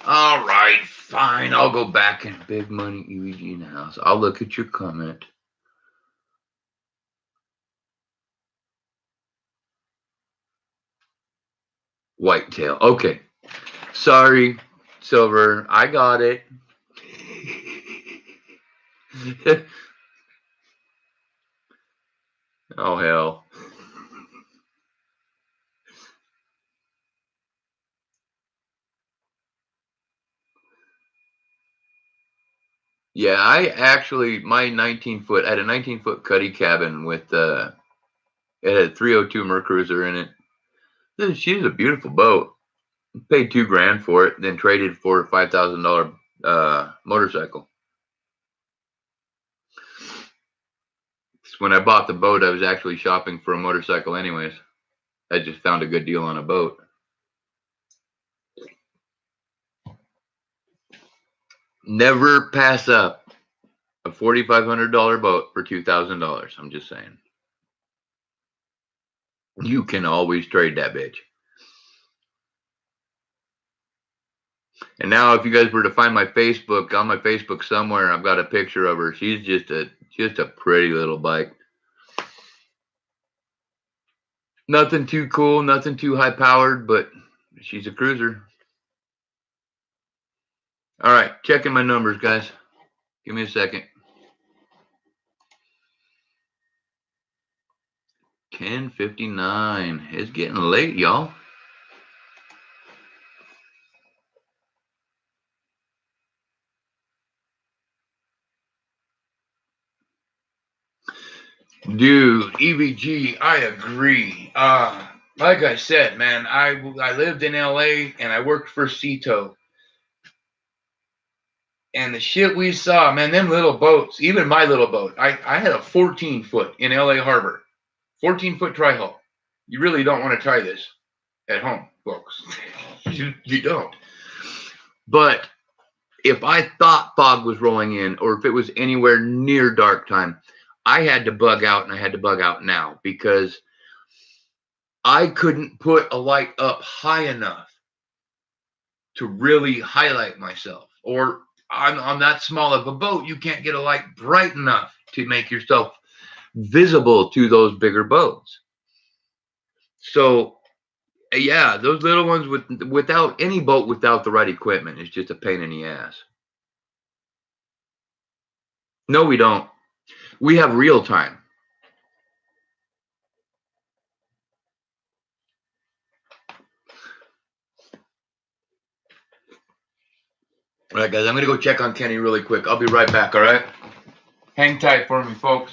All right, fine. I'll go back in big money EVG in the house. I'll look at your comment. Whitetail. Okay. Sorry, Silver. I got it. Oh, hell. Yeah, I actually, my 19-foot, I had a 19-foot cuddy cabin with, it had a 302 Mercruiser in it. She's a beautiful boat. Paid $2,000 for it, then traded for a $5,000 motorcycle. When I bought the boat, I was actually shopping for a motorcycle anyways. I just found a good deal on a boat. Never pass up a $4,500 boat for $2,000. I'm just saying. You can always trade that bitch. And now, if you guys were to find my Facebook, on my Facebook somewhere, I've got a picture of her. She's just a pretty little bike. Nothing too cool, nothing too high powered, but she's a cruiser. All right, checking my numbers, guys. Give me a second. 10:59. It's getting late, y'all. Dude, EVG, I agree. Like I said, man, I lived in LA and I worked for Cito. And the shit we saw, man, them little boats, even my little boat, I had a 14-foot in LA Harbor, 14-foot tri-hull. You really don't want to try this at home, folks. You don't. But if I thought fog was rolling in, or if it was anywhere near dark time, I had to bug out, and I had to bug out now, because I couldn't put a light up high enough to really highlight myself. Or on that small of a boat, you can't get a light bright enough to make yourself visible to those bigger boats. So yeah, those little ones without any boat without the right equipment is just a pain in the ass. No, we don't. We have real time. All right, guys, I'm going to go check on Kenny really quick. I'll be right back, all right? Hang tight for me, folks.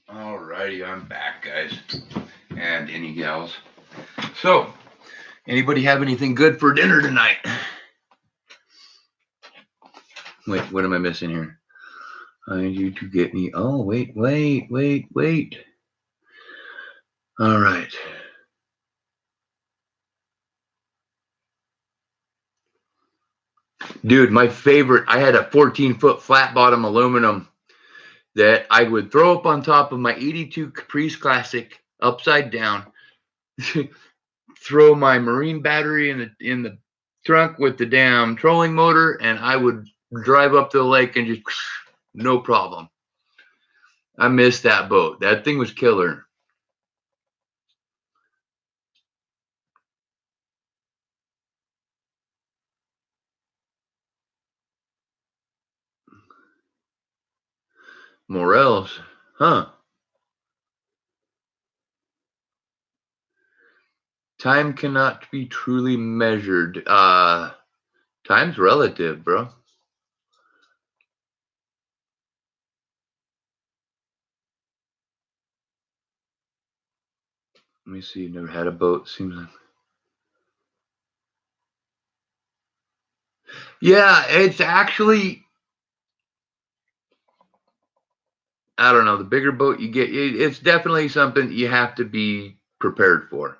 All righty, I'm back, guys. And any gals. So, anybody have anything good for dinner tonight? Wait, what am I missing here? I need you to get me. Oh, wait. All right. Dude, my favorite, I had a 14-foot flat bottom aluminum that I would throw up on top of my 82 Caprice Classic upside down, throw my marine battery in the trunk with the damn trolling motor, and I would drive up to the lake and just no problem. I missed that boat. That thing was killer. Morels, huh? Time cannot be truly measured. Time's relative, bro. Let me see. Never had a boat. Seems like. Yeah, it's actually. I don't know. The bigger boat you get, it's definitely something you have to be prepared for.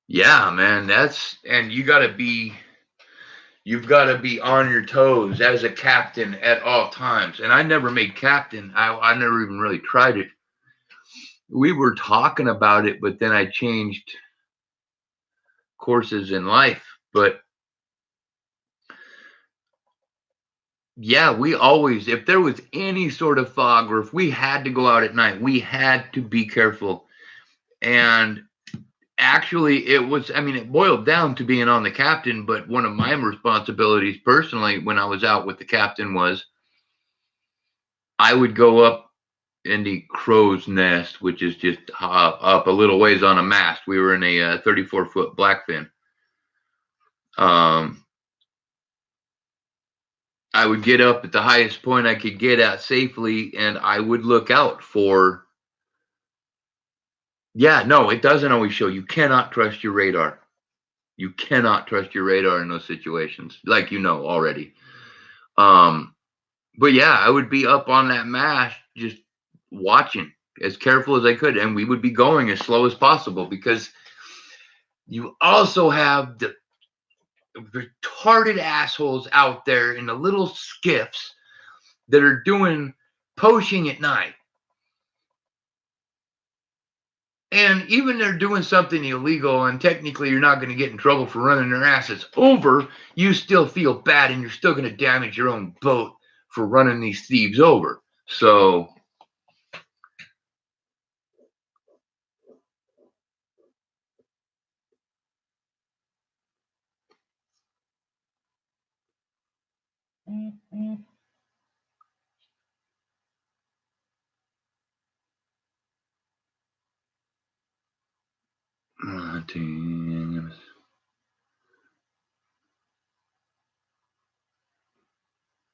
Yeah, man. And you've got to be on your toes as a captain at all times. And I never made captain. I never even really tried it. We were talking about it, but then I changed courses in life. But yeah, we always, if there was any sort of fog or if we had to go out at night, we had to be careful. And actually, it boiled down to being on the captain. But one of my responsibilities personally when I was out with the captain was I would go up in the crow's nest, which is just up a little ways on a mast. We were in a 34-foot blackfin. Um, I would get up at the highest point I could get at safely, and I would look out for. Yeah, no, it doesn't always show. You cannot trust your radar. You cannot trust your radar in those situations, like already. Um, but yeah, I would be up on that mast just watching as careful as I could, and we would be going as slow as possible because you also have the retarded assholes out there in the little skiffs that are doing poaching at night. And even they're doing something illegal, and technically you're not going to get in trouble for running their asses over, you still feel bad and you're still going to damage your own boat for running these thieves over. So,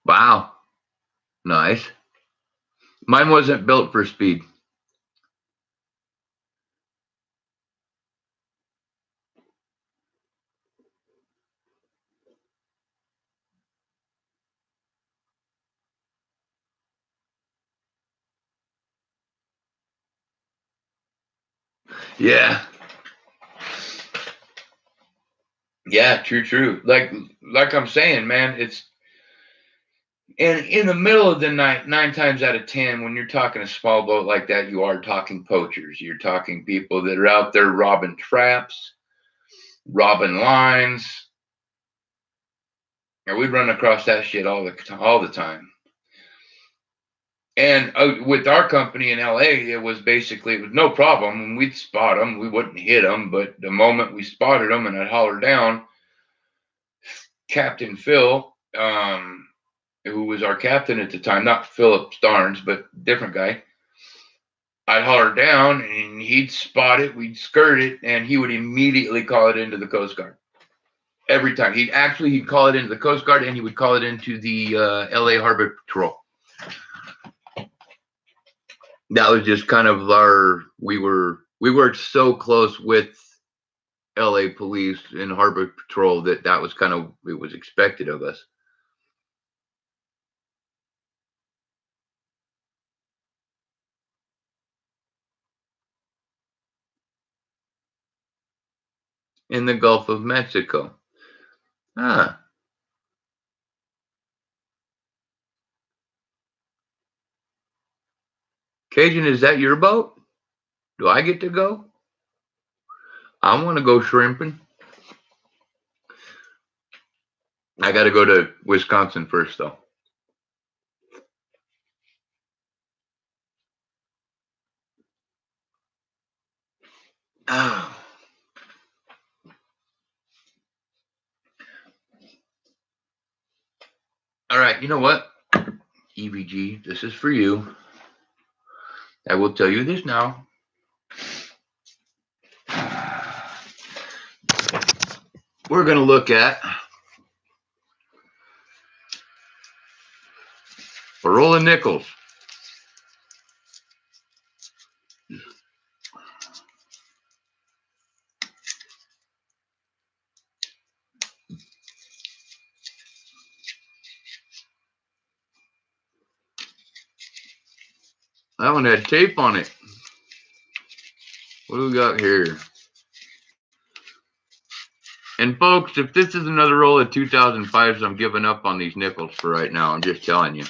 wow, nice. Mine wasn't built for speed. Yeah. Yeah, true. Like I'm saying, man, it's and in the middle of the night, 9 times out of 10, when you're talking a small boat like that, you are talking poachers. You're talking people that are out there robbing traps, robbing lines. And we'd run across that shit all the time. And with our company in LA, it was no problem. When we'd spot them, we wouldn't hit them. But the moment we spotted them and I'd holler down, Captain Phil, who was our captain at the time, not Philip Starnes, but different guy. I'd holler down and he'd spot it, we'd skirt it, and he would immediately call it into the Coast Guard. Every time. He'd call it into the Coast Guard and he would call it into the LA Harbor Patrol. That was just kind of we worked so close with LA police and Harbor Patrol that was kind of, it was expected of us. In the Gulf of Mexico. Ah. Cajun, is that your boat? Do I get to go? I want to go shrimping. I got to go to Wisconsin first, though. Oh. You know what? EVG, this is for you. I will tell you this now. We're going to look at a roll of nickels. That one had tape on it. What do we got here? And folks, if this is another roll of 2005s, I'm giving up on these nickels for right now. I'm just telling you.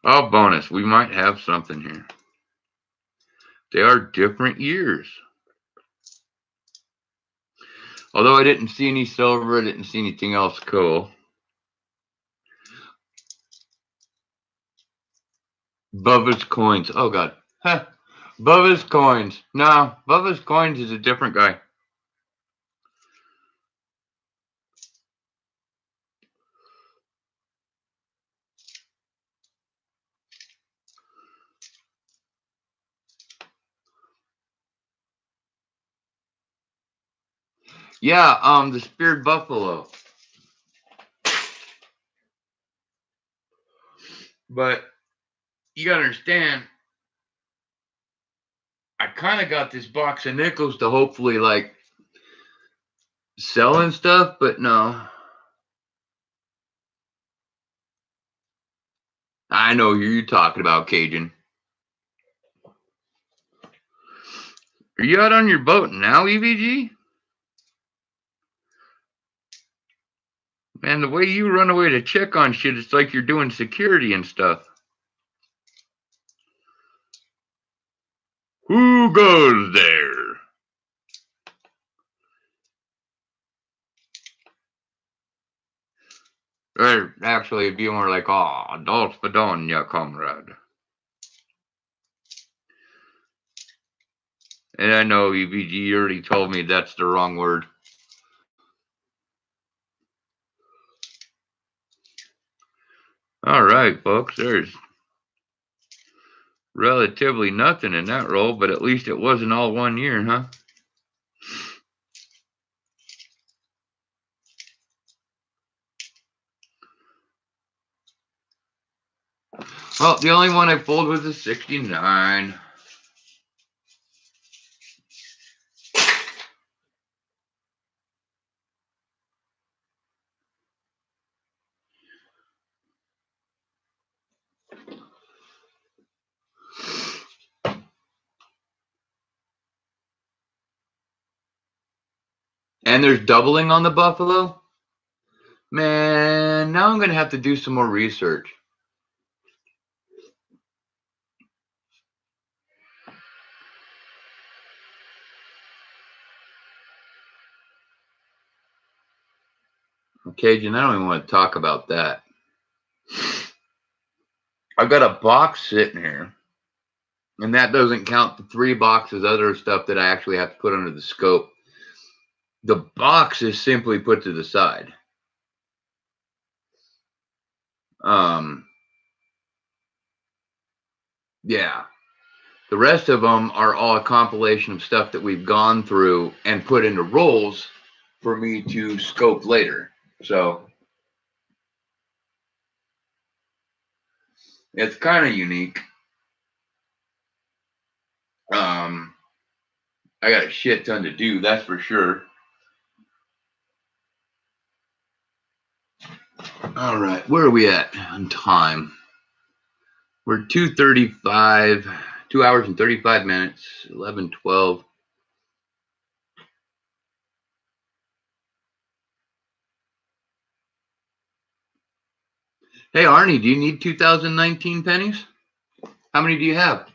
Oh, bonus. We might have something here. They are different years. Although I didn't see any silver, I didn't see anything else cool. Bubba's Coins. Oh, God. Huh. Bubba's Coins. No, Bubba's Coins is a different guy. Yeah, the Speared Buffalo. But you gotta understand, I kind of got this box of nickels to hopefully like sell and stuff, but no. I know who you're talking about, Cajun. Are you out on your boat now, EVG? Man, the way you run away to check on shit, it's like you're doing security and stuff. Who goes there? Or actually, it'd be more like, oh, Dolce Bedonia, comrade. And I know EVG already told me that's the wrong word. All right, folks, there's relatively nothing in that roll, but at least it wasn't all 1 year, huh? Well, the only one I pulled was a 69. And there's doubling on the Buffalo? Man, now I'm going to have to do some more research. Cajun, I don't even want to talk about that. I've got a box sitting here, and that doesn't count the 3 boxes, other stuff that I actually have to put under the scope. The box is simply put to the side. Yeah. The rest of them are all a compilation of stuff that we've gone through and put into rolls for me to scope later. So it's kind of unique. I got a shit ton to do, that's for sure. All right, where are we at on time? We're 2:35, 2 hours and 35 minutes, 11:12. Hey, Arnie, do you need 2019 pennies? How many do you have?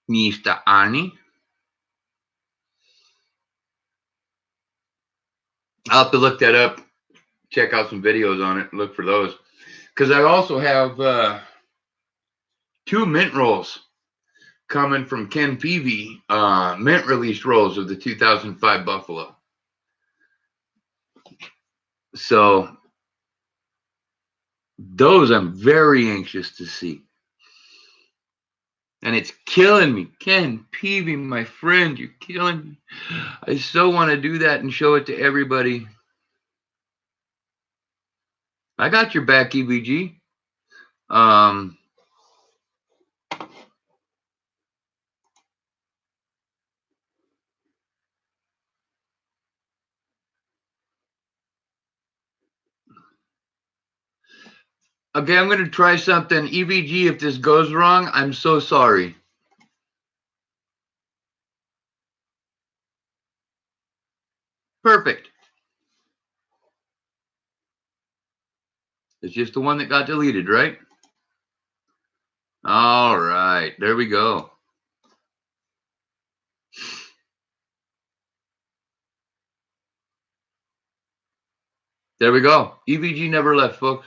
Mr. Arnie? I'll have to look that up, check out some videos on it, look for those. Because I also have 2 mint rolls coming from Ken Peavy, mint released rolls of the 2005 Buffalo. So those I'm very anxious to see. And it's killing me. Ken Peavy, my friend, you're killing me. I so want to do that and show it to everybody. I got your back, EVG. Okay, I'm going to try something. EVG, if this goes wrong, I'm so sorry. Perfect. It's just the one that got deleted, right? All right, there we go. There we go. EVG never left, folks.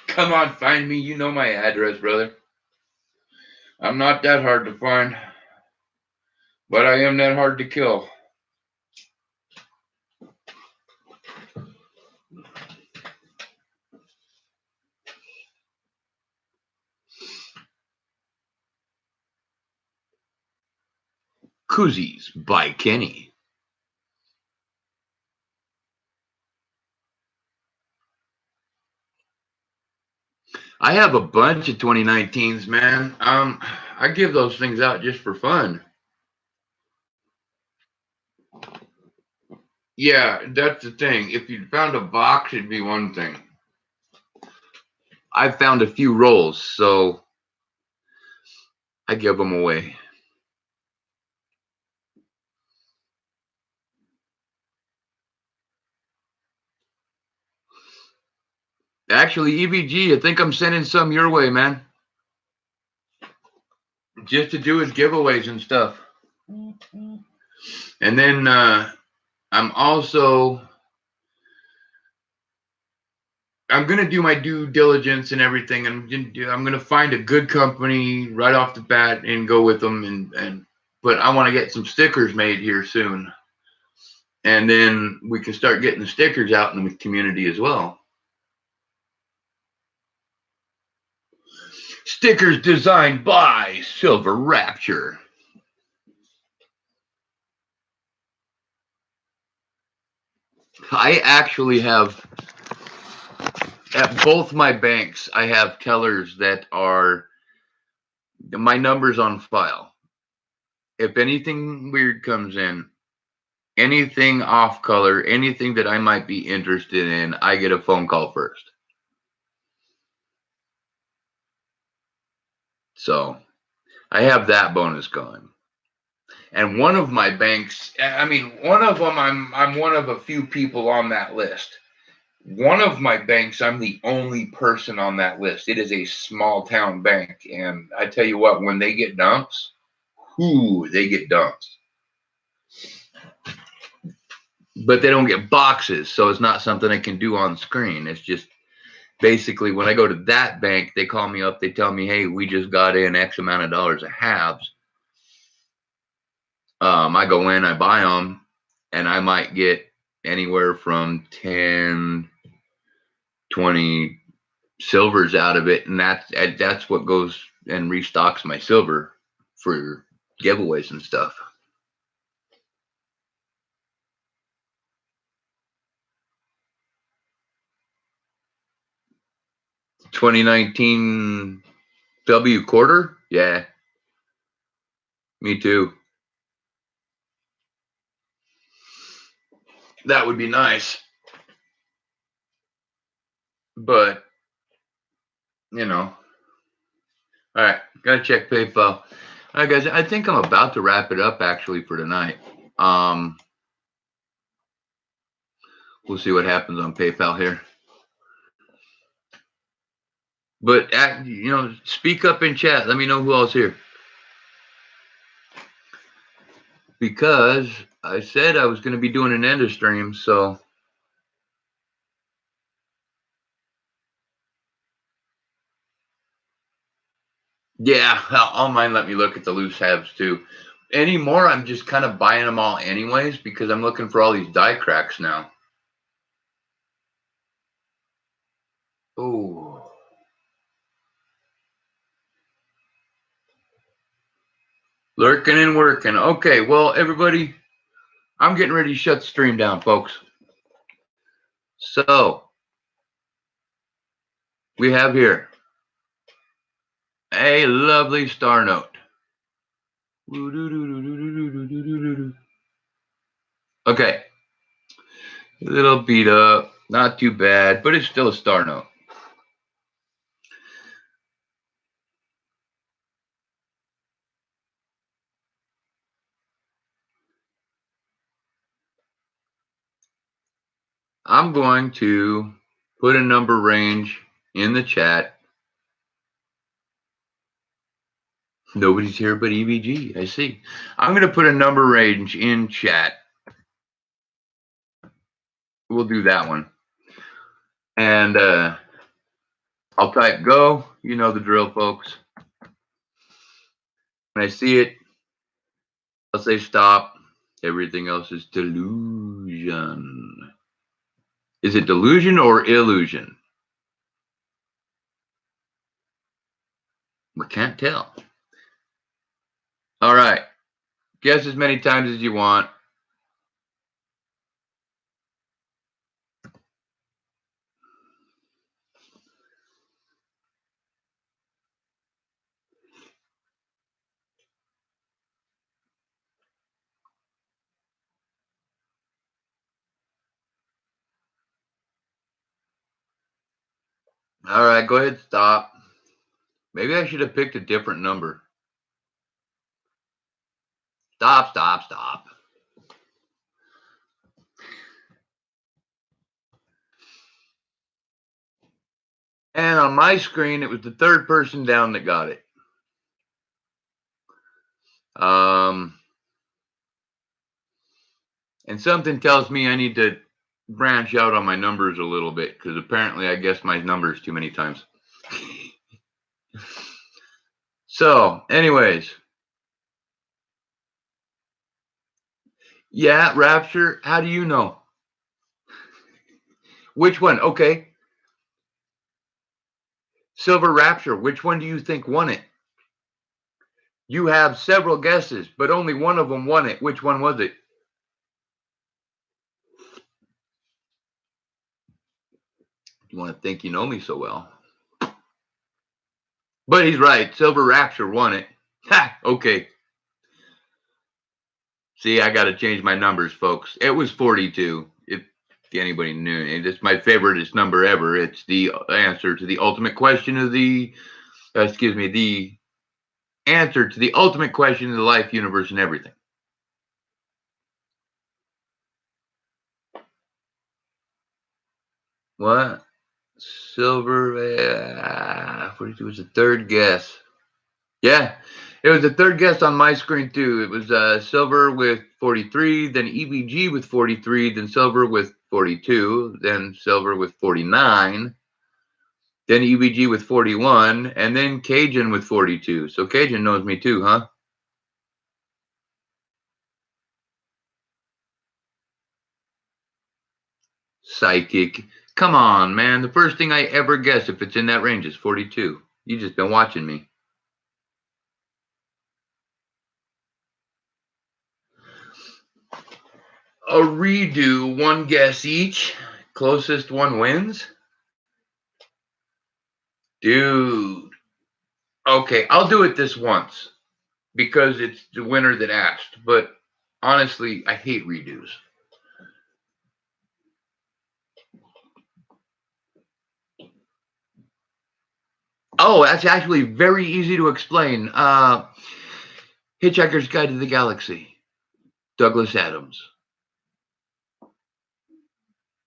Come on, find me. You know my address, brother. I'm not that hard to find, but I am that hard to kill. Koozies by Kenny. I have a bunch of 2019s, man. I give those things out just for fun. Yeah, that's the thing. If you found a box, it'd be one thing. I found a few rolls, so I give them away. Actually, EVG, I think I'm sending some your way, man. Just to do as giveaways and stuff. And then I'm gonna do my due diligence and everything. I'm gonna find a good company right off the bat and go with them. But I want to get some stickers made here soon, and then we can start getting the stickers out in the community as well. Stickers designed by Silver Rapture. I actually have, at both my banks, I have tellers that are my numbers on file. If anything weird comes in, anything off color, anything that I might be interested in, I get a phone call first. So I have that bonus going. And one of my banks, I mean, one of them, I'm one of a few people on that list. One of my banks, I'm the only person on that list. It is a small town bank. And I tell you what, when they get dumps, they get dumps. But they don't get boxes, so it's not something I can do on screen. It's just basically when I go to that bank, they call me up, they tell me, hey, we just got in X amount of dollars of halves. I go in, I buy them, and I might get anywhere from 10, 20 silvers out of it, and that's what goes and restocks my silver for giveaways and stuff. $2019 W quarter? Yeah. Me too. That would be nice. But, you know. All right, gotta check PayPal. All right, guys, I think I'm about to wrap it up actually for tonight. We'll see what happens on PayPal here. But speak up in chat. Let me know who else here. Because I said I was going to be doing an ender stream, so. Yeah, all mine let me look at the loose halves too. Anymore, I'm just kind of buying them all anyways because I'm looking for all these die cracks now. Oh. Lurking and working. Okay, well, everybody, I'm getting ready to shut the stream down, folks. So, we have here a lovely star note. Okay. A little beat up. Not too bad, but it's still a star note. I'm going to put a number range in the chat. Nobody's here but EVG. I see. I'm going to put a number range in chat. We'll do that one. And I'll type go. You know the drill, folks. When I see it, I'll say stop. Everything else is delusion. Is it delusion or illusion? We can't tell. All right. Guess as many times as you want. All right, go ahead, stop. Maybe I should have picked a different number. Stop, stop, stop. And on my screen, it was the third person down that got it. And something tells me I need to branch out on my numbers a little bit because apparently I guessed my numbers too many times. So, anyways. Yeah, Rapture, how do you know? Which one? Okay. Silver Rapture, which one do you think won it? You have several guesses, but only one of them won it. Which one was it? You want to think you know me so well. But he's right. Silver Rapture won it. Ha! Okay. See, I got to change my numbers, folks. It was 42. If anybody knew, it's my favoriteest number ever. It's the answer to the ultimate question of the, the answer to the ultimate question of the life, universe, and everything. What? Silver 42 was the third guess. Yeah, it was the third guess on my screen too. It was silver with 43, then EVG with 43, then silver with 42, then silver with 49, then EVG with 41, and then Cajun with 42. So Cajun knows me too, huh? Psychic. Come on, man. The first thing I ever guess if it's in that range is 42. You just been watching me. A redo, one guess each. Closest one wins. Dude. Okay, I'll do it this once because it's the winner that asked. But honestly, I hate redos. Oh, that's actually very easy to explain. Hitchhiker's Guide to the Galaxy. Douglas Adams.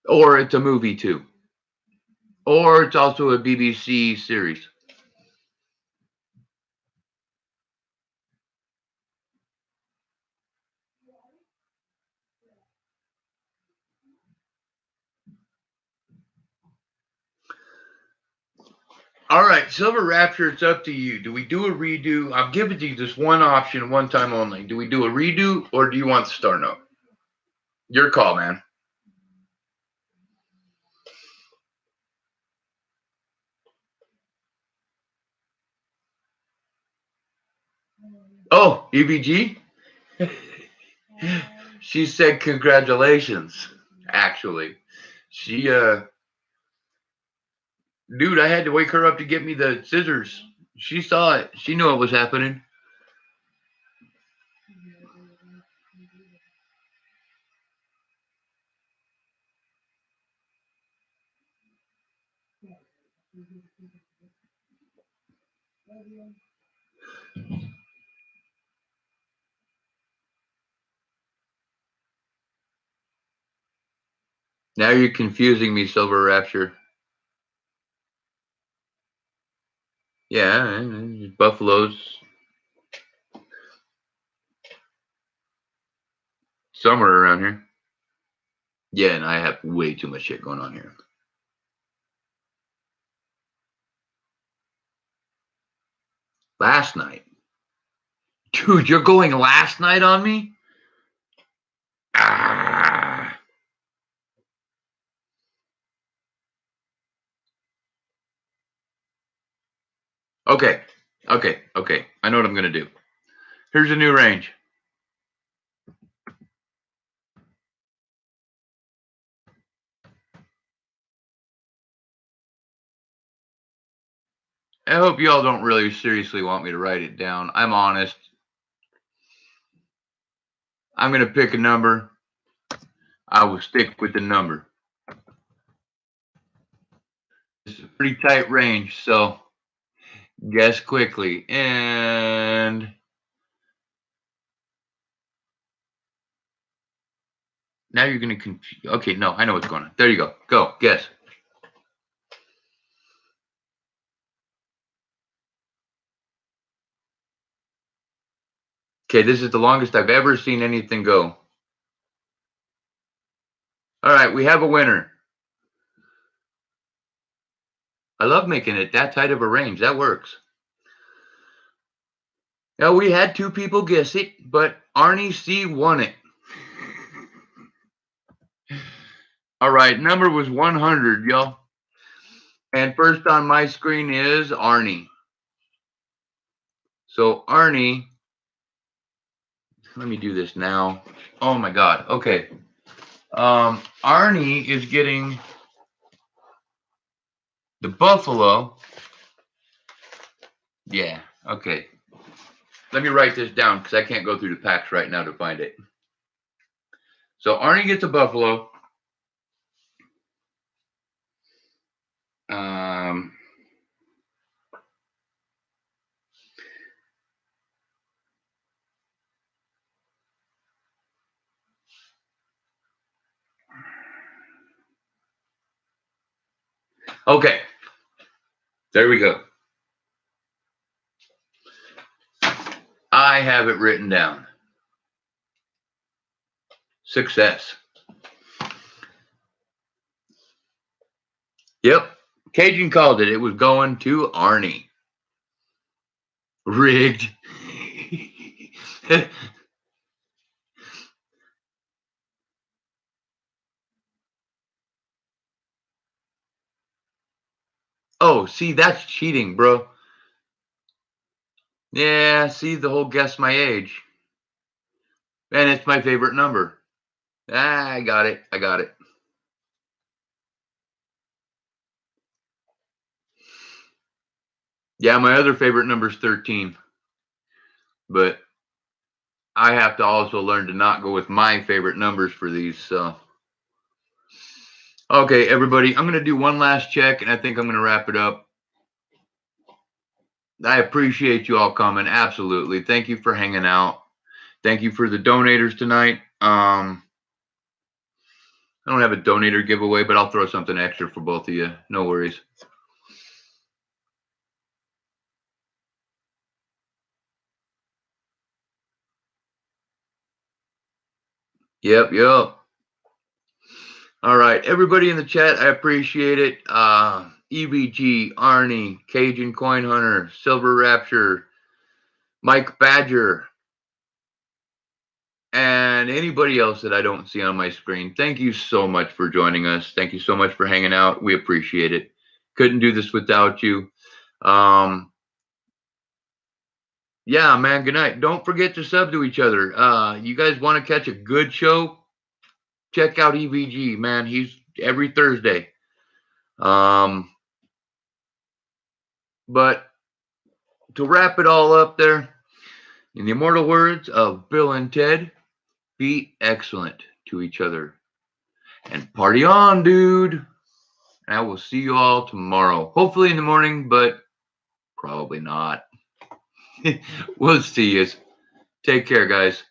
Or it's a movie too. Or it's also a BBC series. All right, Silver Rapture, it's up to you. Do we do a redo? I'm giving you this one option, one time only. Do we do a redo or do you want the star note? Your call, man. Oh, EBG? She said congratulations, actually. She, dude, I had to wake her up to get me the scissors. She saw it. She knew what was happening. Now you're confusing me, Silver Rapture. Yeah, buffaloes. Somewhere around here. Yeah, and I have way too much shit going on here. Last night. Dude, you're going last night on me? Ah. Okay. I know what I'm going to do. Here's a new range. I hope y'all don't really seriously want me to write it down. I'm honest. I'm going to pick a number. I will stick with the number. It's a pretty tight range, so guess quickly. And now you're going to confuse. Okay, no, I know what's going on. There you go. Go, guess. Okay, this is the longest I've ever seen anything go. All right, we have a winner. I love making it that tight of a range. That works. Now, we had two people guess it, but Arnie C won it. All right, number was 100, y'all. And first on my screen is Arnie. So Arnie, let me do this now. Oh my God. Okay. Arnie is getting the buffalo. Yeah. Okay. Let me write this down because I can't go through the packs right now to find it. So Arnie gets a buffalo. Okay. There we go. I have it written down. Success. Yep. Cajun called it. It was going to Arnie. Rigged. Oh, see, that's cheating, bro. Yeah, see, the whole guess my age. And it's my favorite number. I got it. Yeah, my other favorite number is 13. But I have to also learn to not go with my favorite numbers for these. So, okay, everybody, I'm going to do one last check, and I think I'm going to wrap it up. I appreciate you all coming. Absolutely. Thank you for hanging out. Thank you for the donators tonight. I don't have a donator giveaway, but I'll throw something extra for both of you. No worries. Yep. All right, everybody in the chat, I appreciate it. EVG, Arnie, Cajun Coin Hunter, Silver Rapture, Mike Badger, and anybody else that I don't see on my screen. Thank you so much for joining us. Thank you so much for hanging out. We appreciate it. Couldn't do this without you. Yeah, man, good night. Don't forget to sub to each other. You guys want to catch a good show? Check out EVG, man. He's every Thursday. But to wrap it all up there, in the immortal words of Bill and Ted, be excellent to each other. And party on, dude. And I will see you all tomorrow. Hopefully in the morning, but probably not. We'll see you. Take care, guys.